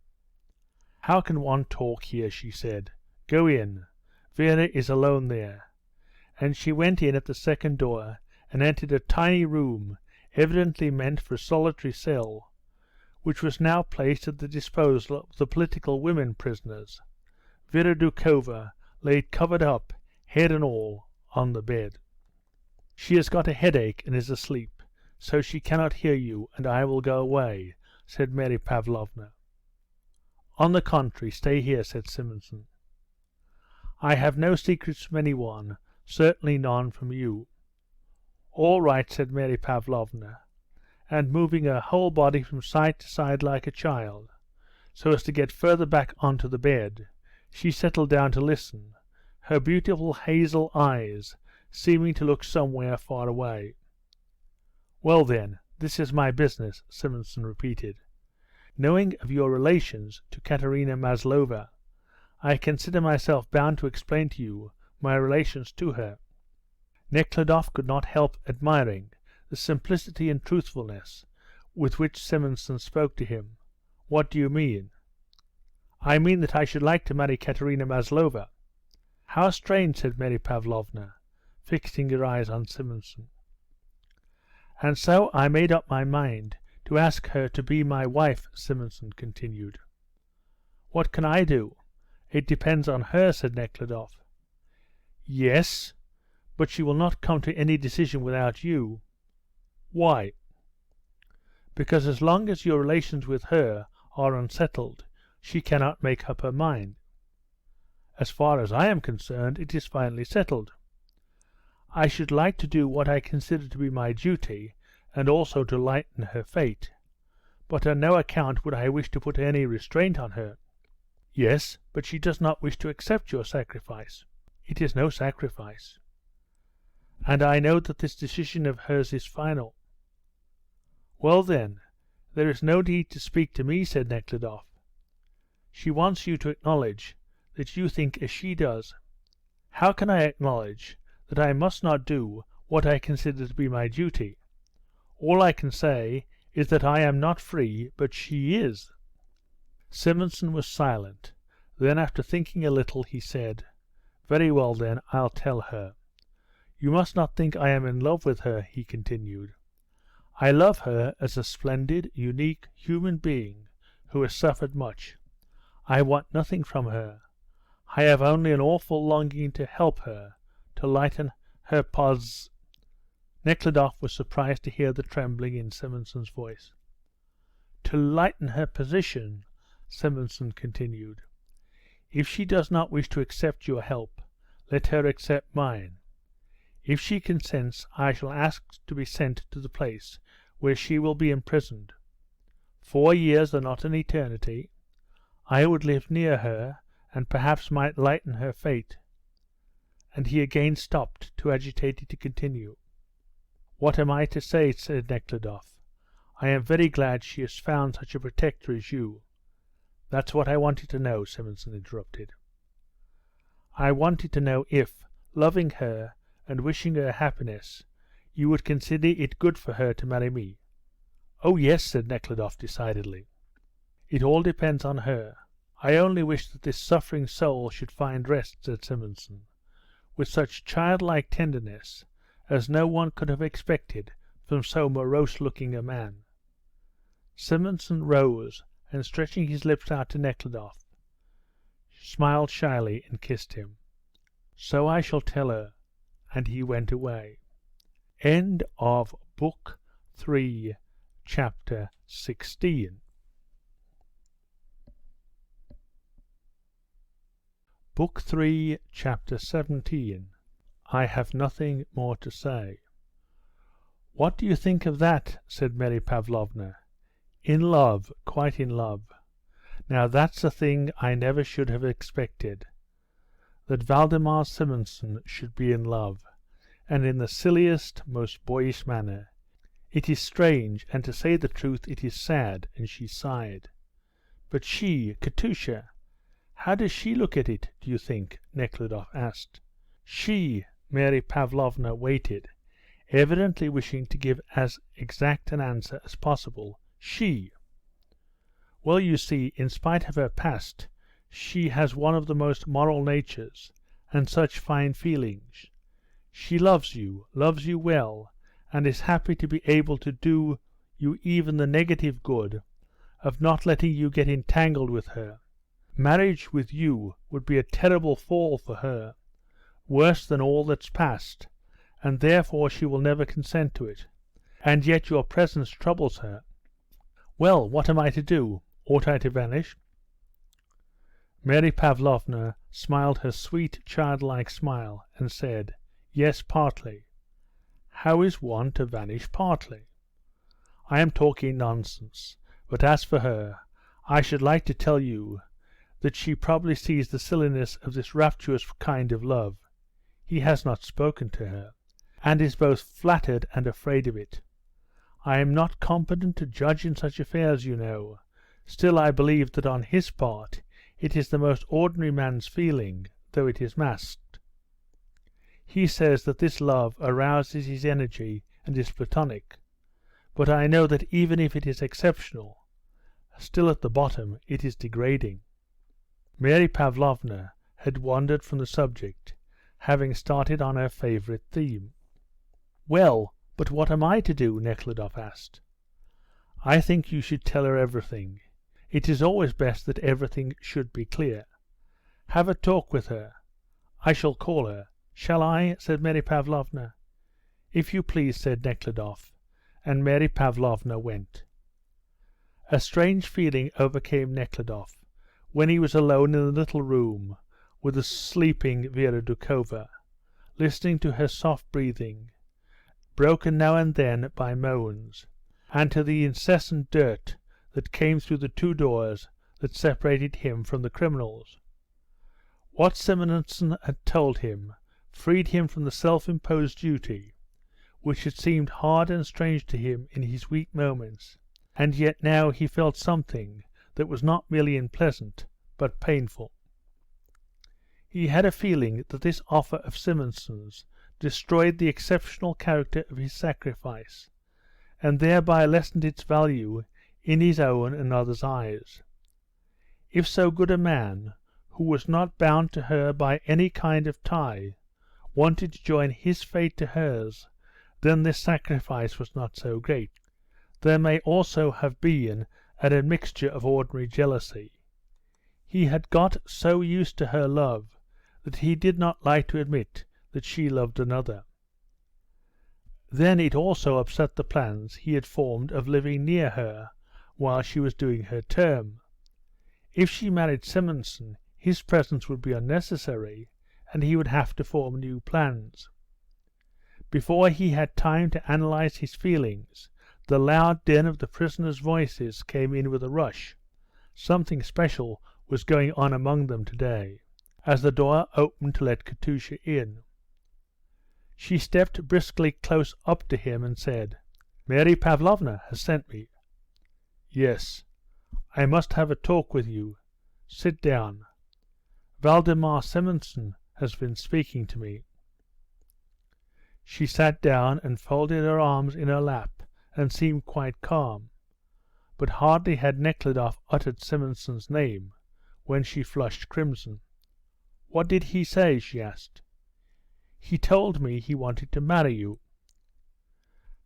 "How can one talk here?" she said. "Go in. Vera is alone there." And she went in at the second door and entered a tiny room, evidently meant for a solitary cell, which was now placed at the disposal of the political women prisoners. Vera Doukhova lay covered up, head and all, on the bed. "She has got a headache and is asleep, so she cannot hear you, and I will go away," said Mary Pavlovna. "On the contrary, stay here," said Simonson. "I have no secrets from any one, certainly none from you." "All right," said Mary Pavlovna, and moving her whole body from side to side like a child, so as to get further back onto the bed, she settled down to listen, her beautiful hazel eyes seeming to look somewhere far away. "Well then, this is my business," Simonson repeated. "Knowing of your relations to Katerina Maslova, I consider myself bound to explain to you my relations to her." Nekhludoff could not help admiring the simplicity and truthfulness with which Simonson spoke to him. "What do you mean?" "I mean that I should like to marry Katerina Maslova." "How strange," said Mary Pavlovna, fixing her eyes on Simonson. "And so I made up my mind to ask her to be my wife," Simonson continued. "What can I do? It depends on her," said Nekhludoff. "Yes, but she will not come to any decision without you." "Why?" "Because as long as your relations with her are unsettled, she cannot make up her mind." "As far as I am concerned, it is finally settled. I should like to do what I consider to be my duty, and also to lighten her fate, but on no account would I wish to put any restraint on her." "Yes, but she does not wish to accept your sacrifice." "It is no sacrifice." "And I know that this decision of hers is final." "Well, then, there is no need to speak to me," said Nekhludoff. "She wants you to acknowledge that you think as she does." "How can I acknowledge that I must not do what I consider to be my duty? All I can say is that I am not free, but she is." Simonson was silent. Then, after thinking a little, he said, "Very well, then, I'll tell her. You must not think I am in love with her," he continued. "I love her as a splendid, unique human being who has suffered much. I want nothing from her. I have only an awful longing to help her, to lighten her Nekhludoff was surprised to hear the trembling in Simonson's voice. "To lighten her position," Simonson continued. "If she does not wish to accept your help, let her accept mine. If she consents, I shall ask to be sent to the place where she will be imprisoned. 4 years are not an eternity. I would live near her, and perhaps might lighten her fate." And he again stopped, too agitated to continue. "What am I to say?" said Nekhludoff. "I am very glad she has found such a protector as you." "That's what I wanted to know," Simonson interrupted. "I wanted to know if, loving her and wishing her happiness, you would consider it good for her to marry me." "Oh, yes," said Nekhludoff decidedly. "It all depends on her. I only wish that this suffering soul should find rest," said Simonson, with such childlike tenderness as no one could have expected from so morose-looking a man. Simonson rose, and stretching his lips out to Nekhludoff, smiled shyly and kissed him. "So I shall tell her," and he went away. End of Book 3, Chapter 16. Book 3, Chapter 17. I have nothing more to say. "What do you think of that?" said Mary Pavlovna. "In love, quite in love. Now that's a thing I never should have expected. That Valdemar Simonson should be in love, and in the silliest, most boyish manner. It is strange, and to say the truth it is sad," and she sighed. "But she, Katusha, how does she look at it, do you think?" Nekhludoff asked. "She," Mary Pavlovna waited, evidently wishing to give as exact an answer as possible. "She. Well, you see, in spite of her past, she has one of the most moral natures, and such fine feelings. She loves you well, and is happy to be able to do you even the negative good of not letting you get entangled with her. Marriage with you would be a terrible fall for her, worse than all that's past, and therefore she will never consent to it. And yet your presence troubles her. Well, what am I to do? Ought I to vanish?" Mary Pavlovna smiled her sweet, childlike smile, and said, "Yes, partly. How is one to vanish partly? I am talking nonsense. But as for her, I should like to tell you that she probably sees the silliness of this rapturous kind of love. He has not spoken to her, and is both flattered and afraid of it. I am not competent to judge in such affairs, you know. Still I believe that on his part it is the most ordinary man's feeling, though it is masked. He says that this love arouses his energy and is platonic, but I know that even if it is exceptional, still at the bottom it is degrading." Mary Pavlovna had wandered from the subject, having started on her favourite theme. "Well, but what am I to do?" Nekhludoff asked. "I think you should tell her everything. It is always best that everything should be clear. Have a talk with her. I shall call her. Shall I?" said Mary Pavlovna. "If you please," said Nekhludoff, and Mary Pavlovna went. A strange feeling overcame Nekhludoff when he was alone in the little room with the sleeping Vera Doukhova, listening to her soft breathing, broken now and then by moans, and to the incessant dirt that came through the two doors that separated him from the criminals. What Simonson had told him freed him from the self-imposed duty, which had seemed hard and strange to him in his weak moments, and yet now he felt something that was not merely unpleasant, but painful. He had a feeling that this offer of Simonson's destroyed the exceptional character of his sacrifice, and thereby lessened its value in his own and others' eyes. If so good a man, who was not bound to her by any kind of tie, wanted to join his fate to hers, then this sacrifice was not so great. There may also have been an admixture of ordinary jealousy. He had got so used to her love that he did not like to admit that she loved another. Then it also upset the plans he had formed of living near her while she was doing her term. If she married Simonson, his presence would be unnecessary, and he would have to form new plans. Before he had time to analyze his feelings, the loud din of the prisoners' voices came in with a rush. Something special was going on among them today, as the door opened to let Katusha in. She stepped briskly close up to him and said, "Mary Pavlovna has sent me." "Yes. I must have a talk with you. Sit down. Valdemar Simonson has been speaking to me." She sat down and folded her arms in her lap and seemed quite calm, but hardly had Nekhludoff uttered Simonson's name when she flushed crimson. "What did he say?" she asked. "He told me he wanted to marry you."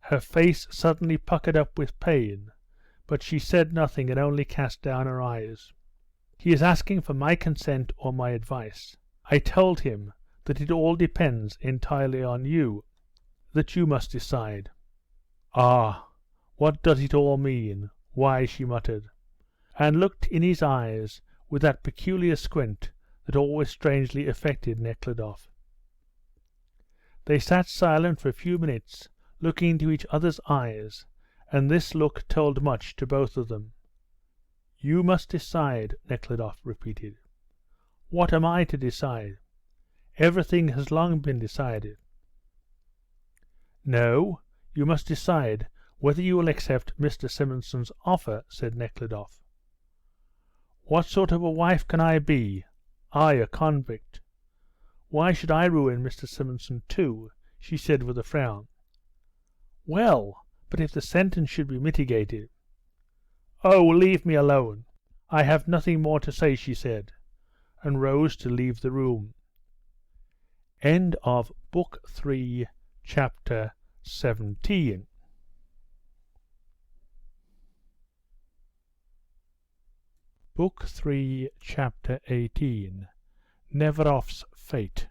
Her face suddenly puckered up with pain, but she said nothing and only cast down her eyes. "He is asking for my consent or my advice. I told him that it all depends entirely on you, that you must decide." "Ah, what does it all mean? Why?" she muttered, and looked in his eyes with that peculiar squint that always strangely affected Nekhludoff. They sat silent for a few minutes, looking into each other's eyes, and this look told much to both of them. "You must decide," Nekhludoff repeated. "What am I to decide? Everything has long been decided." "No, you must decide whether you will accept Mr. Simonson's offer," said Nekhludoff. "What sort of a wife can I be? I, a convict? Why should I ruin Mr. Simonson too?" she said with a frown. "Well, but if the sentence should be mitigated—" "Oh, leave me alone. I have nothing more to say," she said, and rose to leave the room. End of Book 3, Chapter 17. Book 3, Chapter 18. Neverov's Fate.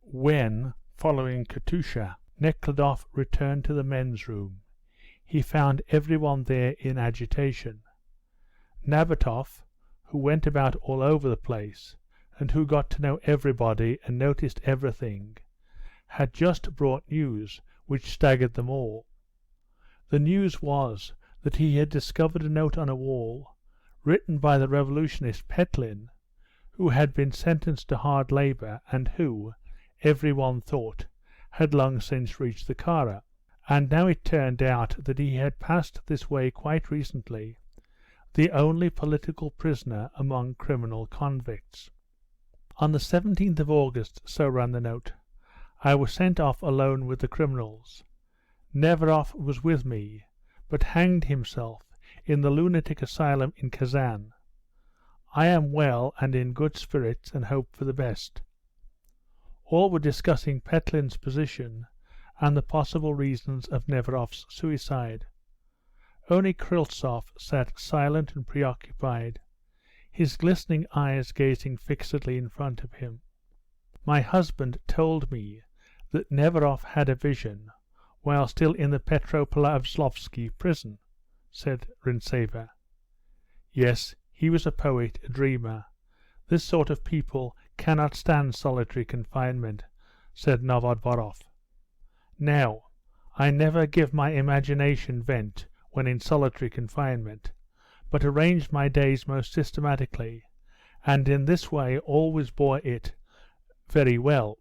When, following Katusha, Nekhludoff returned to the men's room, he found everyone there in agitation. Nabatoff, who went about all over the place, and who got to know everybody and noticed everything, had just brought news which staggered them all. The news was that he had discovered a note on a wall, written by the revolutionist Petlin, who had been sentenced to hard labour and who, every one thought, had long since reached the Kara. And now it turned out that he had passed this way quite recently, the only political prisoner among criminal convicts. On the 17th of August, so ran the note, I was sent off alone with the criminals. Neveroff was with me, but hanged himself in the lunatic asylum in Kazan. I am well and in good spirits and hope for the best. All were discussing Petlin's position and the possible reasons of Neveroff's suicide. Only Kryltsov sat silent and preoccupied, his glistening eyes gazing fixedly in front of him. My husband told me that Neveroff had a vision while still in the Petropavlovsky prison, said Rintseva. Yes, he was a poet, a dreamer. This sort of people cannot stand solitary confinement, said Novodvorov. Now, I never give my imagination vent when in solitary confinement, but arrange my days most systematically, and in this way always bore it very well.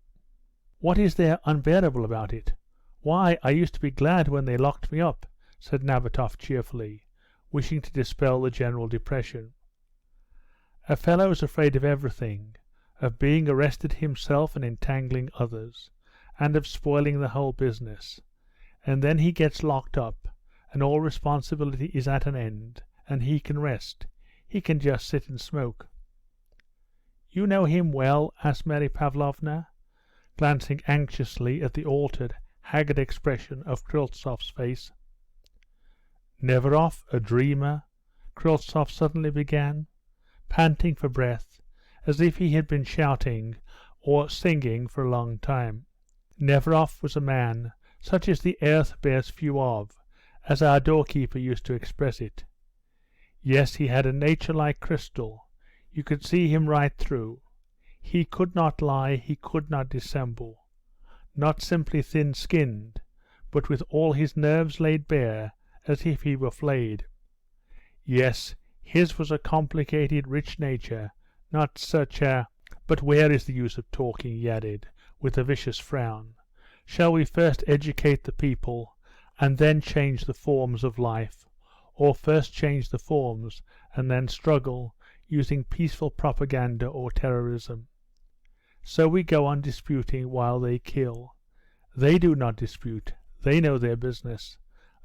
What is there unbearable about it? Why, I used to be glad when they locked me up, said Nabatoff cheerfully, wishing to dispel the general depression. A fellow is afraid of everything, of being arrested himself and entangling others, and of spoiling the whole business, and then he gets locked up, and all responsibility is at an end, and he can rest. He can just sit and smoke. You know him well? Asked Mary Pavlovna, glancing anxiously at the altered, haggard expression of Kryltsov's face. Neveroff, a dreamer? Kryltsov suddenly began, panting for breath, as if he had been shouting or singing for a long time. Neveroff was a man such as the earth bears few of, as our doorkeeper used to express it. Yes, he had a nature like crystal. You could see him right through. He could not lie, he could not dissemble. Not simply thin-skinned, but with all his nerves laid bare, as if he were flayed. Yes, his was a complicated, rich nature, not such a... But where is the use of talking, he added, with a vicious frown. Shall we first educate the people, and then change the forms of life, or first change the forms, and then struggle, using peaceful propaganda or terrorism? So we go on disputing while they kill. They do not dispute. They know their business.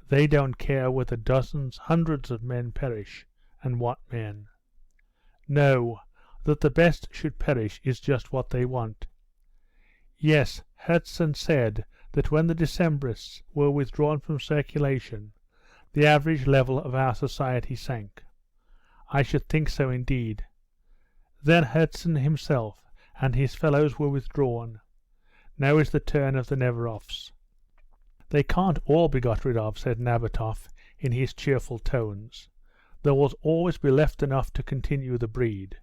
They don't care whether dozens, hundreds of men perish, and what men. No, that the best should perish is just what they want. Yes, Herzen said that when the Decembrists were withdrawn from circulation, the average level of our society sank. I should think so indeed. Then Herzen himself and his fellows were withdrawn. Now is the turn of the Neveroffs. They can't all be got rid of, said Nabatoff in his cheerful tones. There will always be left enough to continue the breed.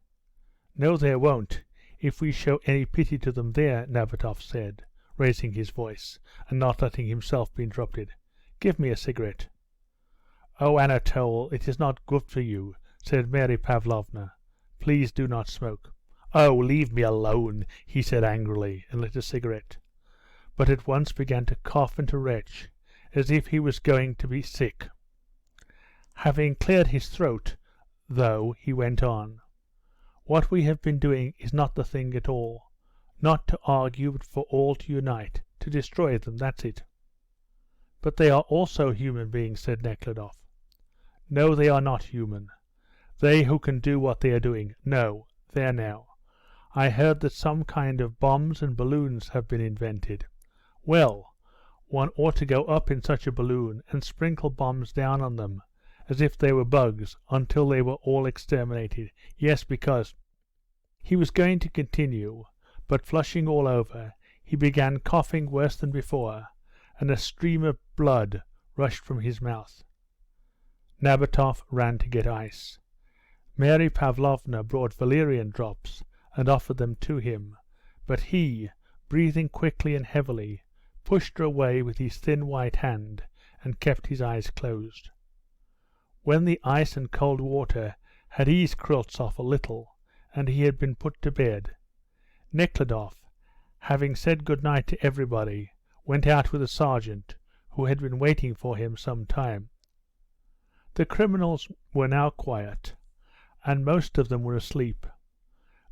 No, there won't, if we show any pity to them there, Nabatoff said, raising his voice, and not letting himself be interrupted. "Give me a cigarette." "Oh, Anatole, it is not good for you," said Mary Pavlovna. "Please do not smoke." "Oh, leave me alone," he said angrily, and lit a cigarette, but at once began to cough and to retch, as if he was going to be sick. Having cleared his throat, though, he went on: "What we have been doing is not the thing at all. Not to argue, but for all to unite, to destroy them, that's it." "But they are also human beings," said Nekhludoff. "No, they are not human. They who can do what they are doing. No, there now. I heard that some kind of bombs and balloons have been invented. Well, one ought to go up in such a balloon and sprinkle bombs down on them, as if they were bugs, until they were all exterminated. Yes, because—" He was going to continue, but flushing all over, he began coughing worse than before, and a stream of blood rushed from his mouth. Nabatoff ran to get ice. Mary Pavlovna brought valerian drops and offered them to him, but he, breathing quickly and heavily, pushed her away with his thin white hand and kept his eyes closed. When the ice and cold water had eased Kryltzoff a little, and he had been put to bed, Nekhludoff, having said good night to everybody, went out with a sergeant, who had been waiting for him some time. The criminals were now quiet, and most of them were asleep.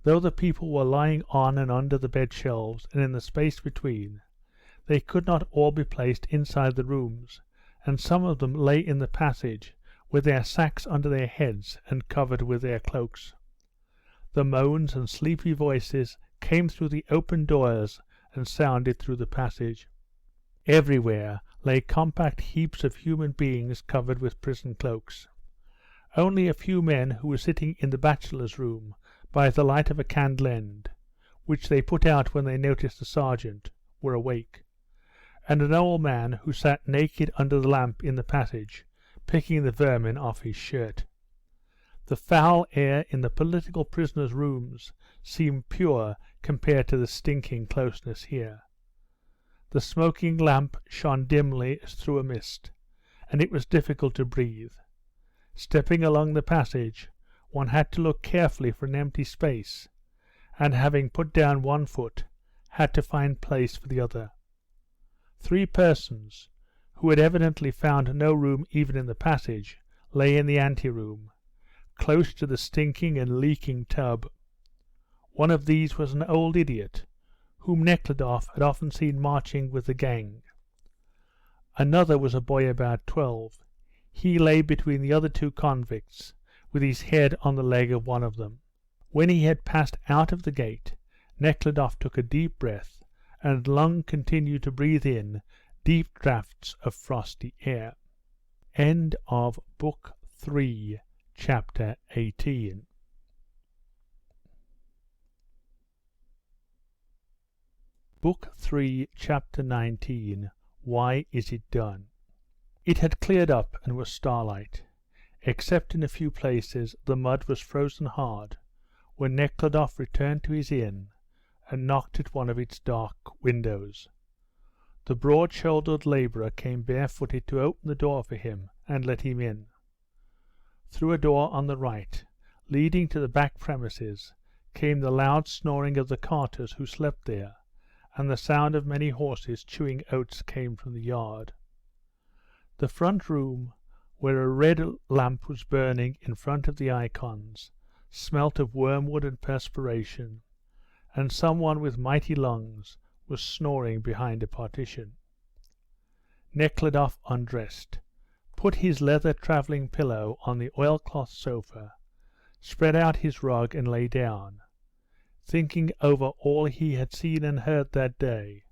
Though the people were lying on and under the bed shelves and in the space between, they could not all be placed inside the rooms, and some of them lay in the passage with their sacks under their heads and covered with their cloaks. The moans and sleepy voices came through the open doors and sounded through the passage. Everywhere lay compact heaps of human beings covered with prison cloaks. Only a few men who were sitting in the bachelor's room by the light of a candle end, which they put out when they noticed the sergeant, were awake, and an old man who sat naked under the lamp in the passage, picking the vermin off his shirt. The foul air in the political prisoners' rooms seemed pure compared to the stinking closeness here. The smoking lamp shone dimly as through a mist, and it was difficult to breathe. Stepping along the passage, one had to look carefully for an empty space, and having put down one foot, had to find place for the other. 3 persons, who had evidently found no room even in the passage, lay in the ante-room, close to the stinking and leaking tub. One of these was an old idiot, whom Nekhludoff had often seen marching with the gang. Another was a boy about 12. He lay between the other 2 convicts, with his head on the leg of one of them. When he had passed out of the gate, Nekhludoff took a deep breath, and long continued to breathe in deep draughts of frosty air. End of Book 3, Chapter 18. Book 3, Chapter 19. Why is it done? It had cleared up and was starlight. Except in a few places the mud was frozen hard when Nekhludoff returned to his inn and knocked at one of its dark windows. The broad-shouldered labourer came barefooted to open the door for him and let him in. Through a door on the right, leading to the back premises, came the loud snoring of the carters who slept there, and the sound of many horses chewing oats came from the yard. The front room, where a red lamp was burning in front of the icons, smelt of wormwood and perspiration, and someone with mighty lungs was snoring behind a partition. Nekhludoff undressed, put his leather travelling pillow on the oilcloth sofa, spread out his rug and lay down, thinking over all he had seen and heard that day.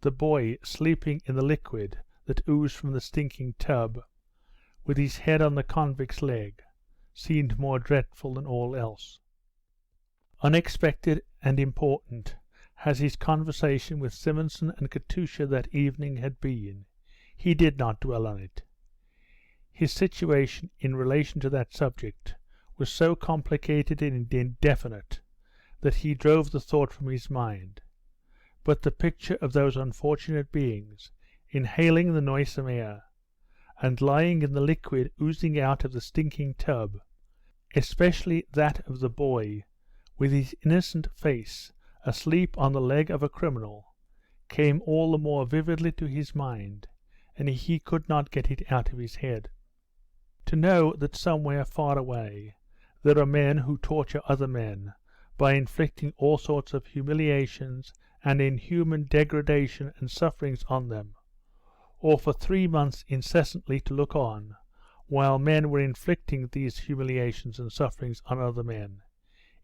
The boy sleeping in the liquid that oozed from the stinking tub, with his head on the convict's leg, seemed more dreadful than all else. Unexpected and important as his conversation with Simonson and Katusha that evening had been, he did not dwell on it. His situation in relation to that subject was so complicated and indefinite that he drove the thought from his mind. but the picture of those unfortunate beings inhaling the noisome air, and lying in the liquid oozing out of the stinking tub, especially that of the boy, with his innocent face asleep on the leg of a criminal, came all the more vividly to his mind, and he could not get it out of his head. To know that somewhere far away there are men who torture other men by inflicting all sorts of humiliations and inhuman degradation and sufferings on them, or for 3 months incessantly to look on while men were inflicting these humiliations and sufferings on other men,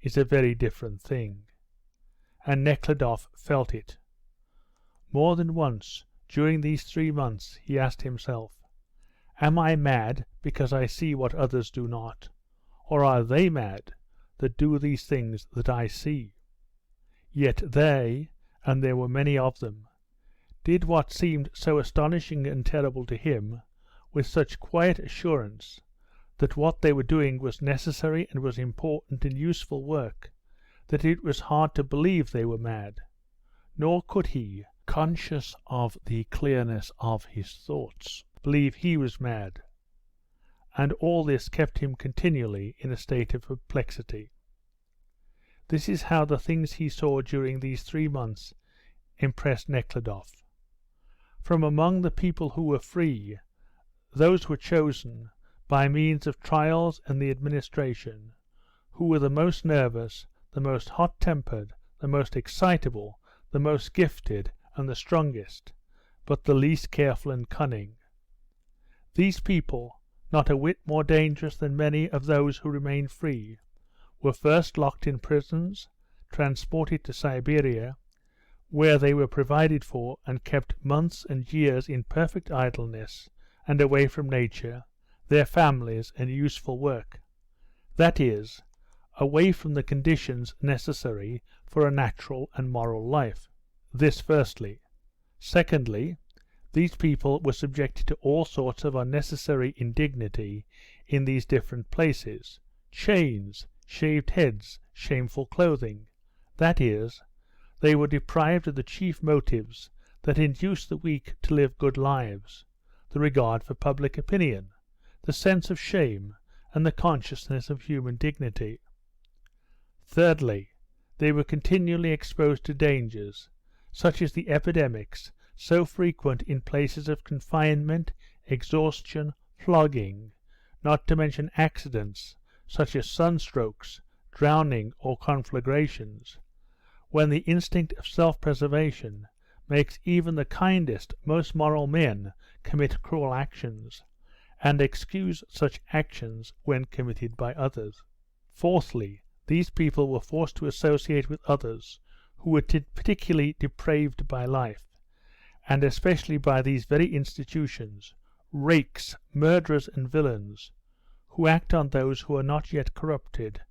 is a very different thing. And Nekhludoff felt it. More than once during these 3 months he asked himself, "Am I mad because I see what others do not, or are they mad that do these things that I see?" Yet they, and there were many of them, did what seemed so astonishing and terrible to him with such quiet assurance that what they were doing was necessary and was important and useful work, that it was hard to believe they were mad. Nor could he, conscious of the clearness of his thoughts, believe he was mad, and all this kept him continually in a state of perplexity. This is how the things he saw during these 3 months impressed Nekhludoff. From among the people who were free, those were chosen, by means of trials and the administration, who were the most nervous, the most hot-tempered, the most excitable, the most gifted, and the strongest, but the least careful and cunning. These people, not a whit more dangerous than many of those who remained free, were first locked in prisons, transported to Siberia, where they were provided for and kept months and years in perfect idleness and away from nature, their families, and useful work, that is, away from the conditions necessary for a natural and moral life. This firstly. Secondly, these people were subjected to all sorts of unnecessary indignity in these different places, chains, shaved heads, shameful clothing, that is, they were deprived of the chief motives that induce the weak to live good lives, the regard for public opinion, the sense of shame, and the consciousness of human dignity. Thirdly, they were continually exposed to dangers, such as the epidemics so frequent in places of confinement, exhaustion, flogging, not to mention accidents, such as sunstrokes, drowning, or conflagrations, when the instinct of self-preservation makes even the kindest, most moral men commit cruel actions, and excuse such actions when committed by others. Fourthly, these people were forced to associate with others who were particularly depraved by life, and especially by these very institutions, rakes, murderers, and villains, who act on those who are not yet corrupted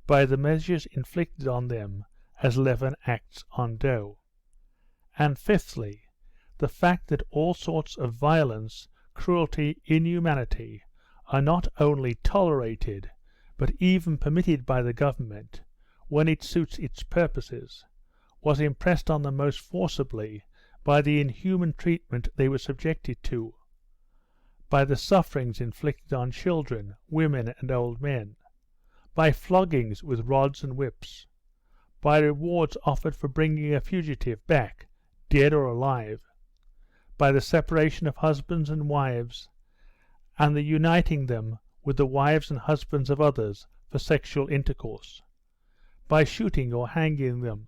by the measures inflicted on them as leaven acts on dough. And fifthly, the fact that all sorts of violence, cruelty, inhumanity are not only tolerated, but even permitted by the government, when it suits its purposes, was impressed on them most forcibly by the inhuman treatment they were subjected to, by the sufferings inflicted on children, women, and old men, by floggings with rods and whips, by rewards offered for bringing a fugitive back, dead or alive, by the separation of husbands and wives, and the uniting them with the wives and husbands of others for sexual intercourse, by shooting or hanging them.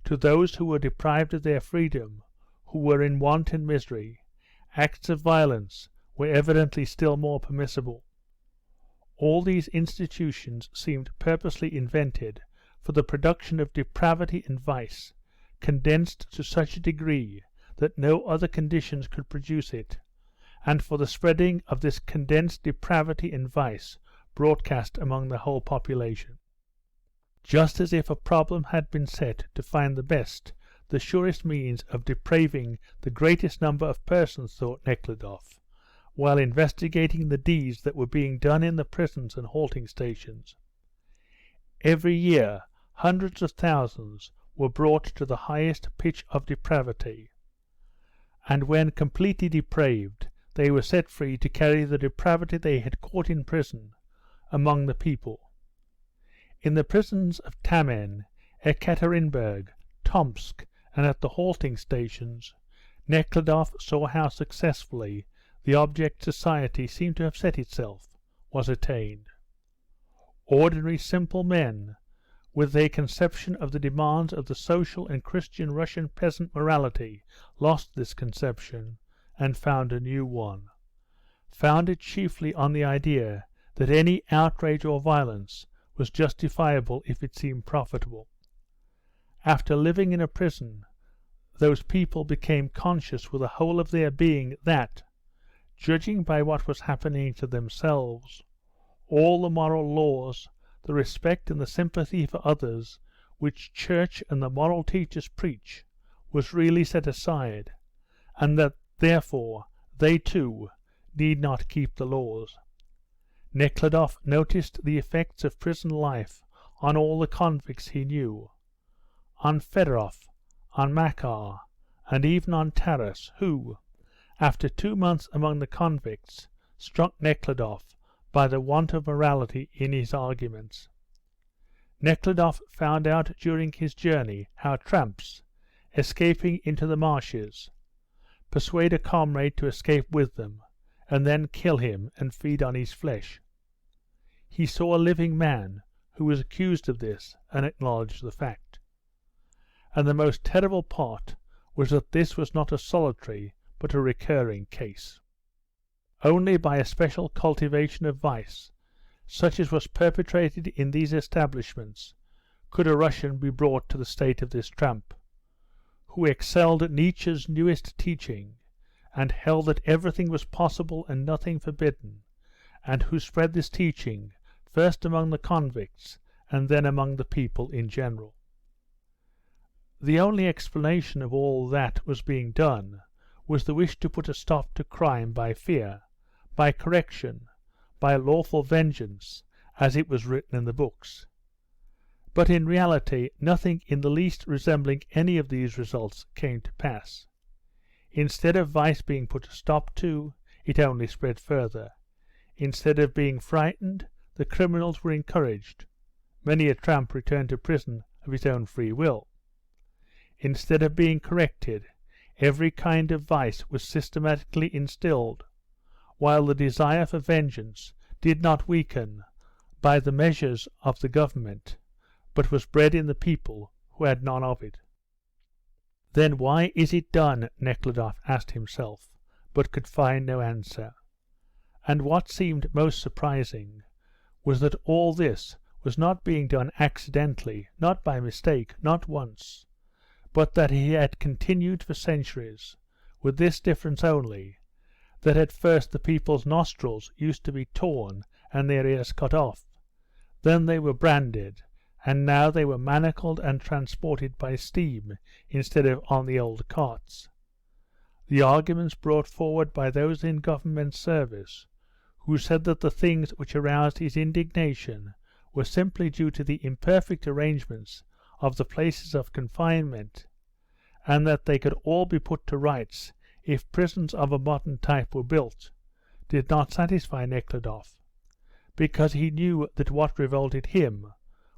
To those who were deprived of their freedom, who were in want and misery, acts of violence were evidently still more permissible. All these institutions seemed purposely invented for the production of depravity and vice, condensed to such a degree that no other conditions could produce it, and for the spreading of this condensed depravity and vice broadcast among the whole population. Just as if a problem had been set to find the best, the surest means of depraving the greatest number of persons, thought Nekhludoff, while investigating the deeds that were being done in the prisons and halting stations. Every year hundreds of thousands were brought to the highest pitch of depravity, and when completely depraved they were set free to carry the depravity they had caught in prison among the people. In the prisons of Tamen, Ekaterinburg, Tomsk, and at the halting stations, Nekhludoff saw how successfully the object society seemed to have set itself was attained. Ordinary simple men, with their conception of the demands of the social and Christian Russian peasant morality, lost this conception and found a new one, founded chiefly on the idea that any outrage or violence was justifiable if it seemed profitable. After living in a prison, those people became conscious with the whole of their being that, judging by what was happening to themselves, all the moral laws, the respect and the sympathy for others, which Church and the moral teachers preach, was really set aside, and that therefore they too need not keep the laws. Nekhludoff noticed the effects of prison life on all the convicts he knew, on Fedorov, on Makar, and even on Taras, who, after 2 months among the convicts, struck Nekhludoff by the want of morality in his arguments. Nekhludoff found out during his journey how tramps, escaping into the marshes, persuade a comrade to escape with them, and then kill him and feed on his flesh. He saw a living man who was accused of this and acknowledged the fact. And the most terrible part was that this was not a solitary but a recurring case. Only by a special cultivation of vice, such as was perpetrated in these establishments, could a Russian be brought to the state of this tramp, who excelled Nietzsche's newest teaching, and held that everything was possible and nothing forbidden, and who spread this teaching first among the convicts and then among the people in general. The only explanation of all that was being done was the wish to put a stop to crime by fear, by correction, by lawful vengeance, as it was written in the books. But in reality nothing in the least resembling any of these results came to pass. Instead of vice being put a stop to, it only spread further. Instead of being frightened, the criminals were encouraged. Many a tramp returned to prison of his own free will. Instead of being corrected, every kind of vice was systematically instilled, while the desire for vengeance did not weaken by the measures of the government, but was bred in the people who had none of it. Then why is it done? Nekhludoff asked himself, but could find no answer. And what seemed most surprising was that all this was not being done accidentally, not by mistake, not once, but that he had continued for centuries, with this difference only, that at first the people's nostrils used to be torn and their ears cut off, then they were branded, and now they were manacled and transported by steam instead of on the old carts. The arguments brought forward by those in government service, who said that the things which aroused his indignation were simply due to the imperfect arrangements of the places of confinement, and that they could all be put to rights if prisons of a modern type were built, did not satisfy Nekhludoff, because he knew that what revolted him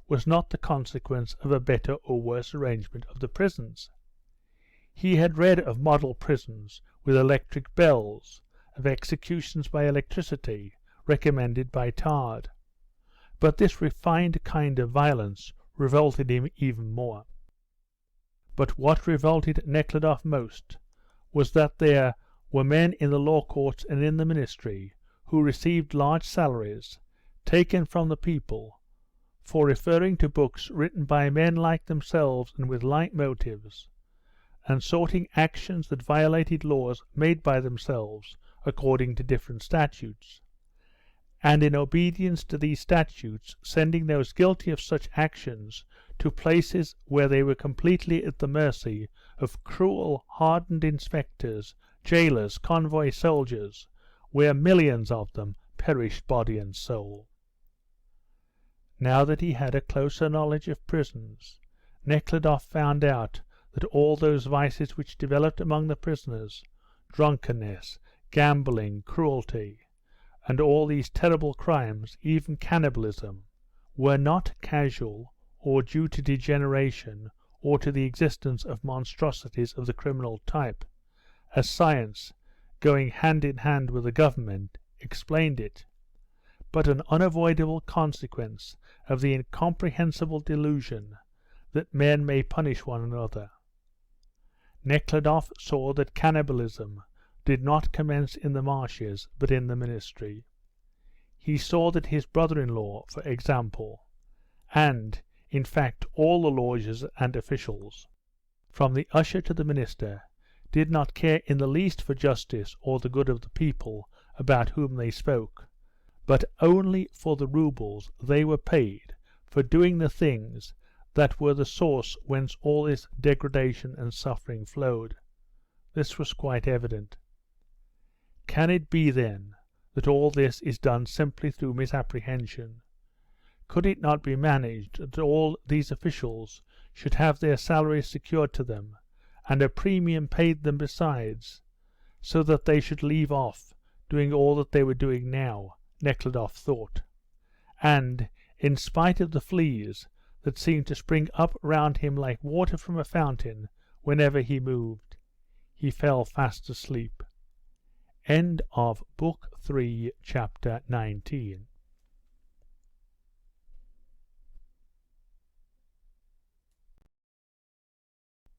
was not the consequence of a better or worse arrangement of the prisons. He had read of model prisons with electric bells, of executions by electricity recommended by Tard, but this refined kind of violence revolted him even more. But what revolted Nekhludoff most was that there were men in the law courts and in the ministry who received large salaries, taken from the people, for referring to books written by men like themselves and with like motives, and sorting actions that violated laws made by themselves according to different statutes, and in obedience to these statutes sending those guilty of such actions to places where they were completely at the mercy of cruel, hardened inspectors, jailers, convoy soldiers, where millions of them perished body and soul. Now that he had a closer knowledge of prisons, Nekhludoff found out that all those vices which developed among the prisoners, drunkenness, gambling, cruelty, and all these terrible crimes, even cannibalism, were not casual or due to degeneration or to the existence of monstrosities of the criminal type, as science, going hand in hand with the government, explained it, but an unavoidable consequence of the incomprehensible delusion that men may punish one another. Nekhludoff saw that cannibalism did not commence in the marshes but in the ministry. He saw that his brother-in-law, for example, and, in fact, all the lawyers and officials, from the usher to the minister, did not care in the least for justice or the good of the people about whom they spoke, but only for the roubles they were paid for doing the things that were the source whence all this degradation and suffering flowed. This was quite evident. Can it be, then, that all this is done simply through misapprehension? Could it not be managed that all these officials should have their salaries secured to them, and a premium paid them besides, so that they should leave off doing all that they were doing now, Nekhludoff thought, and, in spite of the fleas that seemed to spring up round him like water from a fountain whenever he moved, he fell fast asleep. End of Book 3, Chapter 19.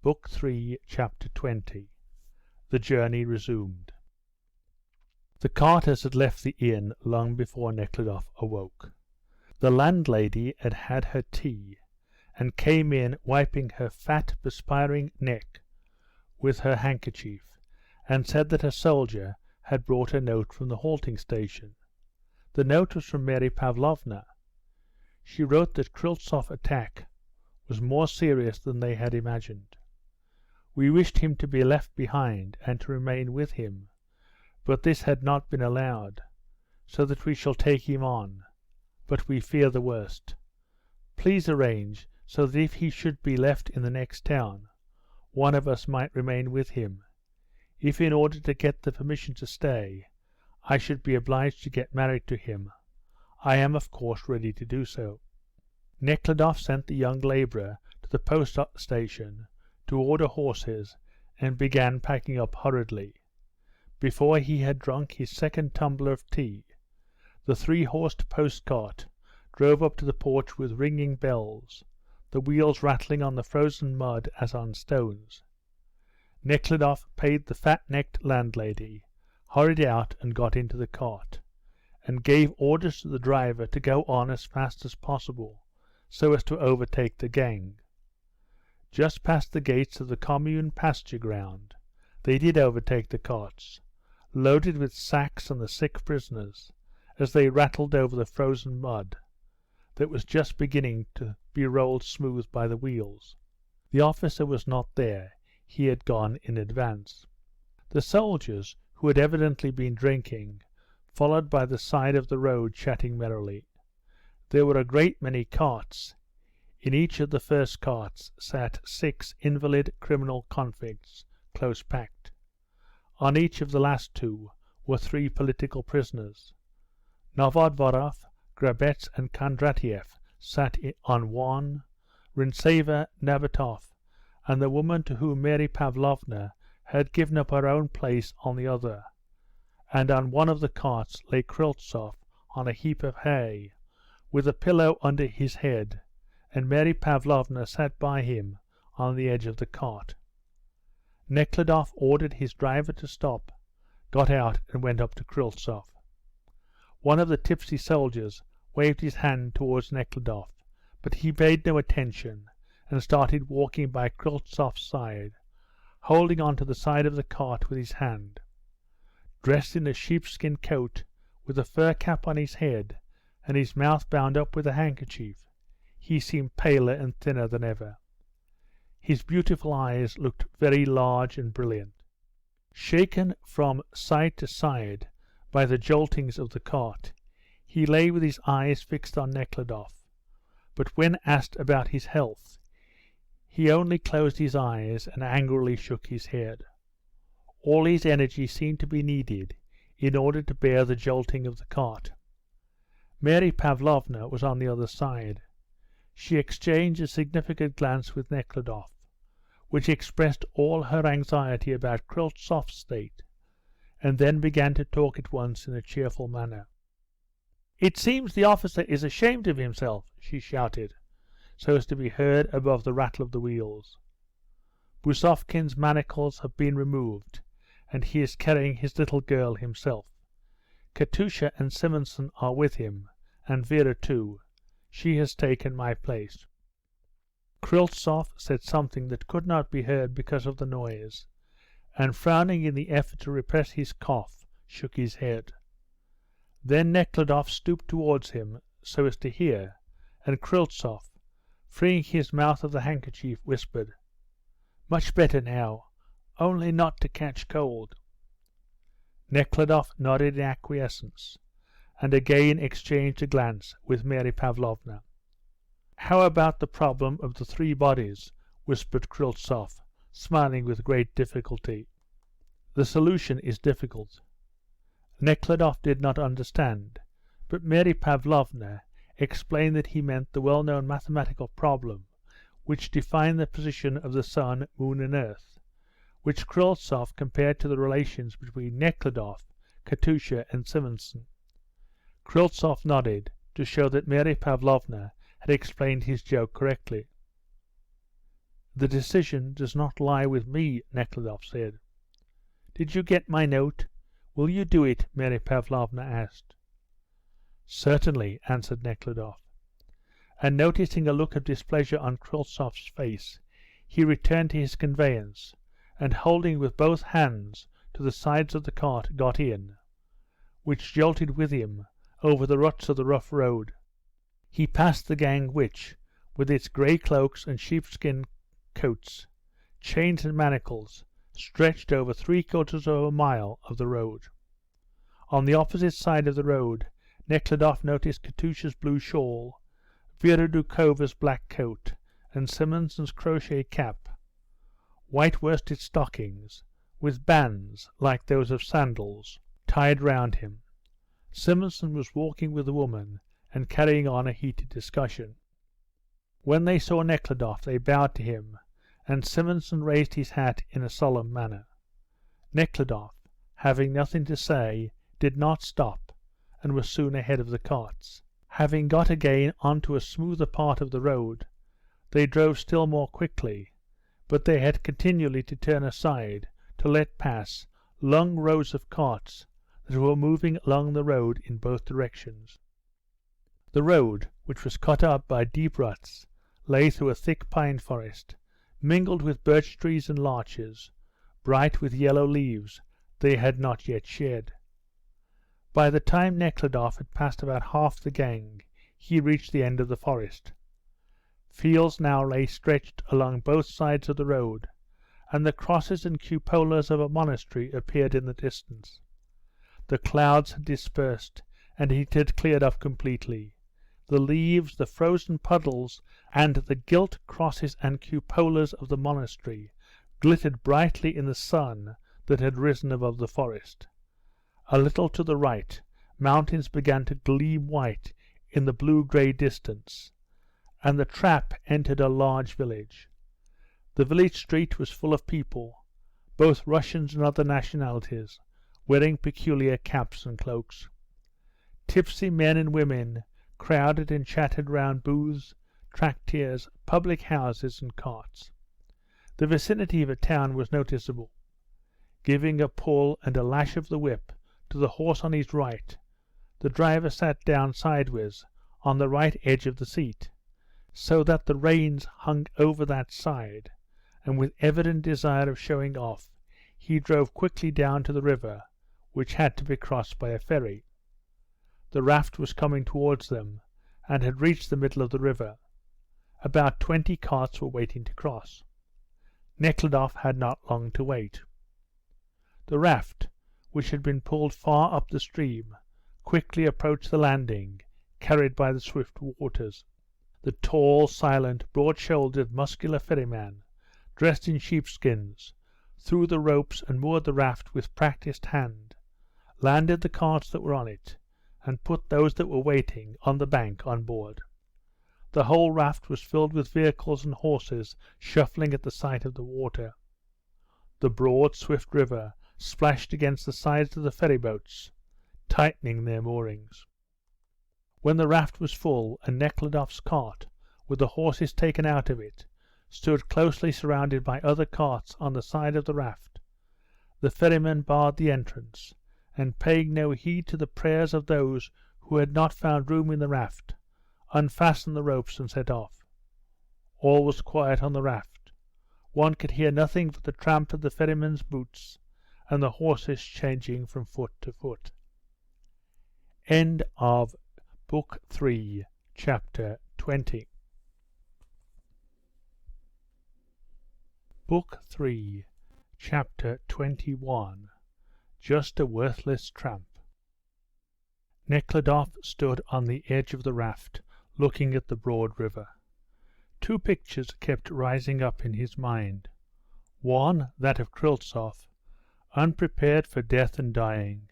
Book 3, Chapter 20. The Journey Resumed. The carters had left the inn long before Nekhludoff awoke. The landlady had had her tea, and came in wiping her fat, perspiring neck with her handkerchief, and said that a soldier had brought a note from the halting station. The note was from Mary Pavlovna. She wrote that Kryltsov's attack was more serious than they had imagined. We wished him to be left behind and to remain with him, but this had not been allowed, so that we shall take him on, but we fear the worst. Please arrange so that if he should be left in the next town, one of us might remain with him. If in order to get the permission to stay, I should be obliged to get married to him, I am of course ready to do so. Nekhludoff sent the young labourer to the post station to order horses, and began packing up hurriedly. Before he had drunk his second tumbler of tea, the 3-horsed post-cart drove up to the porch with ringing bells, the wheels rattling on the frozen mud as on stones. Nekhludoff paid the fat-necked landlady, hurried out and got into the cart, and gave orders to the driver to go on as fast as possible, so as to overtake the gang. Just past the gates of the commune pasture ground, they did overtake the carts, loaded with sacks and the sick prisoners, as they rattled over the frozen mud that was just beginning to be rolled smooth by the wheels. The officer was not there. He had gone in advance. The soldiers, who had evidently been drinking, followed by the side of the road chatting merrily. There were a great many carts. In each of the first carts sat 6 invalid criminal convicts, close packed. On each of the last 2 were 3 political prisoners. Novodvorov, Grabets, and Kondratiev sat on one, Rintseva, Nabatoff, and the woman to whom Mary Pavlovna had given up her own place on the other, and on one of the carts lay Kryltsov on a heap of hay, with a pillow under his head, and Mary Pavlovna sat by him on the edge of the cart. Nekhludoff ordered his driver to stop, got out and went up to Kryltsov. One of the tipsy soldiers waved his hand towards Nekhludoff, but he paid no attention and started walking by Kryltsov's side, holding on to the side of the cart with his hand. Dressed in a sheepskin coat, with a fur cap on his head, and his mouth bound up with a handkerchief, he seemed paler and thinner than ever. His beautiful eyes looked very large and brilliant. Shaken from side to side by the joltings of the cart, he lay with his eyes fixed on Nekhludoff, but when asked about his health, He only closed his eyes and angrily shook his head. All his energy seemed to be needed in order to bear the jolting of the cart. Mary Pavlovna was on the other side. She exchanged a significant glance with Nekhludoff, which expressed all her anxiety about Kryltzoff's state, and then began to talk at once in a cheerful manner. "It seems the officer is ashamed of himself," she shouted, so as to be heard above the rattle of the wheels. "Bousovkin's manacles have been removed, and he is carrying his little girl himself. Katusha and Simonson are with him, and Vera too. She has taken my place." Kryltzoff said something that could not be heard because of the noise, and frowning in the effort to repress his cough, shook his head. Then Nekhludoff stooped towards him so as to hear, and Kryltzoff, freeing his mouth of the handkerchief, whispered, "Much better now, only not to catch cold." Nekhludoff nodded in acquiescence, and again exchanged a glance with Mary Pavlovna. "How about the problem of the three bodies?" whispered Kryltzoff, smiling with great difficulty. "The solution is difficult." Nekhludoff did not understand, but Mary Pavlovna explained that he meant the well-known mathematical problem which defined the position of the sun, moon, and earth, which Kryltzoff compared to the relations between Nekhludoff, Katusha, and Simonson. Kryltzoff nodded to show that Mary Pavlovna had explained his joke correctly. "The decision does not lie with me," Nekhludoff said. "Did you get my note? Will you do it?" Mary Pavlovna asked. "Certainly," answered Nekhludoff, and noticing a look of displeasure on Kryltzoff's face, he returned to his conveyance, and holding with both hands to the sides of the cart, got in, which jolted with him over the ruts of the rough road. He passed the gang which, with its grey cloaks and sheepskin coats, chains and manacles, stretched over 3/4 of a mile of the road. On the opposite side of the road Nekhludoff noticed Katusha's blue shawl, Vera Doukova's black coat, and Simonson's crochet cap, white worsted stockings, with bands, like those of sandals, tied round him. Simonson was walking with a woman and carrying on a heated discussion. When they saw Nekhludoff they bowed to him, and Simonson raised his hat in a solemn manner. Nekhludoff, having nothing to say, did not stop, and was soon ahead of the carts. Having got again on to a smoother part of the road, they drove still more quickly, but they had continually to turn aside to let pass long rows of carts that were moving along the road in both directions. The road, which was cut up by deep ruts, lay through a thick pine forest, mingled with birch trees and larches, bright with yellow leaves they had not yet shed. By the time Nekhludoff had passed about half the gang, he reached the end of the forest. Fields now lay stretched along both sides of the road, and the crosses and cupolas of a monastery appeared in the distance. The clouds had dispersed, and it had cleared up completely. The leaves, the frozen puddles, and the gilt crosses and cupolas of the monastery glittered brightly in the sun that had risen above the forest. A little to the right, mountains began to gleam white in the blue-grey distance, and the trap entered a large village. The village street was full of people, both Russians and other nationalities, wearing peculiar caps and cloaks. Tipsy men and women crowded and chattered round booths, traktirs, public houses, and carts. The vicinity of a town was noticeable. Giving a pull and a lash of the whip to the horse on his right, the driver sat down sideways on the right edge of the seat, so that the reins hung over that side, and with evident desire of showing off, he drove quickly down to the river, which had to be crossed by a ferry. The raft was coming towards them, and had reached the middle of the river. About 20 carts were waiting to cross. Nekhludoff had not long to wait. The raft, which had been pulled far up the stream, quickly approached the landing, carried by the swift waters. the tall, silent, broad-shouldered, muscular ferryman, dressed in sheepskins, threw the ropes and moored the raft with practised hand, landed the carts that were on it, and put those that were waiting on the bank on board. The whole raft was filled with vehicles and horses shuffling at the sight of the water. The broad, swift river splashed against the sides of the ferryboats, tightening their moorings. When the raft was full, and Nekhludoff's cart, with the horses taken out of it, stood closely surrounded by other carts on the side of the raft, the ferryman barred the entrance, and paying no heed to the prayers of those who had not found room in the raft, unfastened the ropes and set off. All was quiet on the raft. One could hear nothing but the tramp of the ferryman's boots and the horses changing from foot to foot. End of Book 3, Chapter 20. Book 3, Chapter 21. Just a worthless tramp. Nekhludoff stood on the edge of the raft, looking at the broad river. Two pictures kept rising up in his mind. One, that of Kryltzoff, unprepared for death and dying,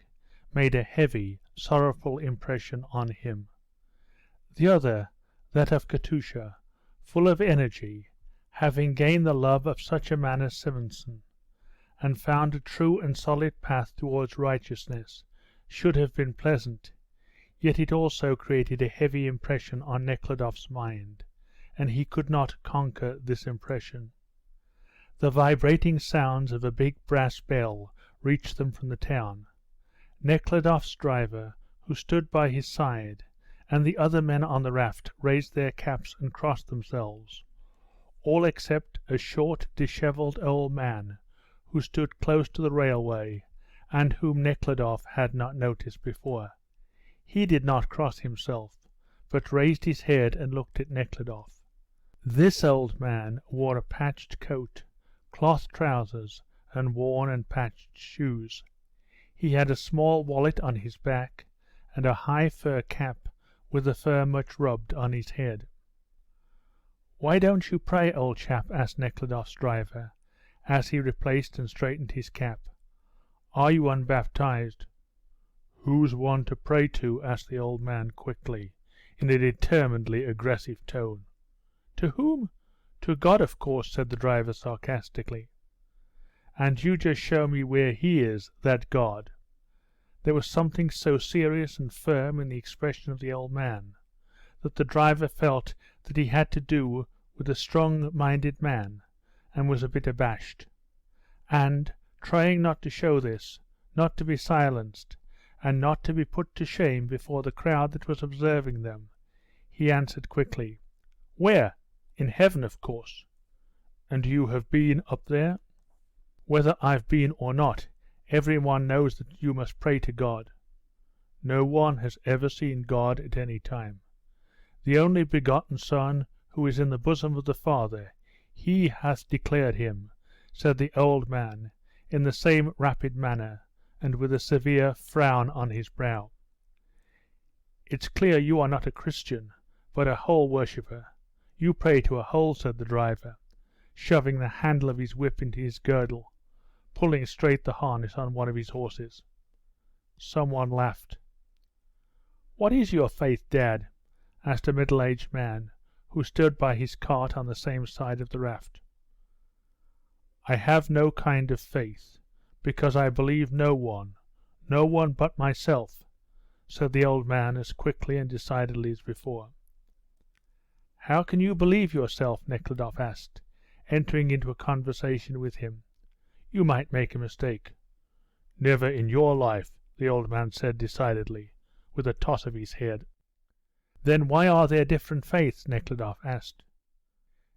made a heavy, sorrowful impression on him. The other, that of Katusha, full of energy, having gained the love of such a man as Simonson, and found a true and solid path towards righteousness, should have been pleasant, yet it also created a heavy impression on Nekhludoff's mind, and he could not conquer this impression. The vibrating sounds of a big brass bell reached them from the town. Nekhludoff's driver, who stood by his side, and the other men on the raft raised their caps and crossed themselves, all except a short, dishevelled old man who stood close to the railway, and whom Nekhludoff had not noticed before. He did not cross himself, but raised his head and looked at Nekhludoff. This old man wore a patched coat, cloth trousers, and worn and patched shoes. He had a small wallet on his back, and a high fur cap with the fur much rubbed on his head. "Why don't you pray, old chap?" asked Nekhludoff's driver, as he replaced and straightened his cap. "Are you unbaptized?" "Who's one to pray to?" asked the old man quickly, in a determinedly aggressive tone. "To whom? To God, of course," said the driver sarcastically. "And you just show me where He is, that God." There was something so serious and firm in the expression of the old man, that the driver felt that he had to do with a strong-minded man, and was a bit abashed. And, trying not to show this, not to be silenced, and not to be put to shame before the crowd that was observing them, he answered quickly, "Where? In heaven, of course." "And you have been up there?" "Whether I've been or not, every one knows that you must pray to God." "No one has ever seen God at any time. The only begotten Son, who is in the bosom of the Father, He hath declared him," said the old man, in the same rapid manner, and with a severe frown on his brow. "It's clear you are not a Christian, but a hole worshipper. You pray to a hole," said the driver, shoving the handle of his whip into his girdle, pulling straight the harness on one of his horses. Some one laughed. "What is your faith, Dad?" asked a middle-aged man, who stood by his cart on the same side of the raft. "I have no kind of faith, because I believe no one but myself," said the old man as quickly and decidedly as before. "How can you believe yourself?" Nekhludoff asked, entering into a conversation with him. "You might make a mistake." "Never in your life," the old man said decidedly, with a toss of his head. "Then why are there different faiths?" Nekhludoff asked.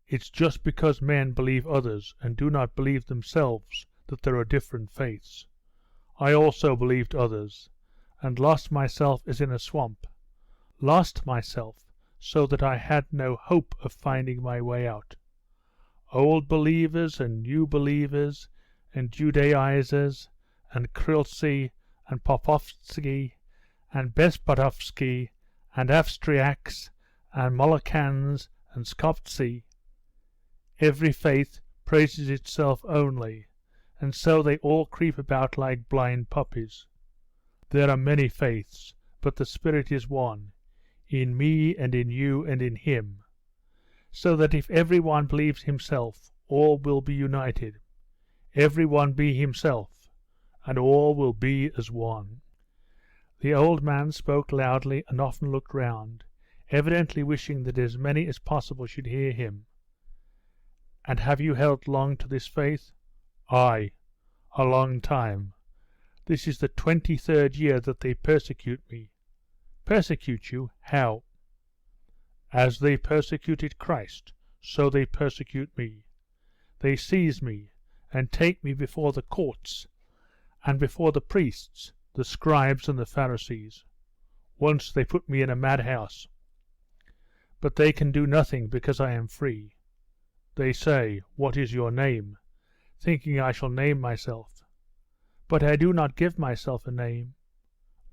"It's just because men believe others and do not believe themselves that there are different faiths. I also believed others, and lost myself as in a swamp. Lost myself so that I had no hope of finding my way out. Old believers and new believers and Judaizers and Kryltzy and Popovsky and Bespatovsky and Avstriaks and Moloccans and Skoptsi. Every faith praises itself only, and so they all creep about like blind puppies. There are many faiths, but the Spirit is one, in me and in you and in him, so that if every one believes himself, all will be united. Every one be himself, and all will be as one. The old man spoke loudly and often looked round, evidently wishing that as many as possible should hear him. And have you held long to this faith? Aye, a long time. This is the 23rd year that they persecute me. Persecute you? How? As they persecuted Christ, so they persecute me. They seize me, and take me before the courts, and before the priests, the scribes and the Pharisees. Once they put me in a madhouse. But they can do nothing because I am free. They say, "What is your name?" thinking I shall name myself. But I do not give myself a name.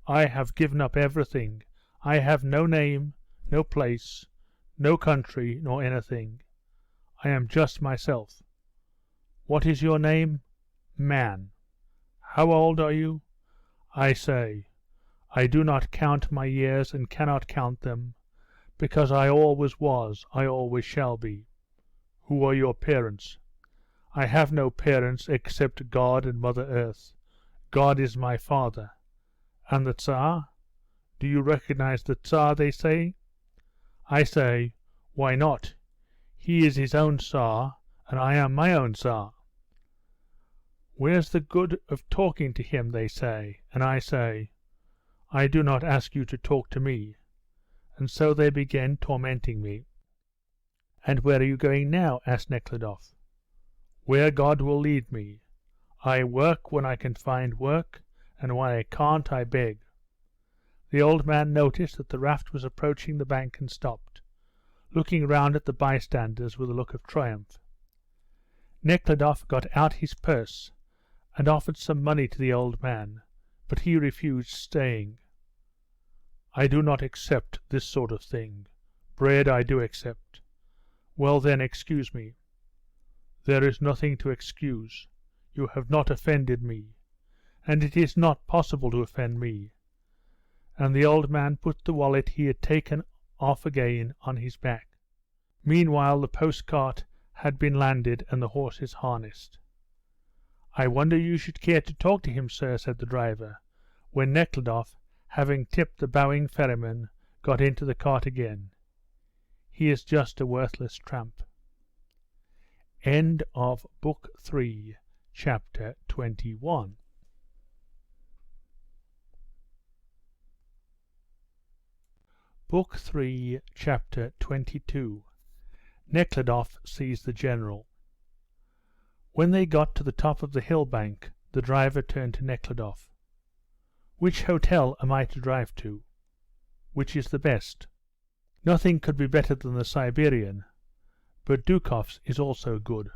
I have given up everything. I have no name, no place, no country, nor anything. I am just myself. What is your name? Man. How old are you? I say, I do not count my years and cannot count them, because I always was, I always shall be. Who are your parents? I have no parents except God and Mother Earth. God is my father. And the Tsar? Do you recognize the Tsar, they say? I say, why not? He is his own Tsar, and I am my own Tsar. Where's the good of talking to him, they say, and I say, I do not ask you to talk to me. And so they began tormenting me. And where are you going now? Asked Nekhludoff. Where God will lead me. I work when I can find work, and when I can't I beg. The old man noticed that the raft was approaching the bank and stopped, looking round at the bystanders with a look of triumph. Nekhludoff got out his purse and offered some money to the old man, but he refused staying. I do not accept this sort of thing. Bread I do accept. Well then, excuse me. There is nothing to excuse. You have not offended me, and it is not possible to offend me. And the old man put the wallet he had taken off again on his back. Meanwhile the post-cart had been landed and the horses harnessed. I wonder you should care to talk to him, sir, said the driver, when Nekhludoff, having tipped the bowing ferryman, got into the cart again. He is just a worthless tramp. End of Book 3, Chapter 21. Book 3, Chapter 22. Nekhludoff sees the General. When they got to the top of the hill bank, the driver turned to Nekhludoff. Which hotel am I to drive to? Which is the best? Nothing could be better than the Siberian, but Dukov's is also good.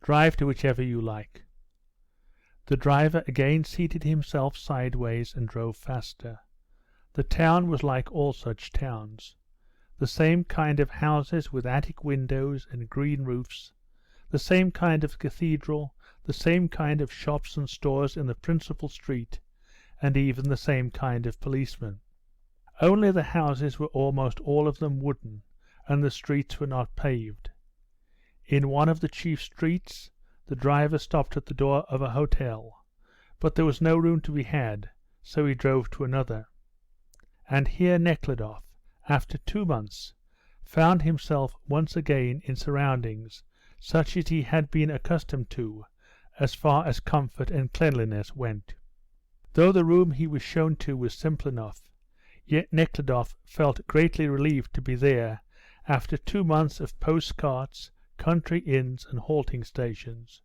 Drive to whichever you like. The driver again seated himself sideways and drove faster. The town was like all such towns. The same kind of houses with attic windows and green roofs, the same kind of cathedral, the same kind of shops and stores in the principal street, and even the same kind of policemen. Only the houses were almost all of them wooden, and the streets were not paved. In one of the chief streets the driver stopped at the door of a hotel, but there was no room to be had, so he drove to another. And here Nekhludoff, after 2 months, found himself once again in surroundings such as he had been accustomed to, as far as comfort and cleanliness went. Though the room he was shown to was simple enough, yet Nekhludoff felt greatly relieved to be there after 2 months of post-carts, country inns and halting stations.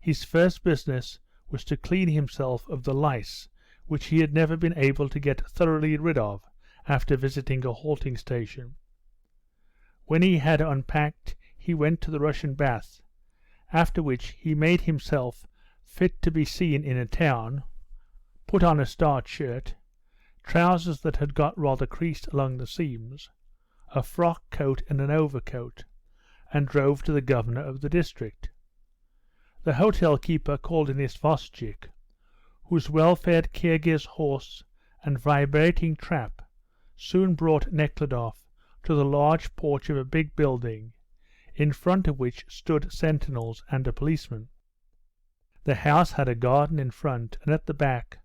His first business was to clean himself of the lice which he had never been able to get thoroughly rid of after visiting a halting station. When he had unpacked, he went to the Russian bath, after which he made himself fit to be seen in a town, put on a starched shirt, trousers that had got rather creased along the seams, a frock coat and an overcoat, and drove to the governor of the district. The hotel keeper called in his Vozchik, whose well-fed Kirghiz horse and vibrating trap soon brought Nekhludoff to the large porch of a big building, in front of which stood sentinels and a policeman. The house had a garden in front, and at the back,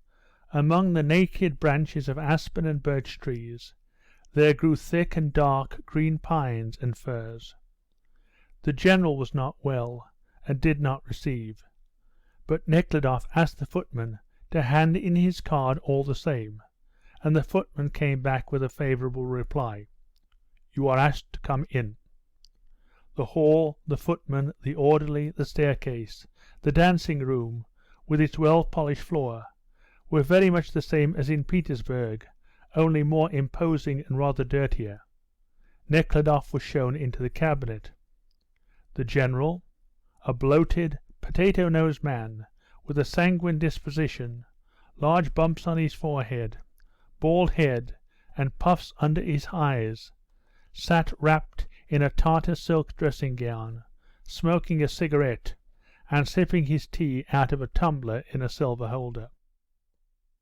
among the naked branches of aspen and birch trees, there grew thick and dark green pines and firs. The general was not well, and did not receive, but Nekhludoff asked the footman to hand in his card all the same, and the footman came back with a favourable reply. "You are asked to come in." The hall, the footman, the orderly, the staircase, the dancing room, with its well-polished floor, were very much the same as in Petersburg, only more imposing and rather dirtier. Nekhludoff was shown into the cabinet. The general, a bloated, potato-nosed man, with a sanguine disposition, large bumps on his forehead, bald head, and puffs under his eyes, sat wrapped in a Tartar silk dressing-gown, smoking a cigarette, and sipping his tea out of a tumbler in a silver holder.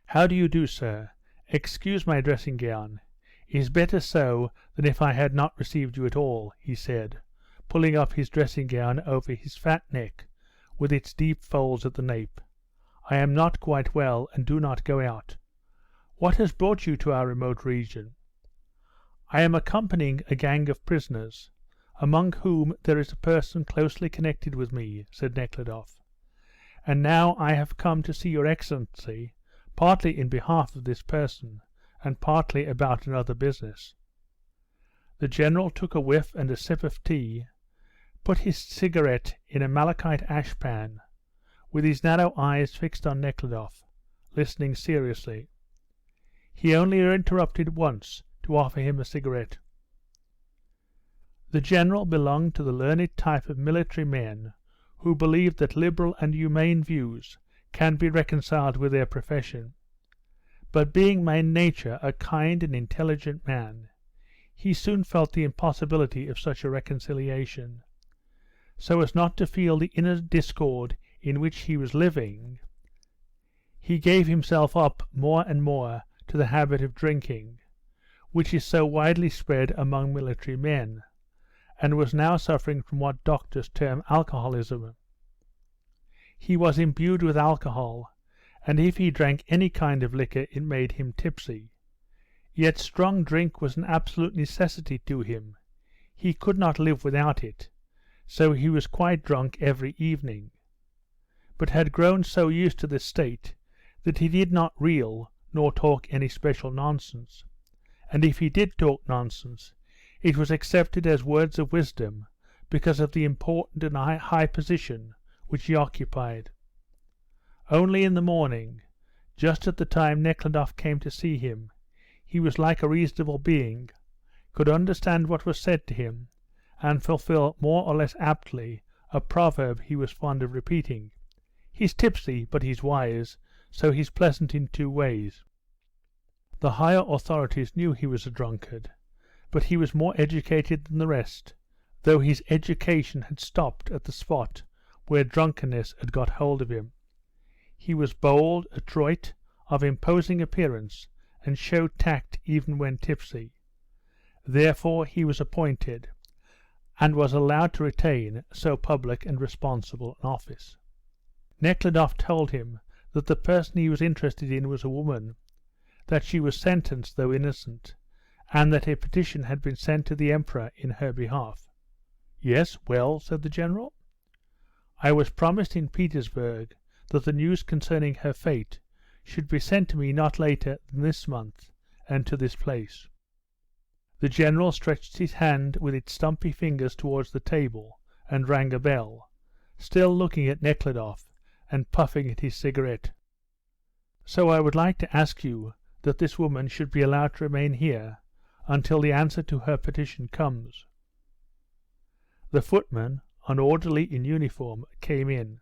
"How do you do, sir? Excuse my dressing-gown. Is better so than if I had not received you at all," he said, pulling up his dressing-gown over his fat neck, with its deep folds at the nape. "I am not quite well, and do not go out. What has brought you to our remote region?" "I am accompanying a gang of prisoners, among whom there is a person closely connected with me," said Nekhludoff, "and now I have come to see your Excellency, partly in behalf of this person, and partly about another business." The general took a whiff and a sip of tea, put his cigarette in a malachite ashpan, with his narrow eyes fixed on Nekhludoff, listening seriously. He only interrupted once to offer him a cigarette. The general belonged to the learned type of military men who believe that liberal and humane views can be reconciled with their profession, but being by nature a kind and intelligent man, he soon felt the impossibility of such a reconciliation. So as not to feel the inner discord in which he was living, he gave himself up more and more to the habit of drinking, which is so widely spread among military men, and was now suffering from what doctors term alcoholism. He was imbued with alcohol, and if he drank any kind of liquor it made him tipsy. Yet strong drink was an absolute necessity to him. He could not live without it, so he was quite drunk every evening, but had grown so used to this state that he did not reel nor talk any special nonsense, and if he did talk nonsense it was accepted as words of wisdom because of the important and high position which he occupied. Only in the morning, just at the time Nekhludoff came to see him, he was like a reasonable being, could understand what was said to him, and fulfill more or less aptly a proverb he was fond of repeating: "He's tipsy, but he's wise, so he's pleasant in two ways." The higher authorities knew he was a drunkard, but he was more educated than the rest, though his education had stopped at the spot where drunkenness had got hold of him. He was bold, adroit, of imposing appearance, and showed tact even when tipsy. Therefore he was appointed, and was allowed to retain so public and responsible an office. Nekhludoff told him that the person he was interested in was a woman, that she was sentenced though innocent, and that a petition had been sent to the Emperor in her behalf. "Yes, well?" said the general. "I was promised in Petersburg that the news concerning her fate should be sent to me not later than this month, and to this place." The general stretched his hand with its stumpy fingers towards the table, and rang a bell, still looking at Nekhludoff and puffing at his cigarette. "So I would like to ask you that this woman should be allowed to remain here until the answer to her petition comes." The footman, an orderly in uniform, came in.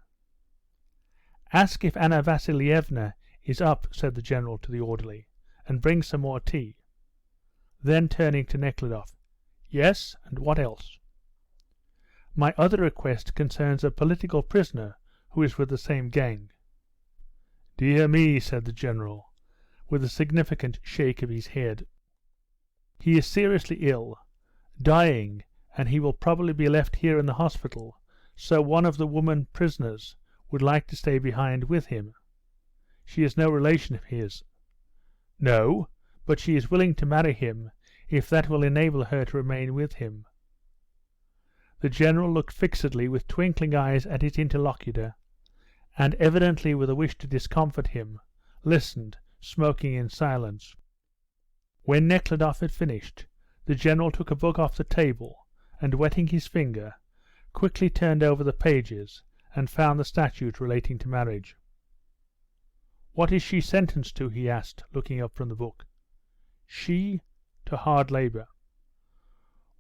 "Ask if Anna Vassilievna is up," said the general to the orderly, "and bring some more tea." Then turning to Nekhludoff, Yes, and what else? My other request concerns a political prisoner who is with the same gang. Dear me, said the General, with a significant shake of his head. He is seriously ill, dying, and he will probably be left here in the hospital, so one of the women prisoners would like to stay behind with him. She is no relation of his. No, but she is willing to marry him if that will enable her to remain with him. The General looked fixedly with twinkling eyes at his interlocutor, and evidently with a wish to discomfort him, listened, smoking in silence. When Nekhludoff had finished, the General took a book off the table, and wetting his finger, quickly turned over the pages, and found the statute relating to marriage. What is she sentenced to? He asked, looking up from the book. She? To hard labour.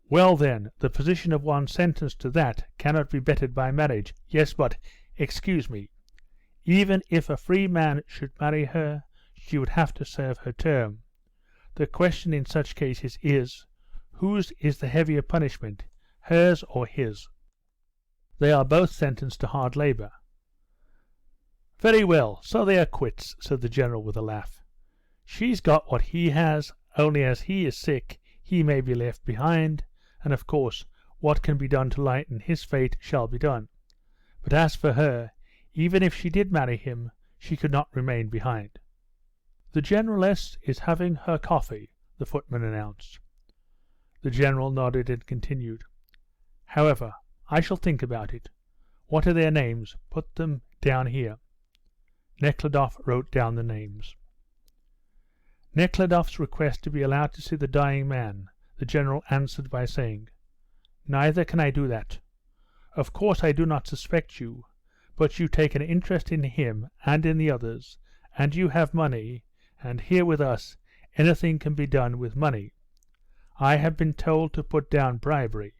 Well then, the position of one sentenced to that cannot be bettered by marriage. Yes, but, excuse me, even if a free man should marry her, she would have to serve her term. The question in such cases is, whose is the heavier punishment, hers or his? They are both sentenced to hard labour. Very well, so they are quits, said the General with a laugh. She's got what he has, only as he is sick he may be left behind, and of course what can be done to lighten his fate shall be done. But as for her, even if she did marry him, she could not remain behind. The Generaless is having her coffee, the footman announced. The General nodded and continued. However, I shall think about it. What are their names? Put them down here. Nekhludoff wrote down the names. Nekhludoff's request to be allowed to see the dying man, the General answered by saying, Neither can I do that. Of course I do not suspect you, but you take an interest in him and in the others, and you have money, and here with us anything can be done with money. I have been told to put down bribery,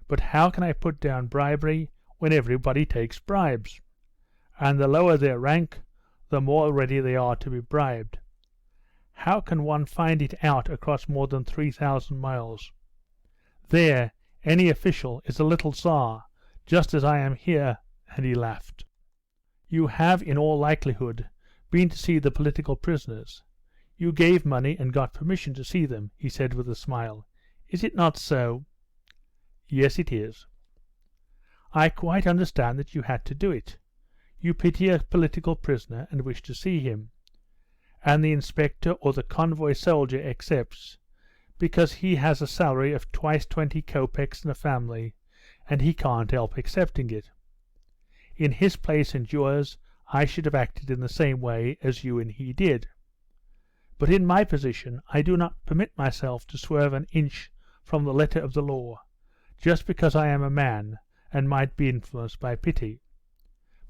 but how can I put down bribery when everybody takes bribes? And the lower their rank, the more ready they are to be bribed. How can one find it out across more than 3,000 miles? There, any official is a little Tsar, just as I am here, and he laughed. You have, in all likelihood, been to see the political prisoners. You gave money and got permission to see them, he said with a smile. Is it not so? Yes, it is. I quite understand that you had to do it. You pity a political prisoner and wish to see him. And the inspector or the convoy soldier accepts, because he has a salary of twice 20 kopecks and a family, and he can't help accepting it. In his place and yours, I should have acted in the same way as you and he did. But in my position, I do not permit myself to swerve an inch from the letter of the law, just because I am a man and might be influenced by pity.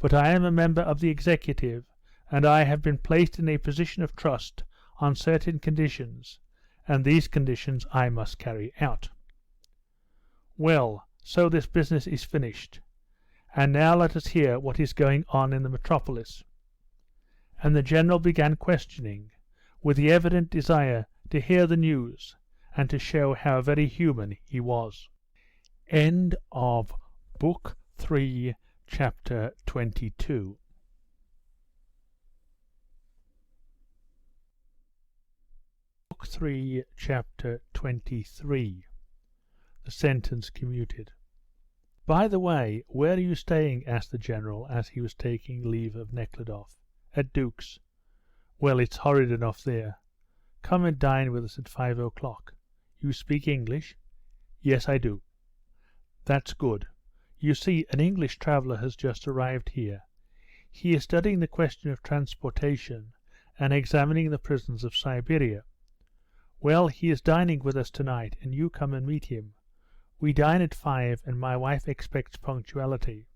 But I am a member of the executive, and I have been placed in a position of trust on certain conditions, and these conditions I must carry out. Well, so this business is finished, and now let us hear what is going on in the metropolis. And the General began questioning, with the evident desire to hear the news, and to show how very human he was. End of Book 3, Chapter 22. Book 3, Chapter 23. The sentence commuted. By the way, where are you staying? Asked the General as he was taking leave of Nekhludoff. At Duke's. Well, it's horrid enough there. Come and dine with us at 5 o'clock. You speak English? Yes, I do. That's good. You see, an English traveller has just arrived here. He is studying the question of transportation and examining the prisons of Siberia. Well, he is dining with us tonight, and you come and meet him. We dine at 5, and my wife expects punctuality.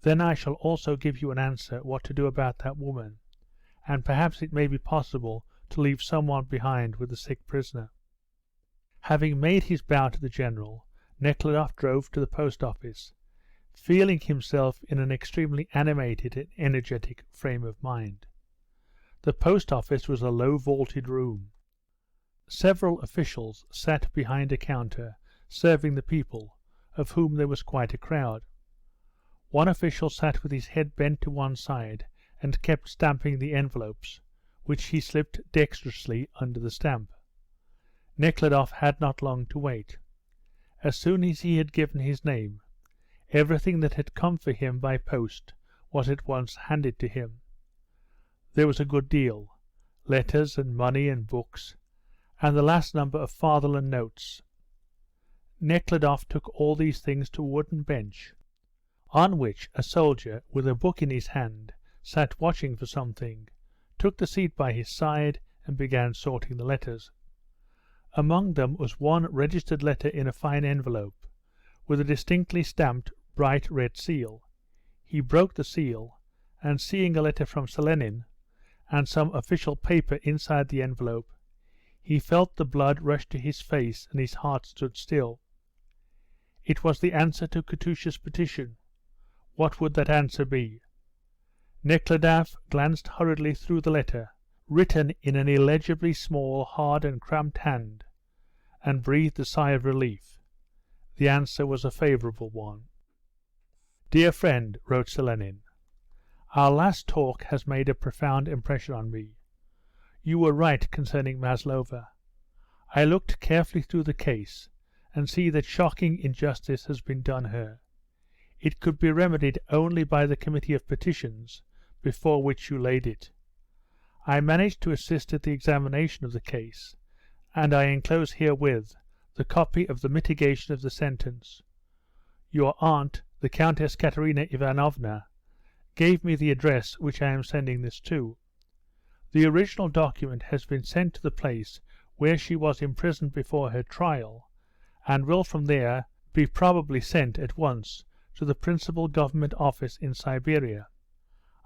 Then I shall also give you an answer what to do about that woman, and perhaps it may be possible to leave someone behind with the sick prisoner. Having made his bow to the General, Nekhludoff drove to the post office, feeling himself in an extremely animated and energetic frame of mind. The post office was a low vaulted room. Several officials sat behind a counter serving the people, of whom there was quite a crowd. One official sat with his head bent to one side and kept stamping the envelopes, which he slipped dexterously under the stamp. Nekhludoff had not long to wait. As soon as he had given his name, everything that had come for him by post was at once handed to him. There was a good deal, letters and money and books, and the last number of Fatherland notes. Nekhludoff took all these things to a wooden bench, on which a soldier with a book in his hand sat watching for something, took the seat by his side, and began sorting the letters. Among them was one registered letter in a fine envelope, with a distinctly stamped bright red seal. He broke the seal, and seeing a letter from Selenin, and some official paper inside the envelope, he felt the blood rush to his face and his heart stood still. It was the answer to Katusha's petition. What would that answer be? Nekhludoff glanced hurriedly through the letter, written in an illegibly small, hard and cramped hand, and breathed a sigh of relief. The answer was a favourable one. "Dear friend," wrote Selenin, "our last talk has made a profound impression on me. You were right concerning Maslova. I looked carefully through the case, and see that shocking injustice has been done her. It could be remedied only by the Committee of Petitions before which you laid it. I managed to assist at the examination of the case, and I enclose herewith the copy of the mitigation of the sentence. Your aunt, the Countess Katerina Ivanovna, gave me the address which I am sending this to. The original document has been sent to the place where she was imprisoned before her trial, and will from there be probably sent at once to the principal government office in Siberia.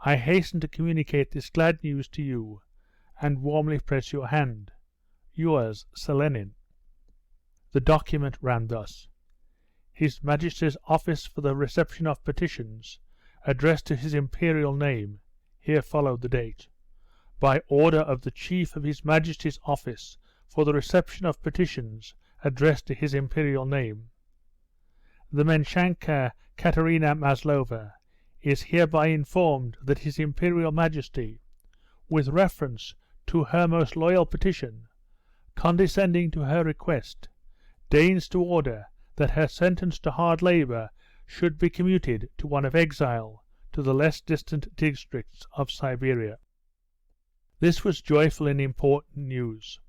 I hasten to communicate this glad news to you, and warmly press your hand. Yours, Selenin." The document ran thus: His Majesty's Office for the Reception of Petitions, addressed to His Imperial name. Here followed the date. By order of the Chief of His Majesty's Office for the Reception of Petitions, addressed to His Imperial name. The Menshanka Katerina Maslova is hereby informed that His Imperial Majesty, with reference to her most loyal petition, condescending to her request, deigns to order that her sentence to hard labour should be commuted to one of exile to the less distant districts of Siberia. This was joyful and important news.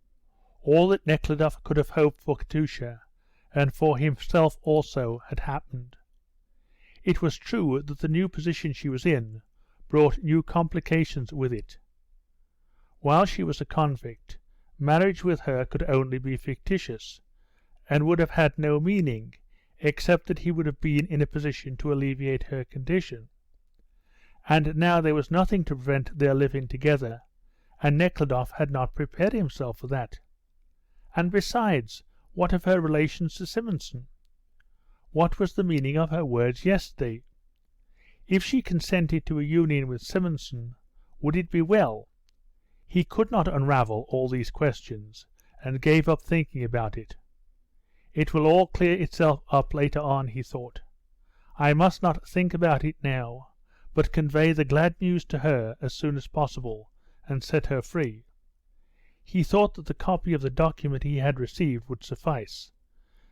All that Nekhludoff could have hoped for Katusha, and for himself also, had happened. It was true that the new position she was in brought new complications with it. While she was a convict, marriage with her could only be fictitious, and would have had no meaning, except that he would have been in a position to alleviate her condition. And now there was nothing to prevent their living together, and Nekhludoff had not prepared himself for that. And besides, what of her relations to Simonson? What was the meaning of her words yesterday? If she consented to a union with Simonson, would it be well? He could not unravel all these questions, and gave up thinking about it. It will all clear itself up later on, he thought. I must not think about it now, but convey the glad news to her as soon as possible, and set her free. He thought that the copy of the document he had received would suffice.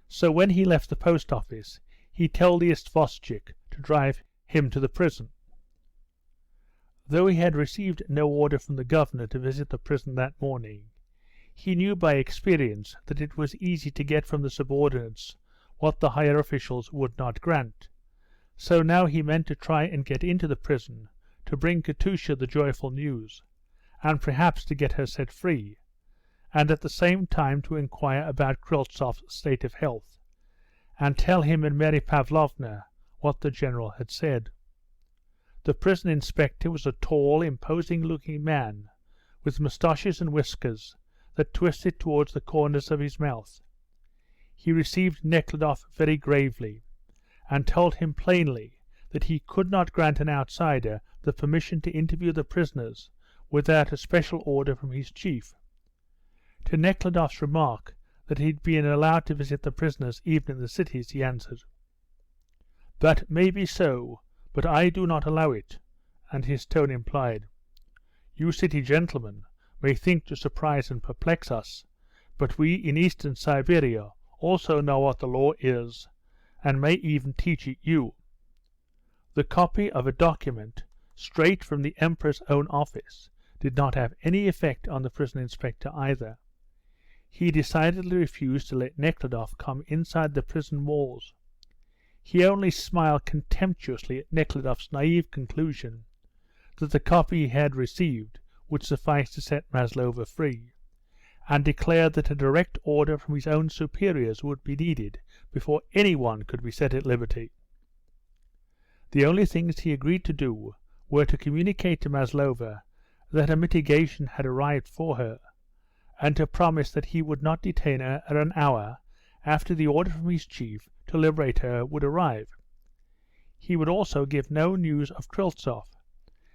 So when he left the post office, he told the isvostchik to drive him to the prison. Though he had received no order from the governor to visit the prison that morning, he knew by experience that it was easy to get from the subordinates what the higher officials would not grant. So now he meant to try and get into the prison, to bring Katusha the joyful news, and perhaps to get her set free, and at the same time to inquire about Kryltzoff's state of health, and tell him and Mary Pavlovna what the general had said. The prison inspector was a tall, imposing-looking man, with moustaches and whiskers that twisted towards the corners of his mouth. He received Nekhludoff very gravely, and told him plainly that he could not grant an outsider the permission to interview the prisoners without a special order from his chief. To Nekhludoff's remark that he had been allowed to visit the prisoners even in the cities, he answered, "That may be so, but I do not allow it," and his tone implied, "You city gentlemen may think to surprise and perplex us, but we in Eastern Siberia also know what the law is, and may even teach it you." The copy of a document straight from the Emperor's own office did not have any effect on the prison inspector either. He decidedly refused to let Nekhludoff come inside the prison walls. He only smiled contemptuously at Nekhludoff's naive conclusion that the copy he had received would suffice to set Maslova free, and declared that a direct order from his own superiors would be needed before anyone could be set at liberty. The only things he agreed to do were to communicate to Maslova that a mitigation had arrived for her, and to promise that he would not detain her an hour after the order from his chief to liberate her would arrive. He would also give no news of Kryltzoff,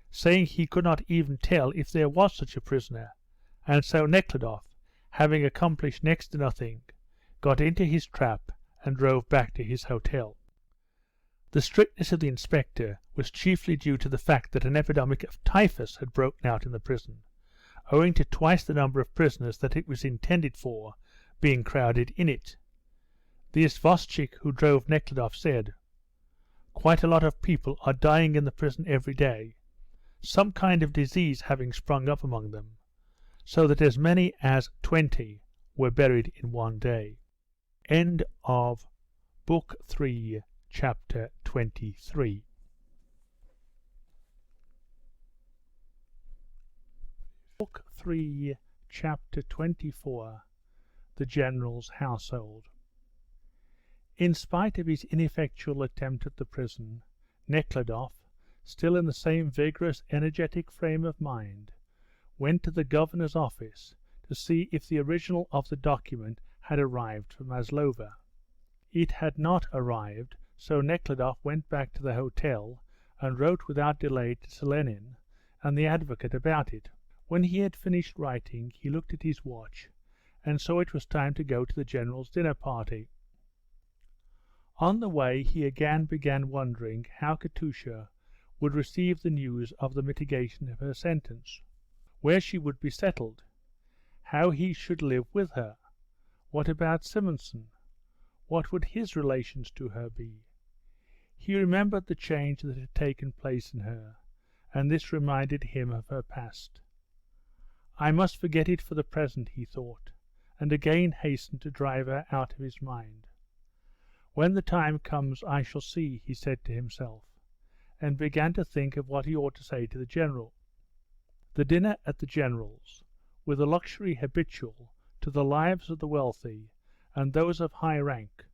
saying he could not even tell if there was such a prisoner, and so Nekhludoff, having accomplished next to nothing, got into his trap and drove back to his hotel. The strictness of the inspector was chiefly due to the fact that an epidemic of typhus had broken out in the prison, owing to twice the number of prisoners that it was intended for being crowded in it. The isvostchik who drove Nekhludoff said, "Quite a lot of people are dying in the prison every day, some kind of disease having sprung up among them, so that as many as 20 were buried in one day." End of Book 3, Chapter 23. Book 3, Chapter 24. The General's Household. In spite of his ineffectual attempt at the prison, Nekhludoff, still in the same vigorous, energetic frame of mind, went to the governor's office to see if the original of the document had arrived from Maslova. It had not arrived, so Nekhludoff went back to the hotel and wrote without delay to Selenin and the advocate about it. When he had finished writing, he looked at his watch and saw it was time to go to the general's dinner party. On the way he again began wondering how Katusha would receive the news of the mitigation of her sentence, where she would be settled, how he should live with her, what about Simonson, what would his relations to her be. He remembered the change that had taken place in her, and this reminded him of her past. "I must forget it for the present," he thought, and again hastened to drive her out of his mind. "When the time comes I shall see," he said to himself, and began to think of what he ought to say to the general. The dinner at the general's, with a luxury habitual to the lives of the wealthy and those of high rank,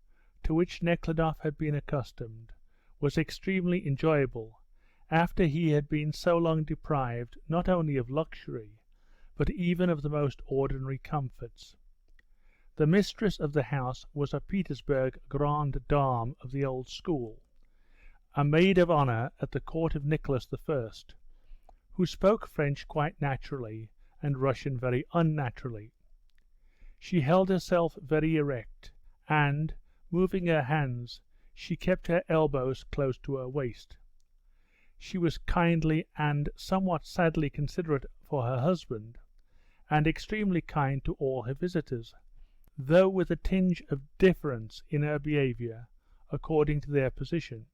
to which Nekhludoff had been accustomed, was extremely enjoyable after he had been so long deprived not only of luxury, but even of the most ordinary comforts. The mistress of the house was a Petersburg grande dame of the old school, a maid of honour at the court of Nicholas I, who spoke French quite naturally and Russian very unnaturally. She held herself very erect, and, moving her hands, she kept her elbows close to her waist. She was kindly and somewhat sadly considerate for her husband, and extremely kind to all her visitors, though with a tinge of difference in her behaviour according to their position.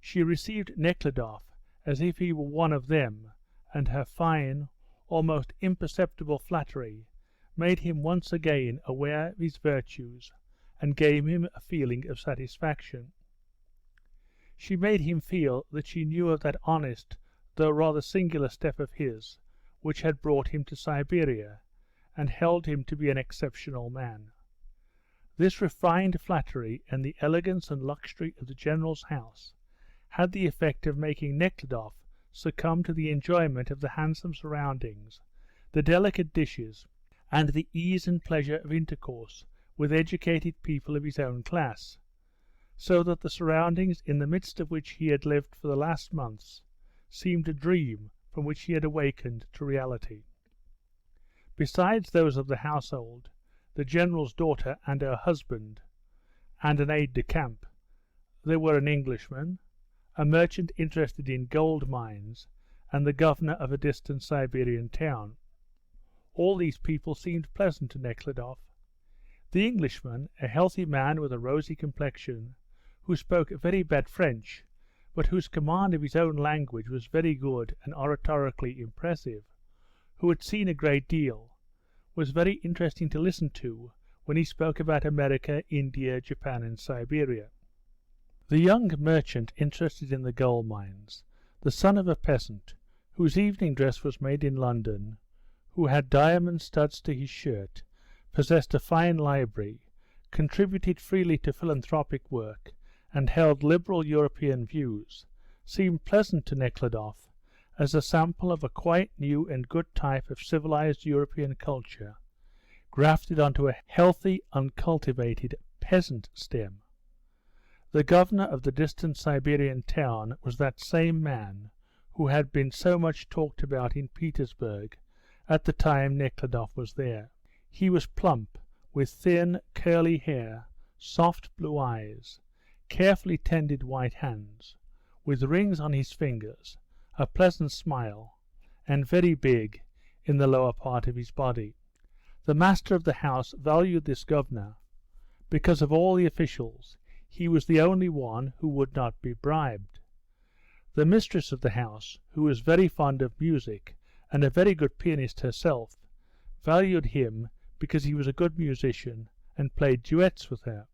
She received Nekhludoff as if he were one of them, and her fine, almost imperceptible flattery made him once again aware of his virtues and gave him a feeling of satisfaction. She made him feel that she knew of that honest, though rather singular step of his, which had brought him to Siberia, and held him to be an exceptional man. This refined flattery and the elegance and luxury of the general's house had the effect of making Nekhludoff succumb to the enjoyment of the handsome surroundings, the delicate dishes, and the ease and pleasure of intercourse with educated people of his own class, so that the surroundings in the midst of which he had lived for the last months seemed a dream from which he had awakened to reality. Besides those of the household, the general's daughter and her husband, and an aide-de-camp. There were an Englishman, a merchant interested in gold mines, and the governor of a distant Siberian town. All these people seemed pleasant to Nekhludoff. The Englishman, a healthy man with a rosy complexion, who spoke very bad French, but whose command of his own language was very good and oratorically impressive, who had seen a great deal, was very interesting to listen to when he spoke about America, India, Japan, and Siberia. The young merchant interested in the gold mines, the son of a peasant, whose evening dress was made in London, who had diamond studs to his shirt, possessed a fine library, contributed freely to philanthropic work, and held liberal European views, seemed pleasant to Nekhludoff as a sample of a quite new and good type of civilized European culture, grafted onto a healthy, uncultivated peasant stem. The governor of the distant Siberian town was that same man who had been so much talked about in Petersburg at the time Nekhludoff was there. He was plump, with thin, curly hair, soft blue eyes, carefully tended white hands, with rings on his fingers, a pleasant smile, and very big in the lower part of his body. The master of the house valued this governor. Because of all the officials, he was the only one who would not be bribed. The mistress of the house, who was very fond of music and a very good pianist herself, valued him because he was a good musician and played duets with her.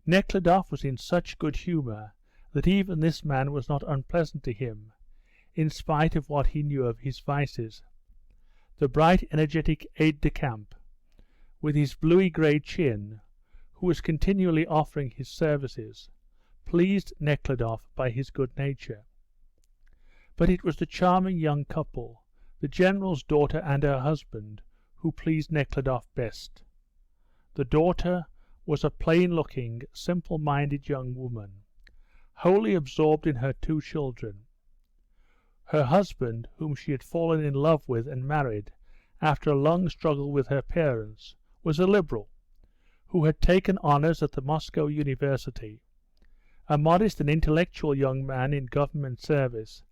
Nekhludoff was in such good humour that even this man was not unpleasant to him, in spite of what he knew of his vices. The bright, energetic aide-de-camp, with his bluey-grey chin, who was continually offering his services, pleased Nekhludoff by his good nature. But it was the charming young couple, the general's daughter and her husband, who pleased Nekhludoff best. The daughter was a plain-looking, simple-minded young woman, wholly absorbed in her two children. Her husband, whom she had fallen in love with and married after a long struggle with her parents, was a liberal, who had taken honours at the Moscow University, a modest and intellectual young man in government service,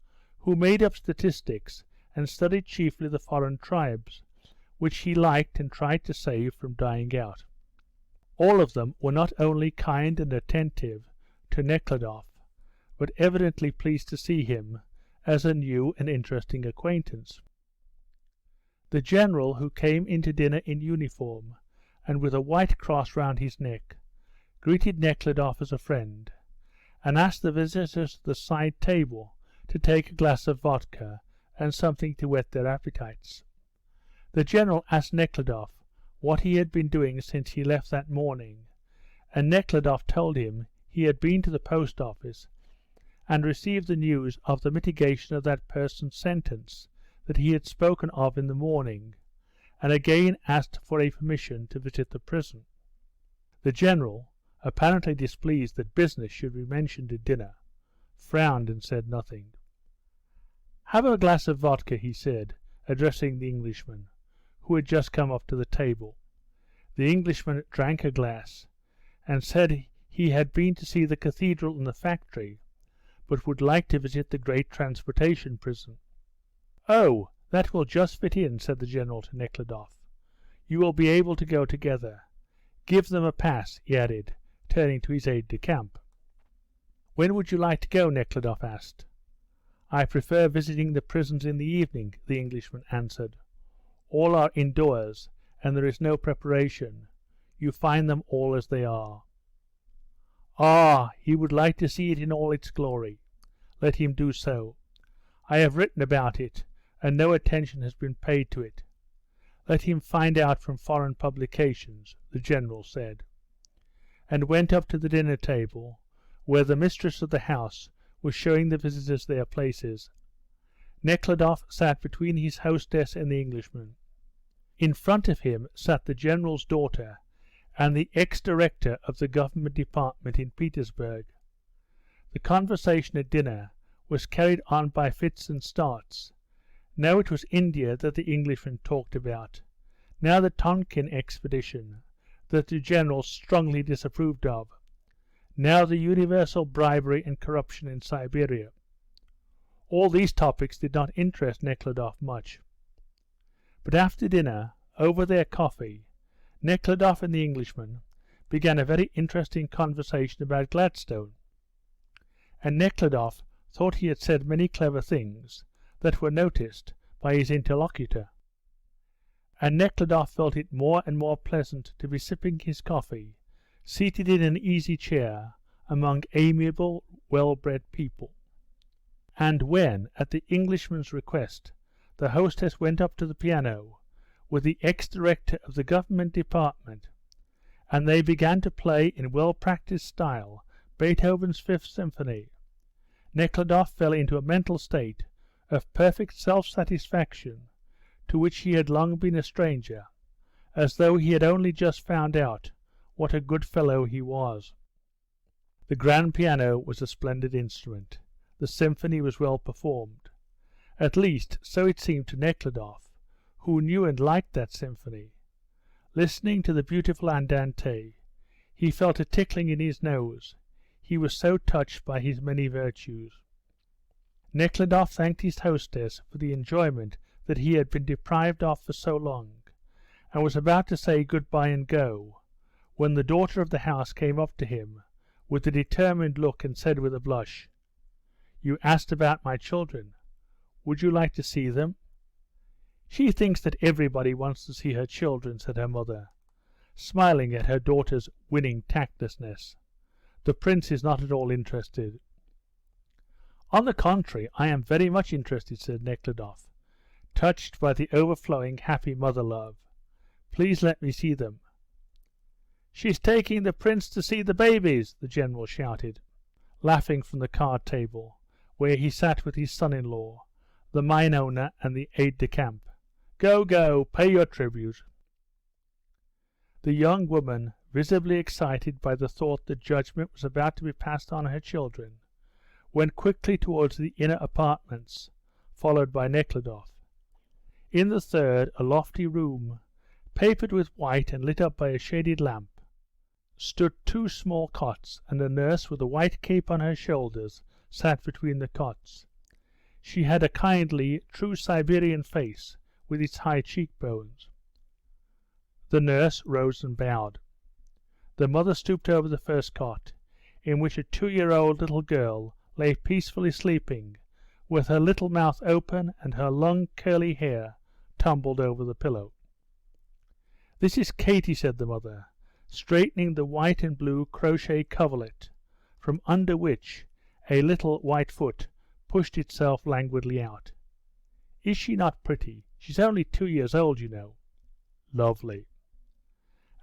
who made up statistics and studied chiefly the foreign tribes, which he liked and tried to save from dying out. All of them were not only kind and attentive to Nekhludoff, but evidently pleased to see him as a new and interesting acquaintance. The general, who came into dinner in uniform and with a white cross round his neck, greeted Nekhludoff as a friend, and asked the visitors at the side table to take a glass of vodka and something to whet their appetites. The general asked Nekhludoff what he had been doing since he left that morning, and Nekhludoff told him he had been to the post office and received the news of the mitigation of that person's sentence that he had spoken of in the morning, and again asked for a permission to visit the prison. The general, apparently displeased that business should be mentioned at dinner, frowned and said nothing. "Have a glass of vodka," he said, addressing the Englishman, who had just come up to the table. The Englishman drank a glass, and said he had been to see the cathedral and the factory, but would like to visit the great transportation prison. "Oh, that will just fit in," said the general to Nekhludoff. "You will be able to go together. Give them a pass," he added, turning to his aide-de-camp. "When would you like to go?" Nekhludoff asked. "I prefer visiting the prisons in the evening," the Englishman answered. "All are indoors, and there is no preparation. You find them all as they are." "Ah, he would like to see it in all its glory. Let him do so. I have written about it, and no attention has been paid to it. Let him find out from foreign publications," the general said, and went up to the dinner table, where the mistress of the house was showing the visitors their places. Nekhludoff sat between his hostess and the Englishman. In front of him sat the general's daughter and the ex-director of the government department in Petersburg. The conversation at dinner was carried on by fits and starts. Now it was India that the Englishman talked about, now the Tonkin expedition that the General strongly disapproved of, now the universal bribery and corruption in Siberia. All these topics did not interest Nekhludoff much. But after dinner, over their coffee, Nekhludoff and the Englishman began a very interesting conversation about Gladstone, and Nekhludoff thought he had said many clever things that were noticed by his interlocutor, and Nekhludoff felt it more and more pleasant to be sipping his coffee, seated in an easy chair among amiable, well-bred people. And when, at the Englishman's request, the hostess went up to the piano with the ex-director of the government department, and they began to play in well-practiced style Beethoven's Fifth Symphony, Nekhludoff fell into a mental state of perfect self-satisfaction to which he had long been a stranger, as though he had only just found out what a good fellow he was. The grand piano was a splendid instrument. The symphony was well performed. At least, so it seemed to Nekhludoff, who knew and liked that symphony. Listening to the beautiful andante, he felt a tickling in his nose. He was so touched by his many virtues. Nekhludoff thanked his hostess for the enjoyment that he had been deprived of for so long, and was about to say good-bye and go, when the daughter of the house came up to him with a determined look and said with a blush, "You asked about my children. Would you like to see them?" "She thinks that everybody wants to see her children," said her mother, smiling at her daughter's winning tactlessness. "The prince is not at all interested." "On the contrary, I am very much interested," said Nekhludoff, touched by the overflowing happy mother-love. "Please let me see them." "She's taking the prince to see the babies," the General shouted, laughing from the card-table, where he sat with his son-in-law, the mine owner and the aide-de-camp. "Go, go, pay your tribute." The young woman, visibly excited by the thought that judgment was about to be passed on her children, went quickly towards the inner apartments, followed by Nekhludoff. In the third, a lofty room, papered with white and lit up by a shaded lamp, stood two small cots, and a nurse with a white cape on her shoulders sat between the cots. She had a kindly, true Siberian face with its high cheekbones. The nurse rose and bowed. The mother stooped over the first cot, in which a 2-year-old little girl lay peacefully sleeping, with her little mouth open and her long curly hair tumbled over the pillow. "This is Katie," said the mother, straightening the white and blue crochet coverlet, from under which a little white foot pushed itself languidly out. "Is she not pretty? She's only 2 years old, you know." "Lovely."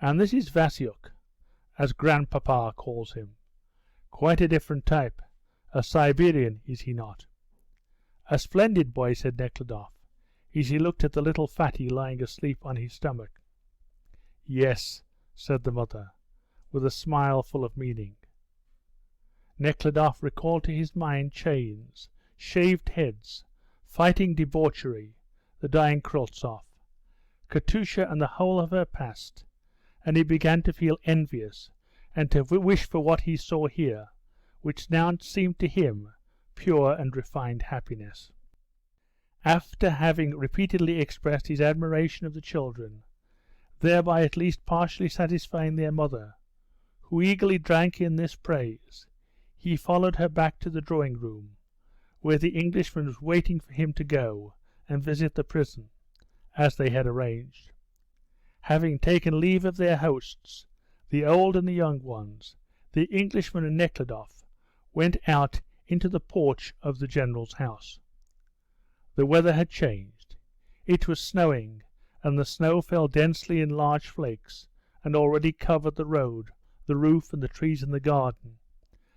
"And this is Vasyuk, as grandpapa calls him. Quite a different type. A Siberian, is he not?" "A splendid boy," said Nekhludoff, as he looked at the little fatty lying asleep on his stomach. "Yes," said the mother, with a smile full of meaning. Nekhludoff recalled to his mind chains, shaved heads, fighting debauchery, the dying Kryltzoff, Katusha and the whole of her past, and he began to feel envious and to wish for what he saw here, which now seemed to him pure and refined happiness. After having repeatedly expressed his admiration of the children, thereby at least partially satisfying their mother, who eagerly drank in this praise, he followed her back to the drawing-room, where the Englishman was waiting for him to go and visit the prison, as they had arranged. Having taken leave of their hosts, the old and the young ones, the Englishman and Nekhludoff went out into the porch of the General's house. The weather had changed. It was snowing, and the snow fell densely in large flakes, and already covered the road, the roof, and the trees in the garden,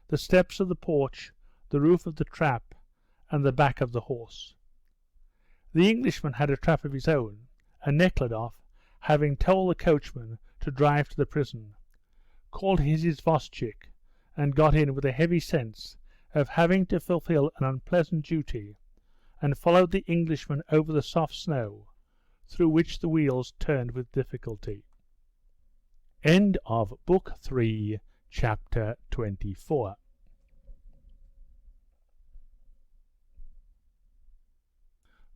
the steps of the porch, the roof of the trap, and the back of the horse. The Englishman had a trap of his own, and Nekhludoff, having told the coachman to drive to the prison, called his isvostchik, and got in with a heavy sense of having to fulfil an unpleasant duty, and followed the Englishman over the soft snow, through which the wheels turned with difficulty. End of Book 3, Chapter 24.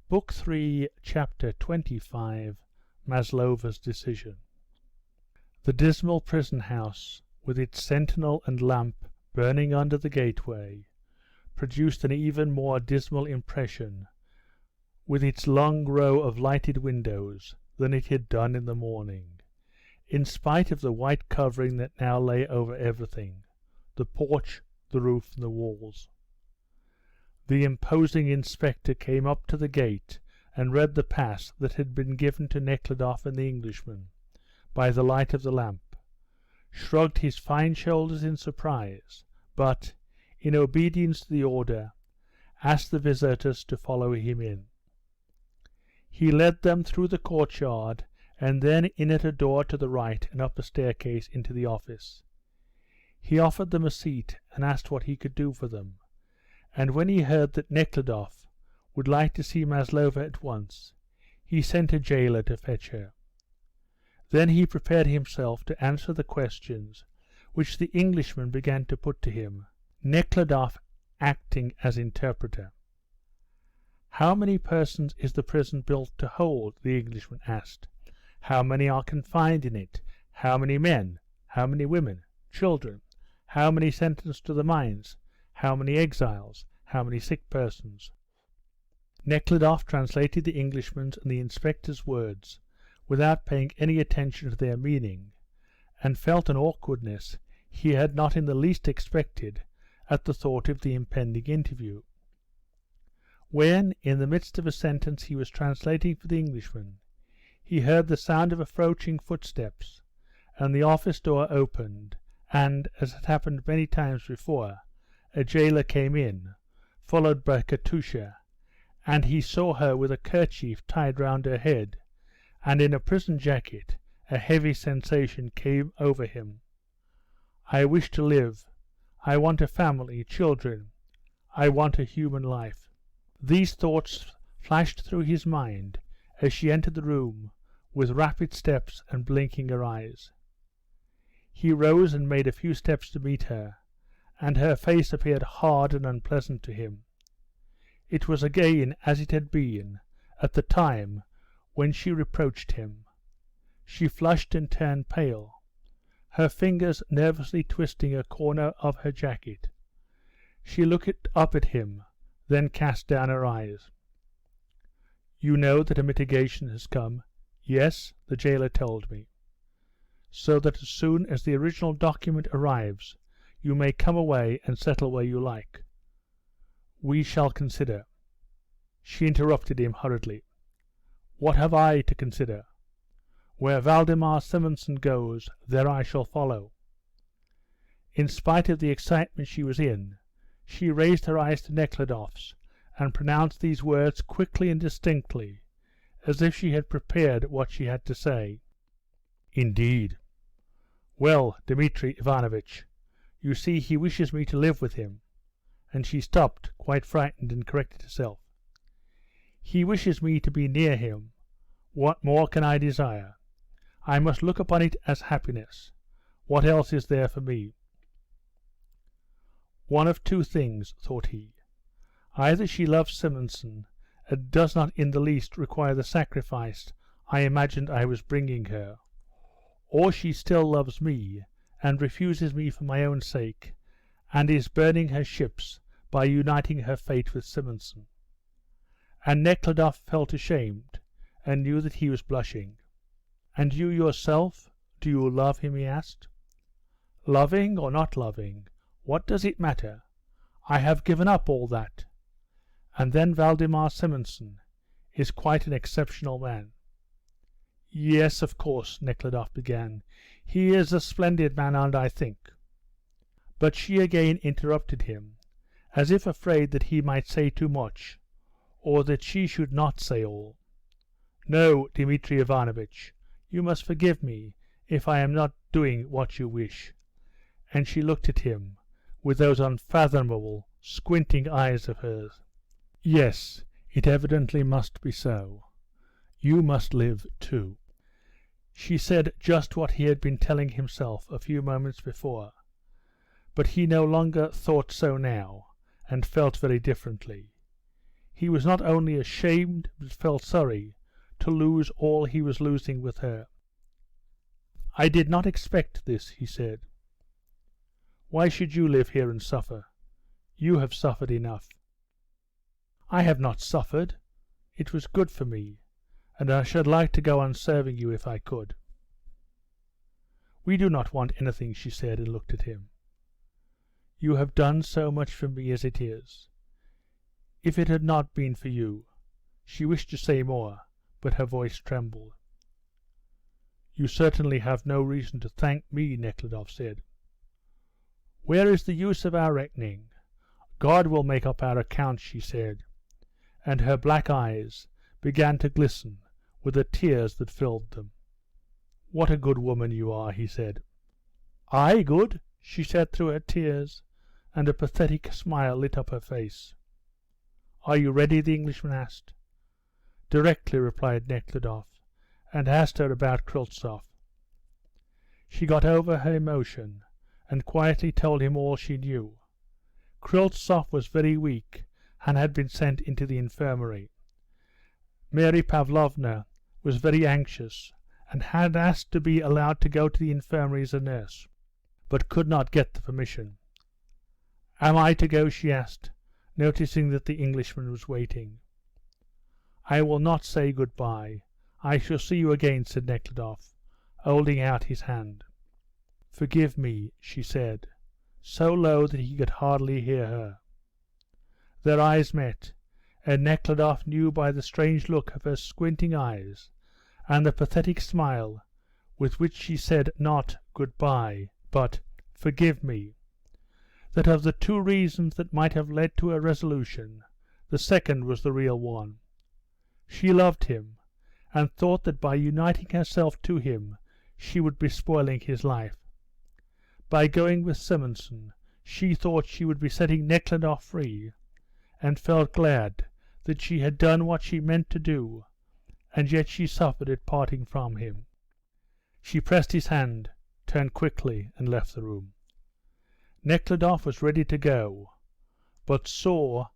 Book 3, Chapter 25, Maslova's Decision. The dismal prison house, with its sentinel and lamp burning under the gateway, produced an even more dismal impression, with its long row of lighted windows, than it had done in the morning, in spite of the white covering that now lay over everything, the porch, the roof, and the walls. The imposing inspector came up to the gate and read the pass that had been given to Nekhludoff and the Englishman, by the light of the lamp, shrugged his fine shoulders in surprise, but, in obedience to the order, asked the visitors to follow him in. He led them through the courtyard, and then in at a door to the right and up a staircase into the office. He offered them a seat and asked what he could do for them, and when he heard that Nekhludoff would like to see Maslova at once, he sent a jailer to fetch her. Then he prepared himself to answer the questions which the Englishman began to put to him, Nekhludoff acting as interpreter. "How many persons is the prison built to hold?" the Englishman asked. "How many are confined in it? How many men? How many women? Children? How many sentenced to the mines? How many exiles? How many sick persons?" Nekhludoff translated the Englishman's and the inspector's words without paying any attention to their meaning, and felt an awkwardness he had not in the least expected at the thought of the impending interview. When, in the midst of a sentence he was translating for the Englishman, he heard the sound of approaching footsteps, and the office door opened, and, as had happened many times before, a jailer came in, followed by Katusha, and he saw her with a kerchief tied round her head, and in a prison jacket, a heavy sensation came over him. "I wish to live. I want a family, children. I want a human life." These thoughts flashed through his mind as she entered the room with rapid steps and blinking her eyes. He rose and made a few steps to meet her, and her face appeared hard and unpleasant to him. It was again as it had been at the time when she reproached him. She flushed and turned pale, her fingers nervously twisting a corner of her jacket. She looked up at him, then cast down her eyes. "You know that a mitigation has come?" "Yes, the jailer told me." "So that as soon as the original document arrives, you may come away and settle where you like." "We shall consider." She interrupted him hurriedly. "What have I to consider? Where Valdemar Simonson goes, there I shall follow." In spite of the excitement she was in, she raised her eyes to Nekhludoff's and pronounced these words quickly and distinctly, as if she had prepared what she had to say. "Indeed. Well, Dmitri Ivanovitch, you see he wishes me to live with him," and she stopped, quite frightened, and corrected herself. "He wishes me to be near him. What more can I desire? I must look upon it as happiness. What else is there for me?" One of two things, thought he. Either she loves Simonson and does not in the least require the sacrifice I imagined I was bringing her, or she still loves me and refuses me for my own sake, and is burning her ships by uniting her fate with Simonson. And Nekhludoff felt ashamed, and knew that he was blushing. "And you yourself, do you love him?" he asked. "Loving or not loving, what does it matter? I have given up all that. And then Valdemar Simonson is quite an exceptional man." "Yes, of course," Nekhludoff began. "He is a splendid man, and I think..." But she again interrupted him, as if afraid that he might say too much, or that she should not say all. "No, Dmitri Ivanovitch, you must forgive me if I am not doing what you wish." And she looked at him with those unfathomable, squinting eyes of hers. "Yes, it evidently must be so. You must live too." She said just what he had been telling himself a few moments before, but he no longer thought so now, and felt very differently. He was not only ashamed, but felt sorry to lose all he was losing with her. "I did not expect this," he said. "Why should you live here and suffer? You have suffered enough." "I have not suffered. It was good for me, and I should like to go on serving you if I could." "We do not want anything," she said, and looked at him. "You have done so much for me as it is. If it had not been for you—" She wished to say more, but her voice trembled. "You certainly have no reason to thank me," Nekhludoff said. "Where is the use of our reckoning? God will make up our accounts," she said, and her black eyes began to glisten with the tears that filled them. "What a good woman you are," he said. "I good?" she said through her tears, and a pathetic smile lit up her face. "Are you ready?" the Englishman asked. "Directly," replied Nekhludoff, and asked her about Kryltzoff. She got over her emotion, and quietly told him all she knew. Kryltzoff was very weak, and had been sent into the infirmary. Mary Pavlovna was very anxious, and had asked to be allowed to go to the infirmary as a nurse, but could not get the permission. "Am I to go?" she asked, noticing that the Englishman was waiting. "I will not say good-bye. I shall see you again," said Nekhludoff, holding out his hand. "Forgive me," she said, so low that he could hardly hear her. Their eyes met, and Nekhludoff knew by the strange look of her squinting eyes and the pathetic smile with which she said not "good-bye," but "forgive me," that of the two reasons that might have led to her resolution, the second was the real one. She loved him, and thought that by uniting herself to him she would be spoiling his life. By going with Simonson she thought she would be setting Nekhludoff free, and felt glad that she had done what she meant to do, and yet she suffered at parting from him. She pressed his hand, turned quickly, and left the room. Nekhludoff was ready to go, but saw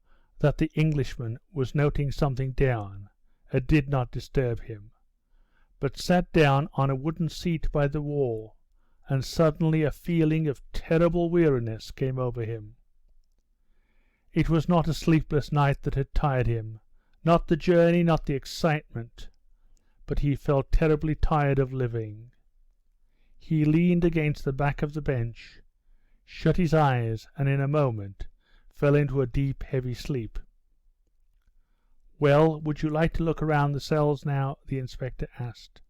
that the Englishman was noting something down, and did not disturb him, but sat down on a wooden seat by the wall, and suddenly a feeling of terrible weariness came over him. It was not a sleepless night that had tired him, not the journey, not the excitement, but he felt terribly tired of living. He leaned against the back of the bench, shut his eyes, and in a moment fell into a deep, heavy sleep. "Well, would you like to look around the cells now?" the inspector asked.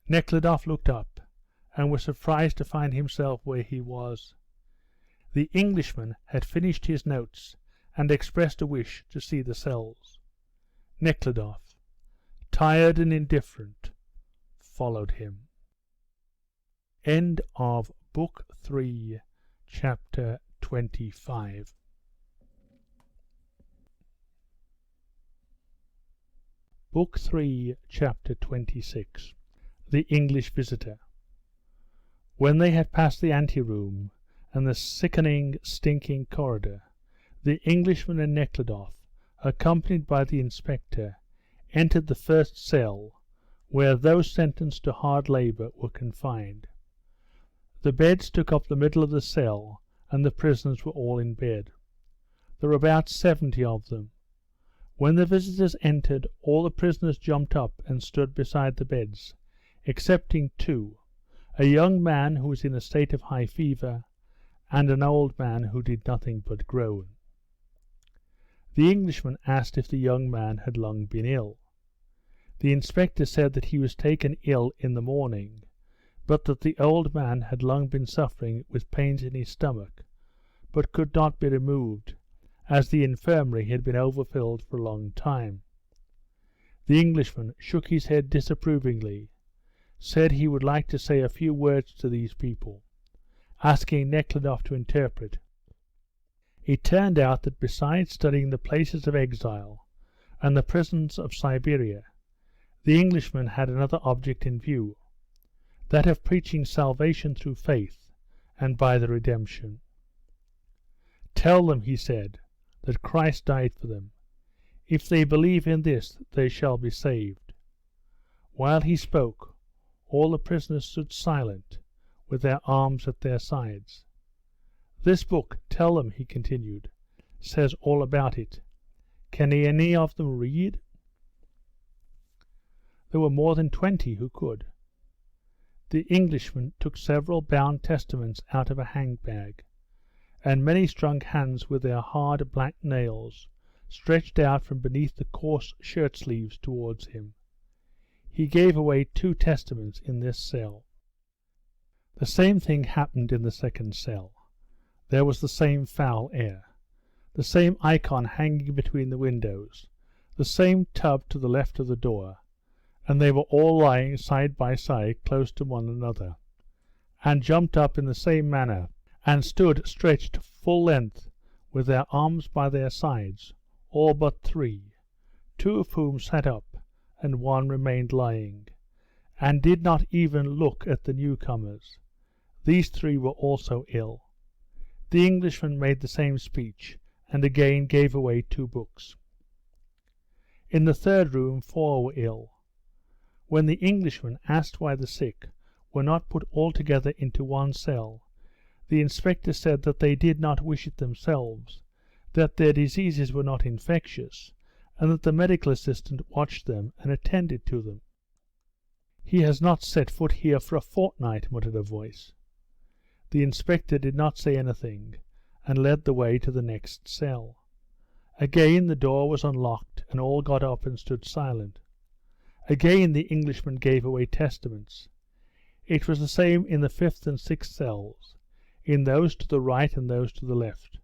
Nekhludoff looked up, and was surprised to find himself where he was. The Englishman had finished his notes, and expressed a wish to see the cells. Nekhludoff, tired and indifferent, followed him. End of Book 3, Chapter 25. Book 3, Chapter 26. The English Visitor. When they had passed the ante-room and the sickening, stinking corridor, the Englishman and Nekhludoff, accompanied by the inspector, entered the first cell, where those sentenced to hard labour were confined. The beds took up the middle of the cell, and the prisoners were all in bed. There were about 70 of them. When the visitors entered, all the prisoners jumped up and stood beside the beds, excepting two, a young man who was in a state of high fever, and an old man who did nothing but groan. The Englishman asked if the young man had long been ill. The inspector said that he was taken ill in the morning, but that the old man had long been suffering with pains in his stomach, but could not be removed, as the infirmary had been overfilled for a long time. The Englishman shook his head disapprovingly, said he would like to say a few words to these people, asking Nekhludoff to interpret. It turned out that besides studying the places of exile and the prisons of Siberia, The Englishman had another object in view, that of preaching salvation through faith and by the redemption. "Tell them," he said, "that Christ died for them. If they believe in this, they shall be saved." While he spoke, all the prisoners stood silent, with their arms at their sides. "This book, tell them," he continued, "says all about it. Can any of them read?" There were more than 20 who could. The Englishman took several bound testaments out of a handbag, and many strong hands with their hard black nails stretched out from beneath the coarse shirt sleeves towards him. He gave away 2 testaments in this cell. The same thing happened in the second cell. There was the same foul air, the same icon hanging between the windows, the same tub to the left of the door, and they were all lying side by side close to one another, and jumped up in the same manner, and stood stretched full length, with their arms by their sides, all but 3, 2 of whom sat up, and 1 remained lying, and did not even look at the newcomers. These 3 were also ill. The Englishman made the same speech, and again gave away 2 books. In the third room 4 were ill. When the Englishman asked why the sick were not put all together into one cell, the inspector said that they did not wish it themselves, that their diseases were not infectious, and that the medical assistant watched them and attended to them. "He has not set foot here for a fortnight," muttered a voice. The inspector did not say anything, and led the way to the next cell. Again the door was unlocked, and all got up and stood silent. Again the Englishman gave away testaments. It was the same in the 5th and 6th cells, in those to the right and those to the left.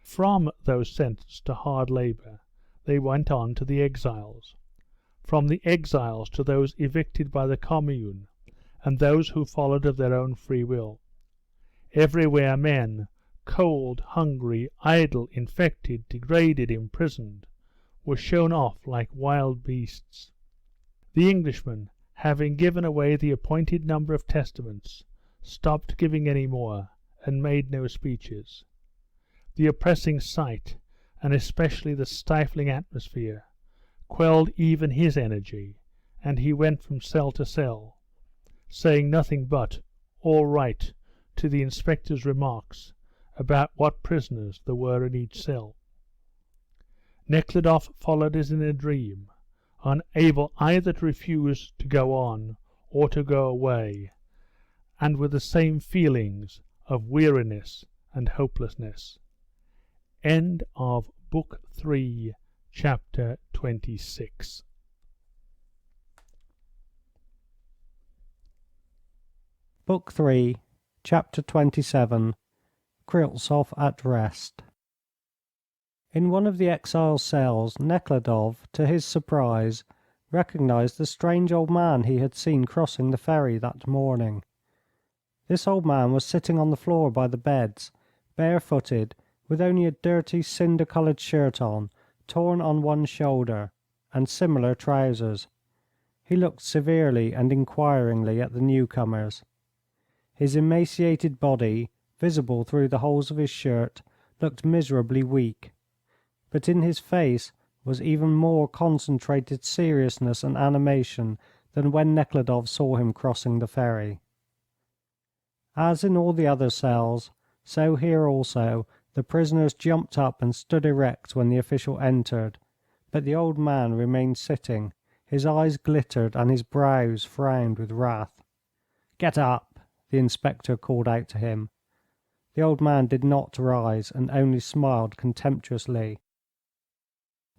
From those sentenced to hard labour they went on to the exiles. From the exiles to those evicted by the Commune, and those who followed of their own free will. Everywhere men, cold, hungry, idle, infected, degraded, imprisoned, were shown off like wild beasts. The Englishman, having given away the appointed number of testaments, stopped giving any more, and made no speeches. The oppressing sight, and especially the stifling atmosphere, quelled even his energy, and he went from cell to cell, saying nothing but "all right" to the inspector's remarks about what prisoners there were in each cell. Nekhludoff followed as in a dream, unable either to refuse to go on or to go away, and with the same feelings of weariness and hopelessness. End of Book 3, Chapter 26. Book 3, Chapter 27. Kryltsov at Rest. In one of the exile cells Nekhludoff, to his surprise, recognized the strange old man he had seen crossing the ferry that morning. This old man was sitting on the floor by the beds, barefooted, with only a dirty cinder-coloured shirt on, torn on one shoulder, and similar trousers. He looked severely and inquiringly at the newcomers. His emaciated body, visible through the holes of his shirt, looked miserably weak, but in his face was even more concentrated seriousness and animation than when Nekhludoff saw him crossing the ferry. As in all the other cells, so here also the prisoners jumped up and stood erect when the official entered, but the old man remained sitting, his eyes glittered and his brows frowned with wrath. "Get up!" the inspector called out to him. The old man did not rise, and only smiled contemptuously.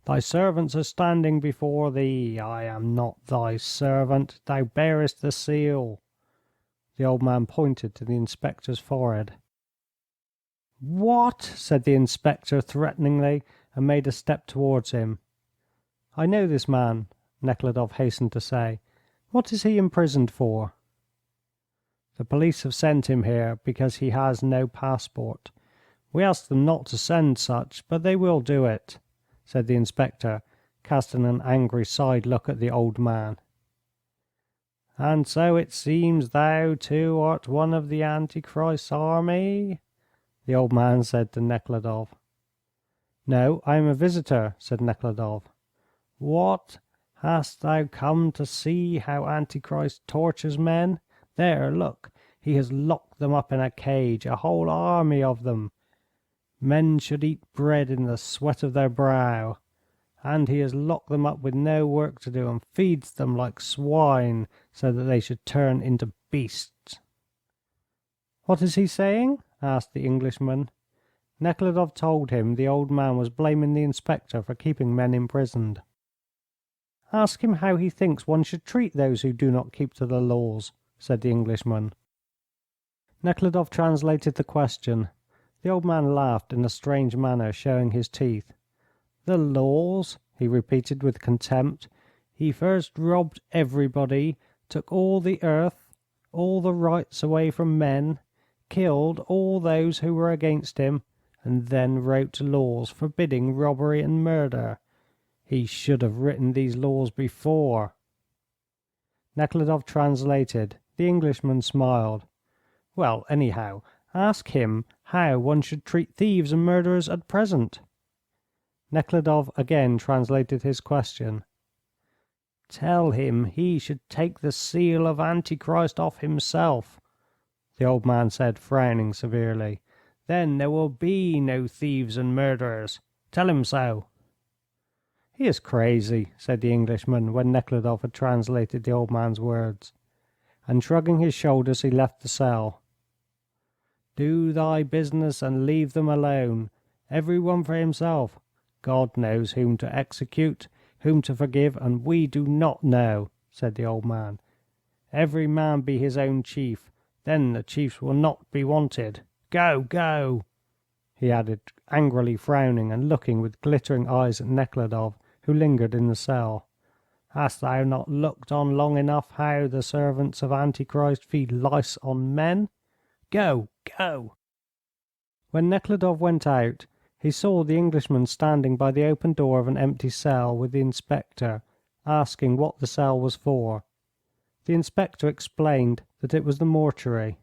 "Thy servants are standing before thee. I am not thy servant. Thou bearest the seal." The old man pointed to the inspector's forehead. "What?" said the inspector threateningly, and made a step towards him. "I know this man," Nekhludoff hastened to say. "What is he imprisoned for?" "The police have sent him here because he has no passport. We asked them not to send such, but they will do it," said the inspector, casting an angry side look at the old man. "And so it seems thou, too, art one of the Antichrist's army?" the old man said to Nekhludoff. "No, I am a visitor," said Nekhludoff. "What? Hast thou come to see how Antichrist tortures men? There, look, he has locked them up in a cage, a whole army of them. Men should eat bread in the sweat of their brow. And he has locked them up with no work to do, and feeds them like swine, so that they should turn into beasts." "What is he saying?" asked the Englishman. Nekhludoff told him the old man was blaming the inspector for keeping men imprisoned. "Ask him how he thinks one should treat those who do not keep to the laws," said the Englishman. Nekhludoff translated the question. The old man laughed in a strange manner, showing his teeth. "The laws?" he repeated with contempt. "He first robbed everybody, took all the earth, all the rights away from men, killed all those who were against him, and then wrote laws forbidding robbery and murder. He should have written these laws before." Nekhludoff translated. The Englishman smiled. "Well, anyhow, ask him how one should treat thieves and murderers at present." Nekhludoff again translated his question. "Tell him he should take the seal of Antichrist off himself," the old man said, frowning severely. "Then there will be no thieves and murderers. Tell him so." "He is crazy," said the Englishman, when Nekhludoff had translated the old man's words. And shrugging his shoulders, he left the cell. "Do thy business and leave them alone. Every one for himself. God knows whom to execute, whom to forgive, and we do not know," said the old man. "Every man be his own chief. Then the chiefs will not be wanted. Go, go!" he added, angrily frowning and looking with glittering eyes at Nekhludoff, who lingered in the cell. "Hast thou not looked on long enough how the servants of Antichrist feed lice on men? Go, go!" When Nekhludoff went out, he saw the Englishman standing by the open door of an empty cell with the inspector, asking what the cell was for. The inspector explained that it was the mortuary.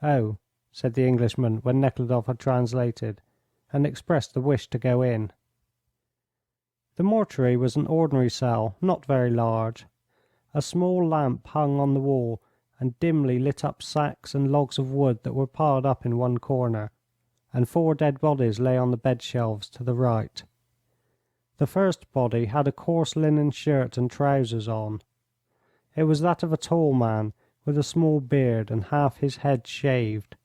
"Oh," said the Englishman when Nekhludoff had translated, and expressed the wish to go in. The mortuary was an ordinary cell, not very large. A small lamp hung on the wall and dimly lit up sacks and logs of wood that were piled up in one corner, and 4 dead bodies lay on the bed shelves to the right. The first body had a coarse linen shirt and trousers on. It was that of a tall man, with a small beard and half his head shaved.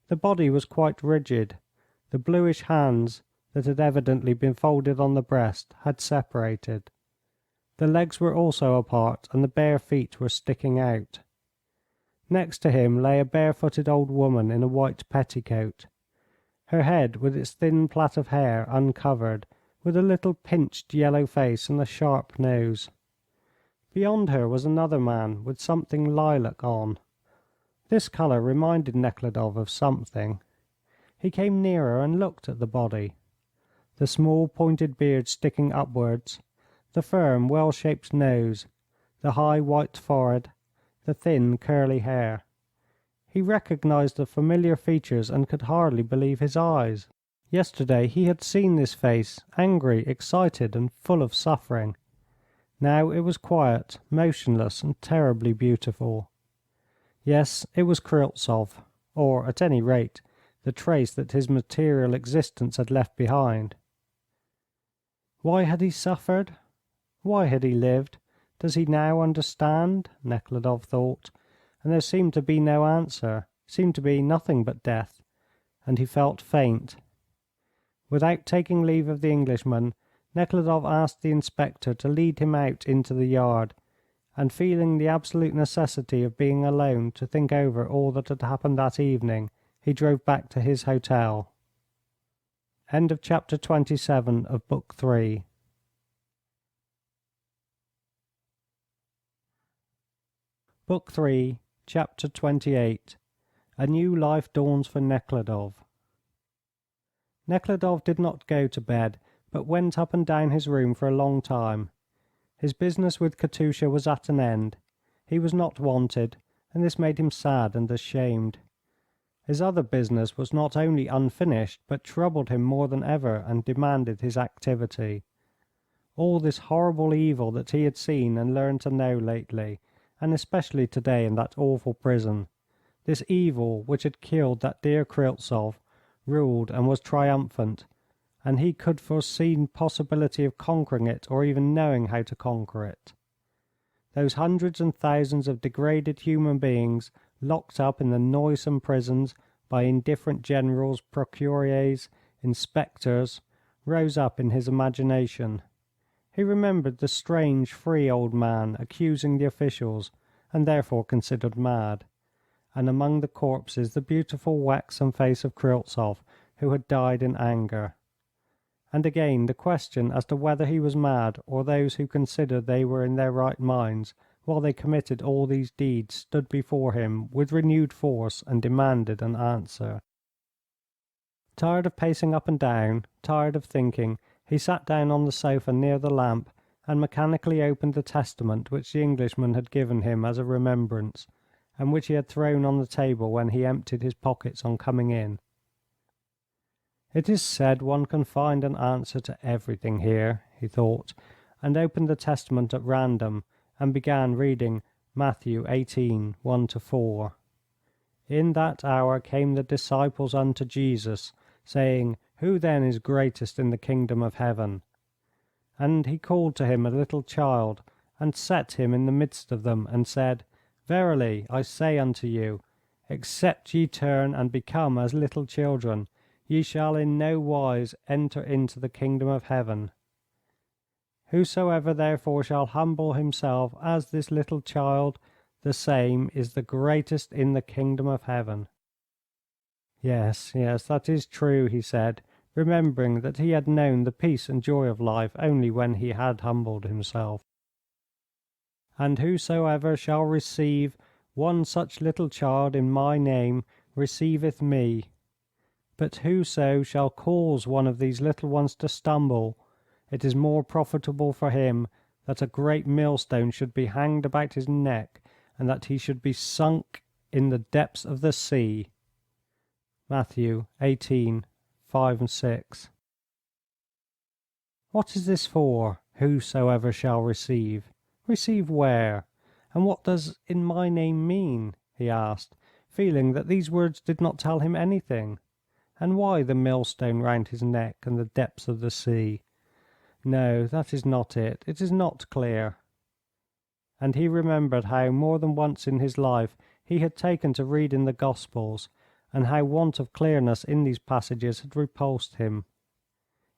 The body was quite rigid. The bluish hands, that had evidently been folded on the breast, had separated. The legs were also apart, and the bare feet were sticking out. Next to him lay a barefooted old woman in a white petticoat. Her head, with its thin plait of hair, uncovered, with a little pinched yellow face and a sharp nose. Beyond her was another man with something lilac on. This colour reminded Nekhludoff of something. He came nearer and looked at the body. The small pointed beard sticking upwards, the firm, well-shaped nose, the high white forehead, the thin curly hair. He recognized the familiar features and could hardly believe his eyes. Yesterday he had seen this face, angry, excited, and full of suffering. Now it was quiet, motionless, and terribly beautiful. Yes, it was Kryltzov, or, at any rate, the trace that his material existence had left behind. Why had he suffered? Why had he lived? Does he now understand? Nekhludoff thought, and there seemed to be no answer, seemed to be nothing but death, and he felt faint. Without taking leave of the Englishman, Nekhludoff asked the inspector to lead him out into the yard, and feeling the absolute necessity of being alone to think over all that had happened that evening, he drove back to his hotel. End of chapter 27 of book 3. Book 3, chapter 28. A new life dawns for Nekhludoff. Nekhludoff did not go to bed, but went up and down his room for a long time. His business with Katusha was at an end. He was not wanted, and this made him sad and ashamed. His other business was not only unfinished, but troubled him more than ever and demanded his activity. All this horrible evil that he had seen and learned to know lately, and especially today in that awful prison, this evil which had killed that dear Kryltzoff, ruled and was triumphant, and he could foresee possibility of conquering it or even knowing how to conquer it. Those hundreds and thousands of degraded human beings locked up in the noisome prisons by indifferent generals, procureurs, inspectors, rose up in his imagination. He remembered the strange, free old man accusing the officials, and therefore considered mad, and among the corpses the beautiful waxen face of Kryltzoff, who had died in anger. And again the question as to whether he was mad or those who considered they were in their right minds while they committed all these deeds stood before him with renewed force and demanded an answer. Tired of pacing up and down, tired of thinking, he sat down on the sofa near the lamp and mechanically opened the Testament which the Englishman had given him as a remembrance, and which he had thrown on the table when he emptied his pockets on coming in. It is said one can find an answer to everything here, he thought, and opened the Testament at random and began reading Matthew 18, 1-4. In that hour came the disciples unto Jesus, saying, Who then is greatest in the kingdom of heaven? And he called to him a little child, and set him in the midst of them, and said, Verily I say unto you, except ye turn and become as little children, ye shall in no wise enter into the kingdom of heaven. Whosoever therefore shall humble himself as this little child, the same is the greatest in the kingdom of heaven. Yes, that is true, he said, remembering that he had known the peace and joy of life only when he had humbled himself. And whosoever shall receive one such little child in my name receiveth me. But whoso shall cause one of these little ones to stumble, it is more profitable for him that a great millstone should be hanged about his neck, and that he should be sunk in the depths of the sea. Matthew 18, 5 and 6. What is this for? Whosoever shall receive. Receive where? And what does in my name mean? He asked, feeling that these words did not tell him anything. And why the millstone round his neck and the depths of the sea? No, that is not it. It is not clear. And he remembered how more than once in his life he had taken to read in the Gospels, and how want of clearness in these passages had repulsed him.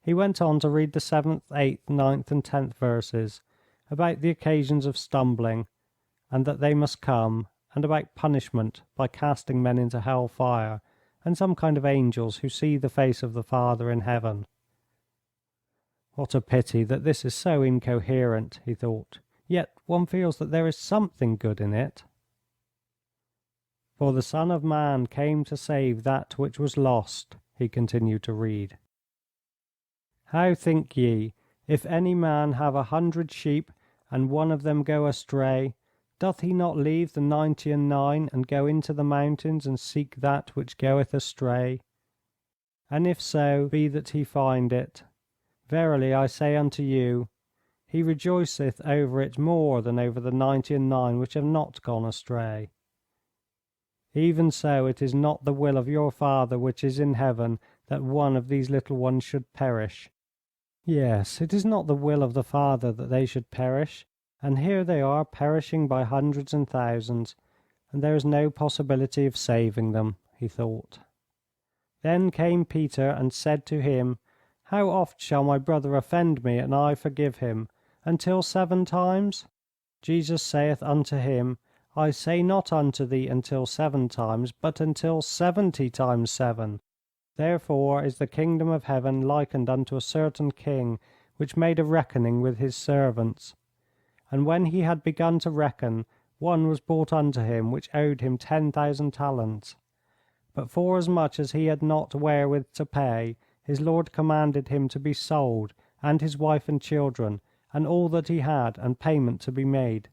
He went on to read the 7th, 8th, 9th, and 10th verses, about the occasions of stumbling, and that they must come, and about punishment by casting men into hell fire, and some kind of angels who see the face of the Father in heaven. What a pity that this is so incoherent, he thought, yet one feels that there is something good in it. For the Son of Man came to save that which was lost, he continued to read. How think ye, if any man have 100 sheep, and one of them go astray, doth he not leave the 99 and go into the mountains and seek that which goeth astray? And if so be that he find it, verily I say unto you, he rejoiceth over it more than over the 99 which have not gone astray. Even so it is not the will of your Father which is in heaven that one of these little ones should perish. Yes, it is not the will of the Father that they should perish, and here they are perishing by hundreds and thousands, and there is no possibility of saving them, he thought. Then came Peter and said to him, How oft shall my brother offend me, and I forgive him? Until 7 times? Jesus saith unto him, I say not unto thee until 7 times, but until 70 times 7. Therefore is the kingdom of heaven likened unto a certain king, which made a reckoning with his servants. And when he had begun to reckon, one was brought unto him, which owed him 10,000 talents. But forasmuch as he had not wherewith to pay, his lord commanded him to be sold, and his wife and children, and all that he had, and payment to be made.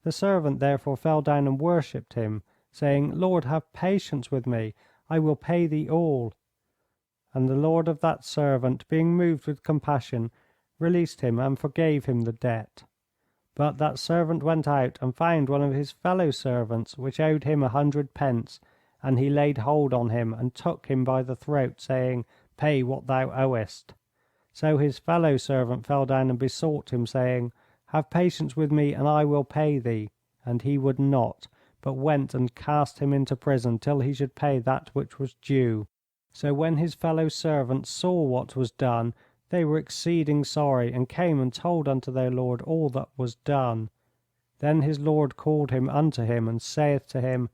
The servant therefore fell down and worshipped him, saying, Lord, have patience with me, I will pay thee all. And the lord of that servant, being moved with compassion, released him and forgave him the debt. But that servant went out and found one of his fellow servants, which owed him 100 pence, and he laid hold on him and took him by the throat, saying, Pay what thou owest. So his fellow servant fell down and besought him, saying, Have patience with me, and I will pay thee. And he would not, but went and cast him into prison till he should pay that which was due. So when his fellow servants saw what was done, they were exceeding sorry, and came and told unto their lord all that was done. Then his lord called him unto him, and saith to him,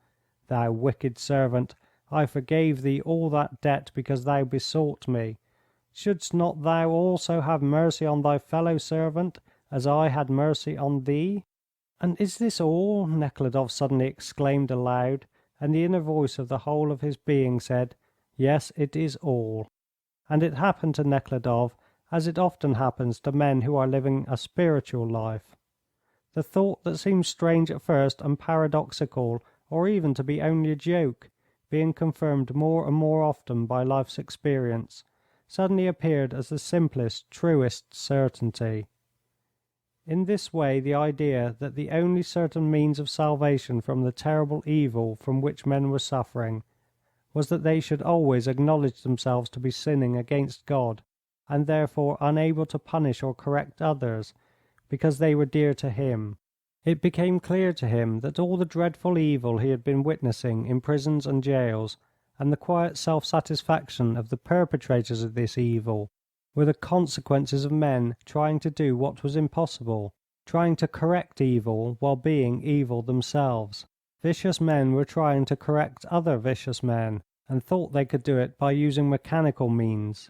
Thou wicked servant, I forgave thee all that debt because thou besought me. Shouldst not thou also have mercy on thy fellow servant, as I had mercy on thee? And is this all? Nekhludoff suddenly exclaimed aloud, and the inner voice of the whole of his being said, Yes, it is all. And it happened to Nekhludoff as it often happens to men who are living a spiritual life. The thought that seemed strange at first and paradoxical, or even to be only a joke, being confirmed more and more often by life's experience, suddenly appeared as the simplest, truest certainty. In this way the idea that the only certain means of salvation from the terrible evil from which men were suffering was that they should always acknowledge themselves to be sinning against God, and therefore unable to punish or correct others, because they were dear to him. It became clear to him that all the dreadful evil he had been witnessing in prisons and jails, and the quiet self-satisfaction of the perpetrators of this evil, were the consequences of men trying to do what was impossible, trying to correct evil while being evil themselves. Vicious men were trying to correct other vicious men, and thought they could do it by using mechanical means.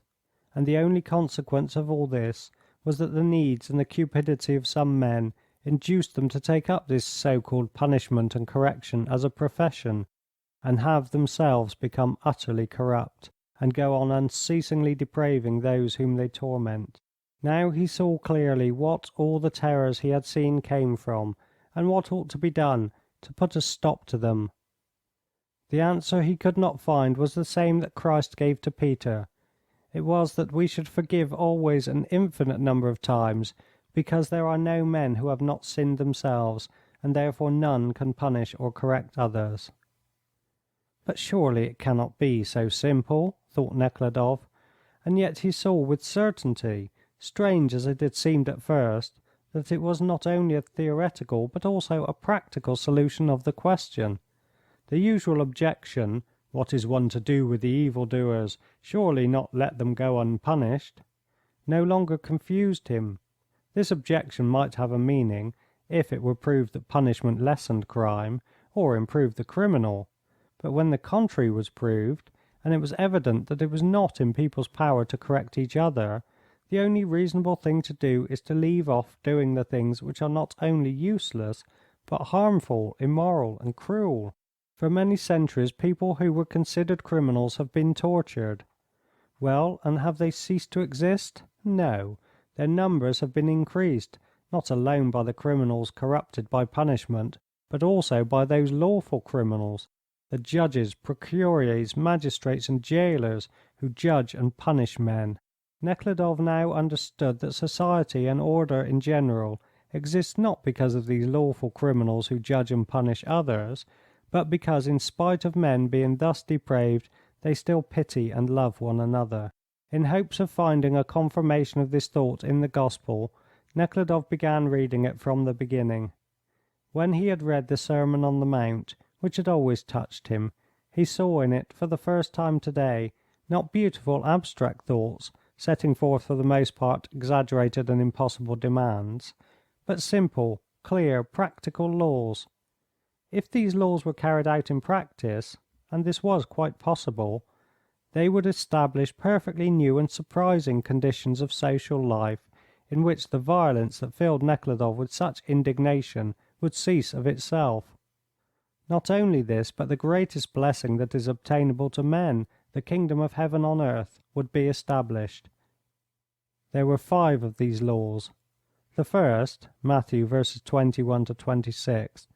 And the only consequence of all this was that the needs and the cupidity of some men induced them to take up this so-called punishment and correction as a profession, and have themselves become utterly corrupt, and go on unceasingly depraving those whom they torment. Now he saw clearly what all the terrors he had seen came from, and what ought to be done to put a stop to them. The answer he could not find was the same that Christ gave to Peter. It was that we should forgive always an infinite number of times, because there are no men who have not sinned themselves, and therefore none can punish or correct others. But surely it cannot be so simple, thought Nekhludoff, and yet he saw with certainty, strange as it had seemed at first, that it was not only a theoretical but also a practical solution of the question. The usual objection, what is one to do with the evildoers? Surely not let them go unpunished, no longer confused him. This objection might have a meaning if it were proved that punishment lessened crime or improved the criminal, but when the contrary was proved, and it was evident that it was not in people's power to correct each other, the only reasonable thing to do is to leave off doing the things which are not only useless, but harmful, immoral, and cruel. For many centuries people who were considered criminals have been tortured. Well, and have they ceased to exist? No. Their numbers have been increased, not alone by the criminals corrupted by punishment, but also by those lawful criminals, the judges, procureurs, magistrates, and jailers who judge and punish men. Nekhludoff now understood that society and order in general exist not because of these lawful criminals who judge and punish others, but because in spite of men being thus depraved they still pity and love one another. In hopes of finding a confirmation of this thought in the Gospel, Nekhludoff began reading it from the beginning. When he had read the Sermon on the Mount, which had always touched him, he saw in it for the first time today not beautiful abstract thoughts, setting forth for the most part exaggerated and impossible demands, but simple, clear, practical laws. If these laws were carried out in practice, and this was quite possible, they would establish perfectly new and surprising conditions of social life in which the violence that filled Nekhludoff with such indignation would cease of itself. Not only this, but the greatest blessing that is obtainable to men, the kingdom of heaven on earth, would be established. There were 5 of these laws. The first, Matthew verses 21 to 26,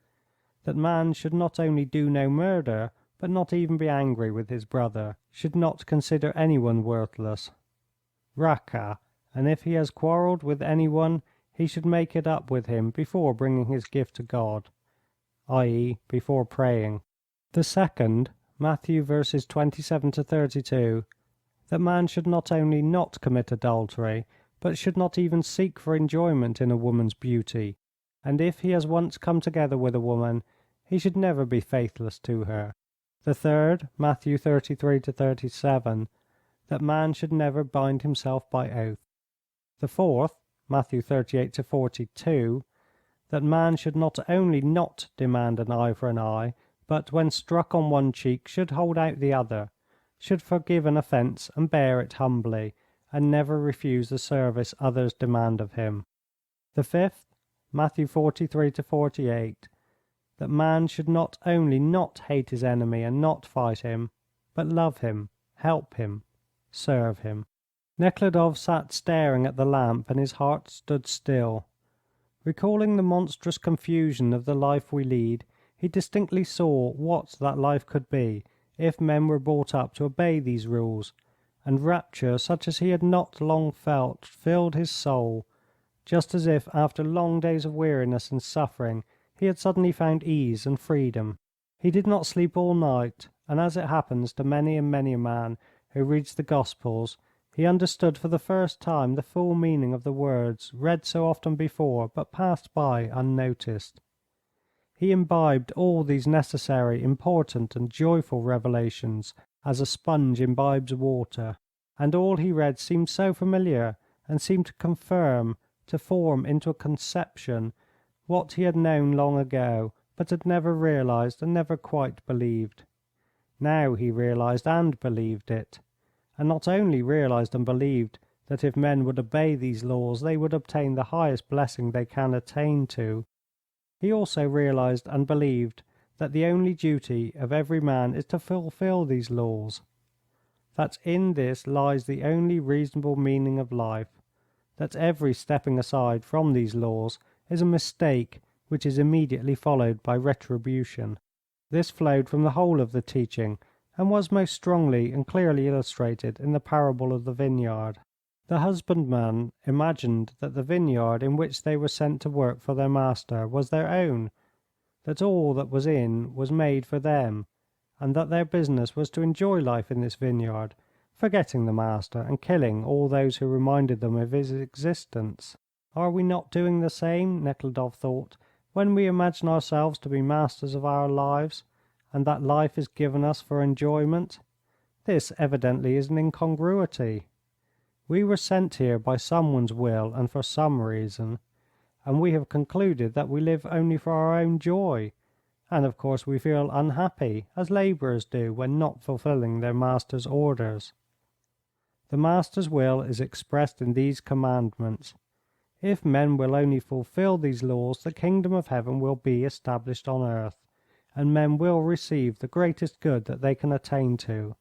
that man should not only do no murder, but not even be angry with his brother, should not consider anyone worthless, Raka, and if he has quarrelled with anyone, he should make it up with him before bringing his gift to God, i.e., before praying. The second, Matthew verses 27 to 32, that man should not only not commit adultery, but should not even seek for enjoyment in a woman's beauty, and if he has once come together with a woman, he should never be faithless to her. The third, Matthew 33 to 37, that man should never bind himself by oath. The fourth, Matthew 38 to 42, that man should not only not demand an eye for an eye, but when struck on one cheek should hold out the other, should forgive an offence and bear it humbly, and never refuse the service others demand of him. The fifth, Matthew 43 to 48, that man should not only not hate his enemy and not fight him, but love him, help him, serve him. Nekhludoff sat staring at the lamp, and his heart stood still. Recalling the monstrous confusion of the life we lead, he distinctly saw what that life could be if men were brought up to obey these rules, and rapture such as he had not long felt filled his soul, just as if after long days of weariness and suffering he had suddenly found ease and freedom. He did not sleep all night, and as it happens to many and many a man who reads the Gospels, he understood for the first time the full meaning of the words read so often before but passed by unnoticed. He imbibed all these necessary, important, and joyful revelations as a sponge imbibes water, and all he read seemed so familiar and seemed to confirm, to form into a conception, what he had known long ago, but had never realized and never quite believed. Now he realized and believed it, and not only realized and believed that if men would obey these laws they would obtain the highest blessing they can attain to, he also realized and believed that the only duty of every man is to fulfill these laws, that in this lies the only reasonable meaning of life, that every stepping aside from these laws is a mistake which is immediately followed by retribution. This flowed from the whole of the teaching, and was most strongly and clearly illustrated in the parable of the vineyard. The husbandman imagined that the vineyard in which they were sent to work for their master was their own, that all that was in was made for them, and that their business was to enjoy life in this vineyard, forgetting the master and killing all those who reminded them of his existence. Are we not doing the same, Nekhludoff thought, when we imagine ourselves to be masters of our lives, and that life is given us for enjoyment? This evidently is an incongruity. We were sent here by someone's will and for some reason, and we have concluded that we live only for our own joy, and of course we feel unhappy, as labourers do when not fulfilling their master's orders. The master's will is expressed in these commandments. If men will only fulfil these laws, the kingdom of heaven will be established on earth, and men will receive the greatest good that they can attain to.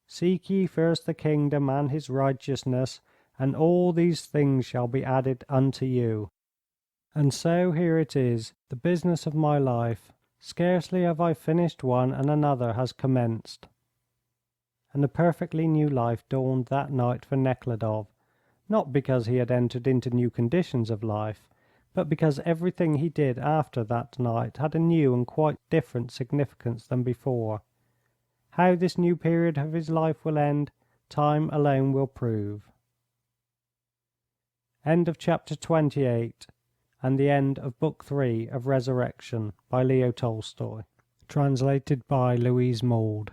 Seek ye first the kingdom and his righteousness, and all these things shall be added unto you. And so here it is, the business of my life. Scarcely have I finished one, and another has commenced. And a perfectly new life dawned that night for Nekhludoff, not because he had entered into new conditions of life, but because everything he did after that night had a new and quite different significance than before. How this new period of his life will end, time alone will prove. End of chapter 28, and the end of Book 3 of Resurrection by Leo Tolstoy. Translated by Louise Mauld.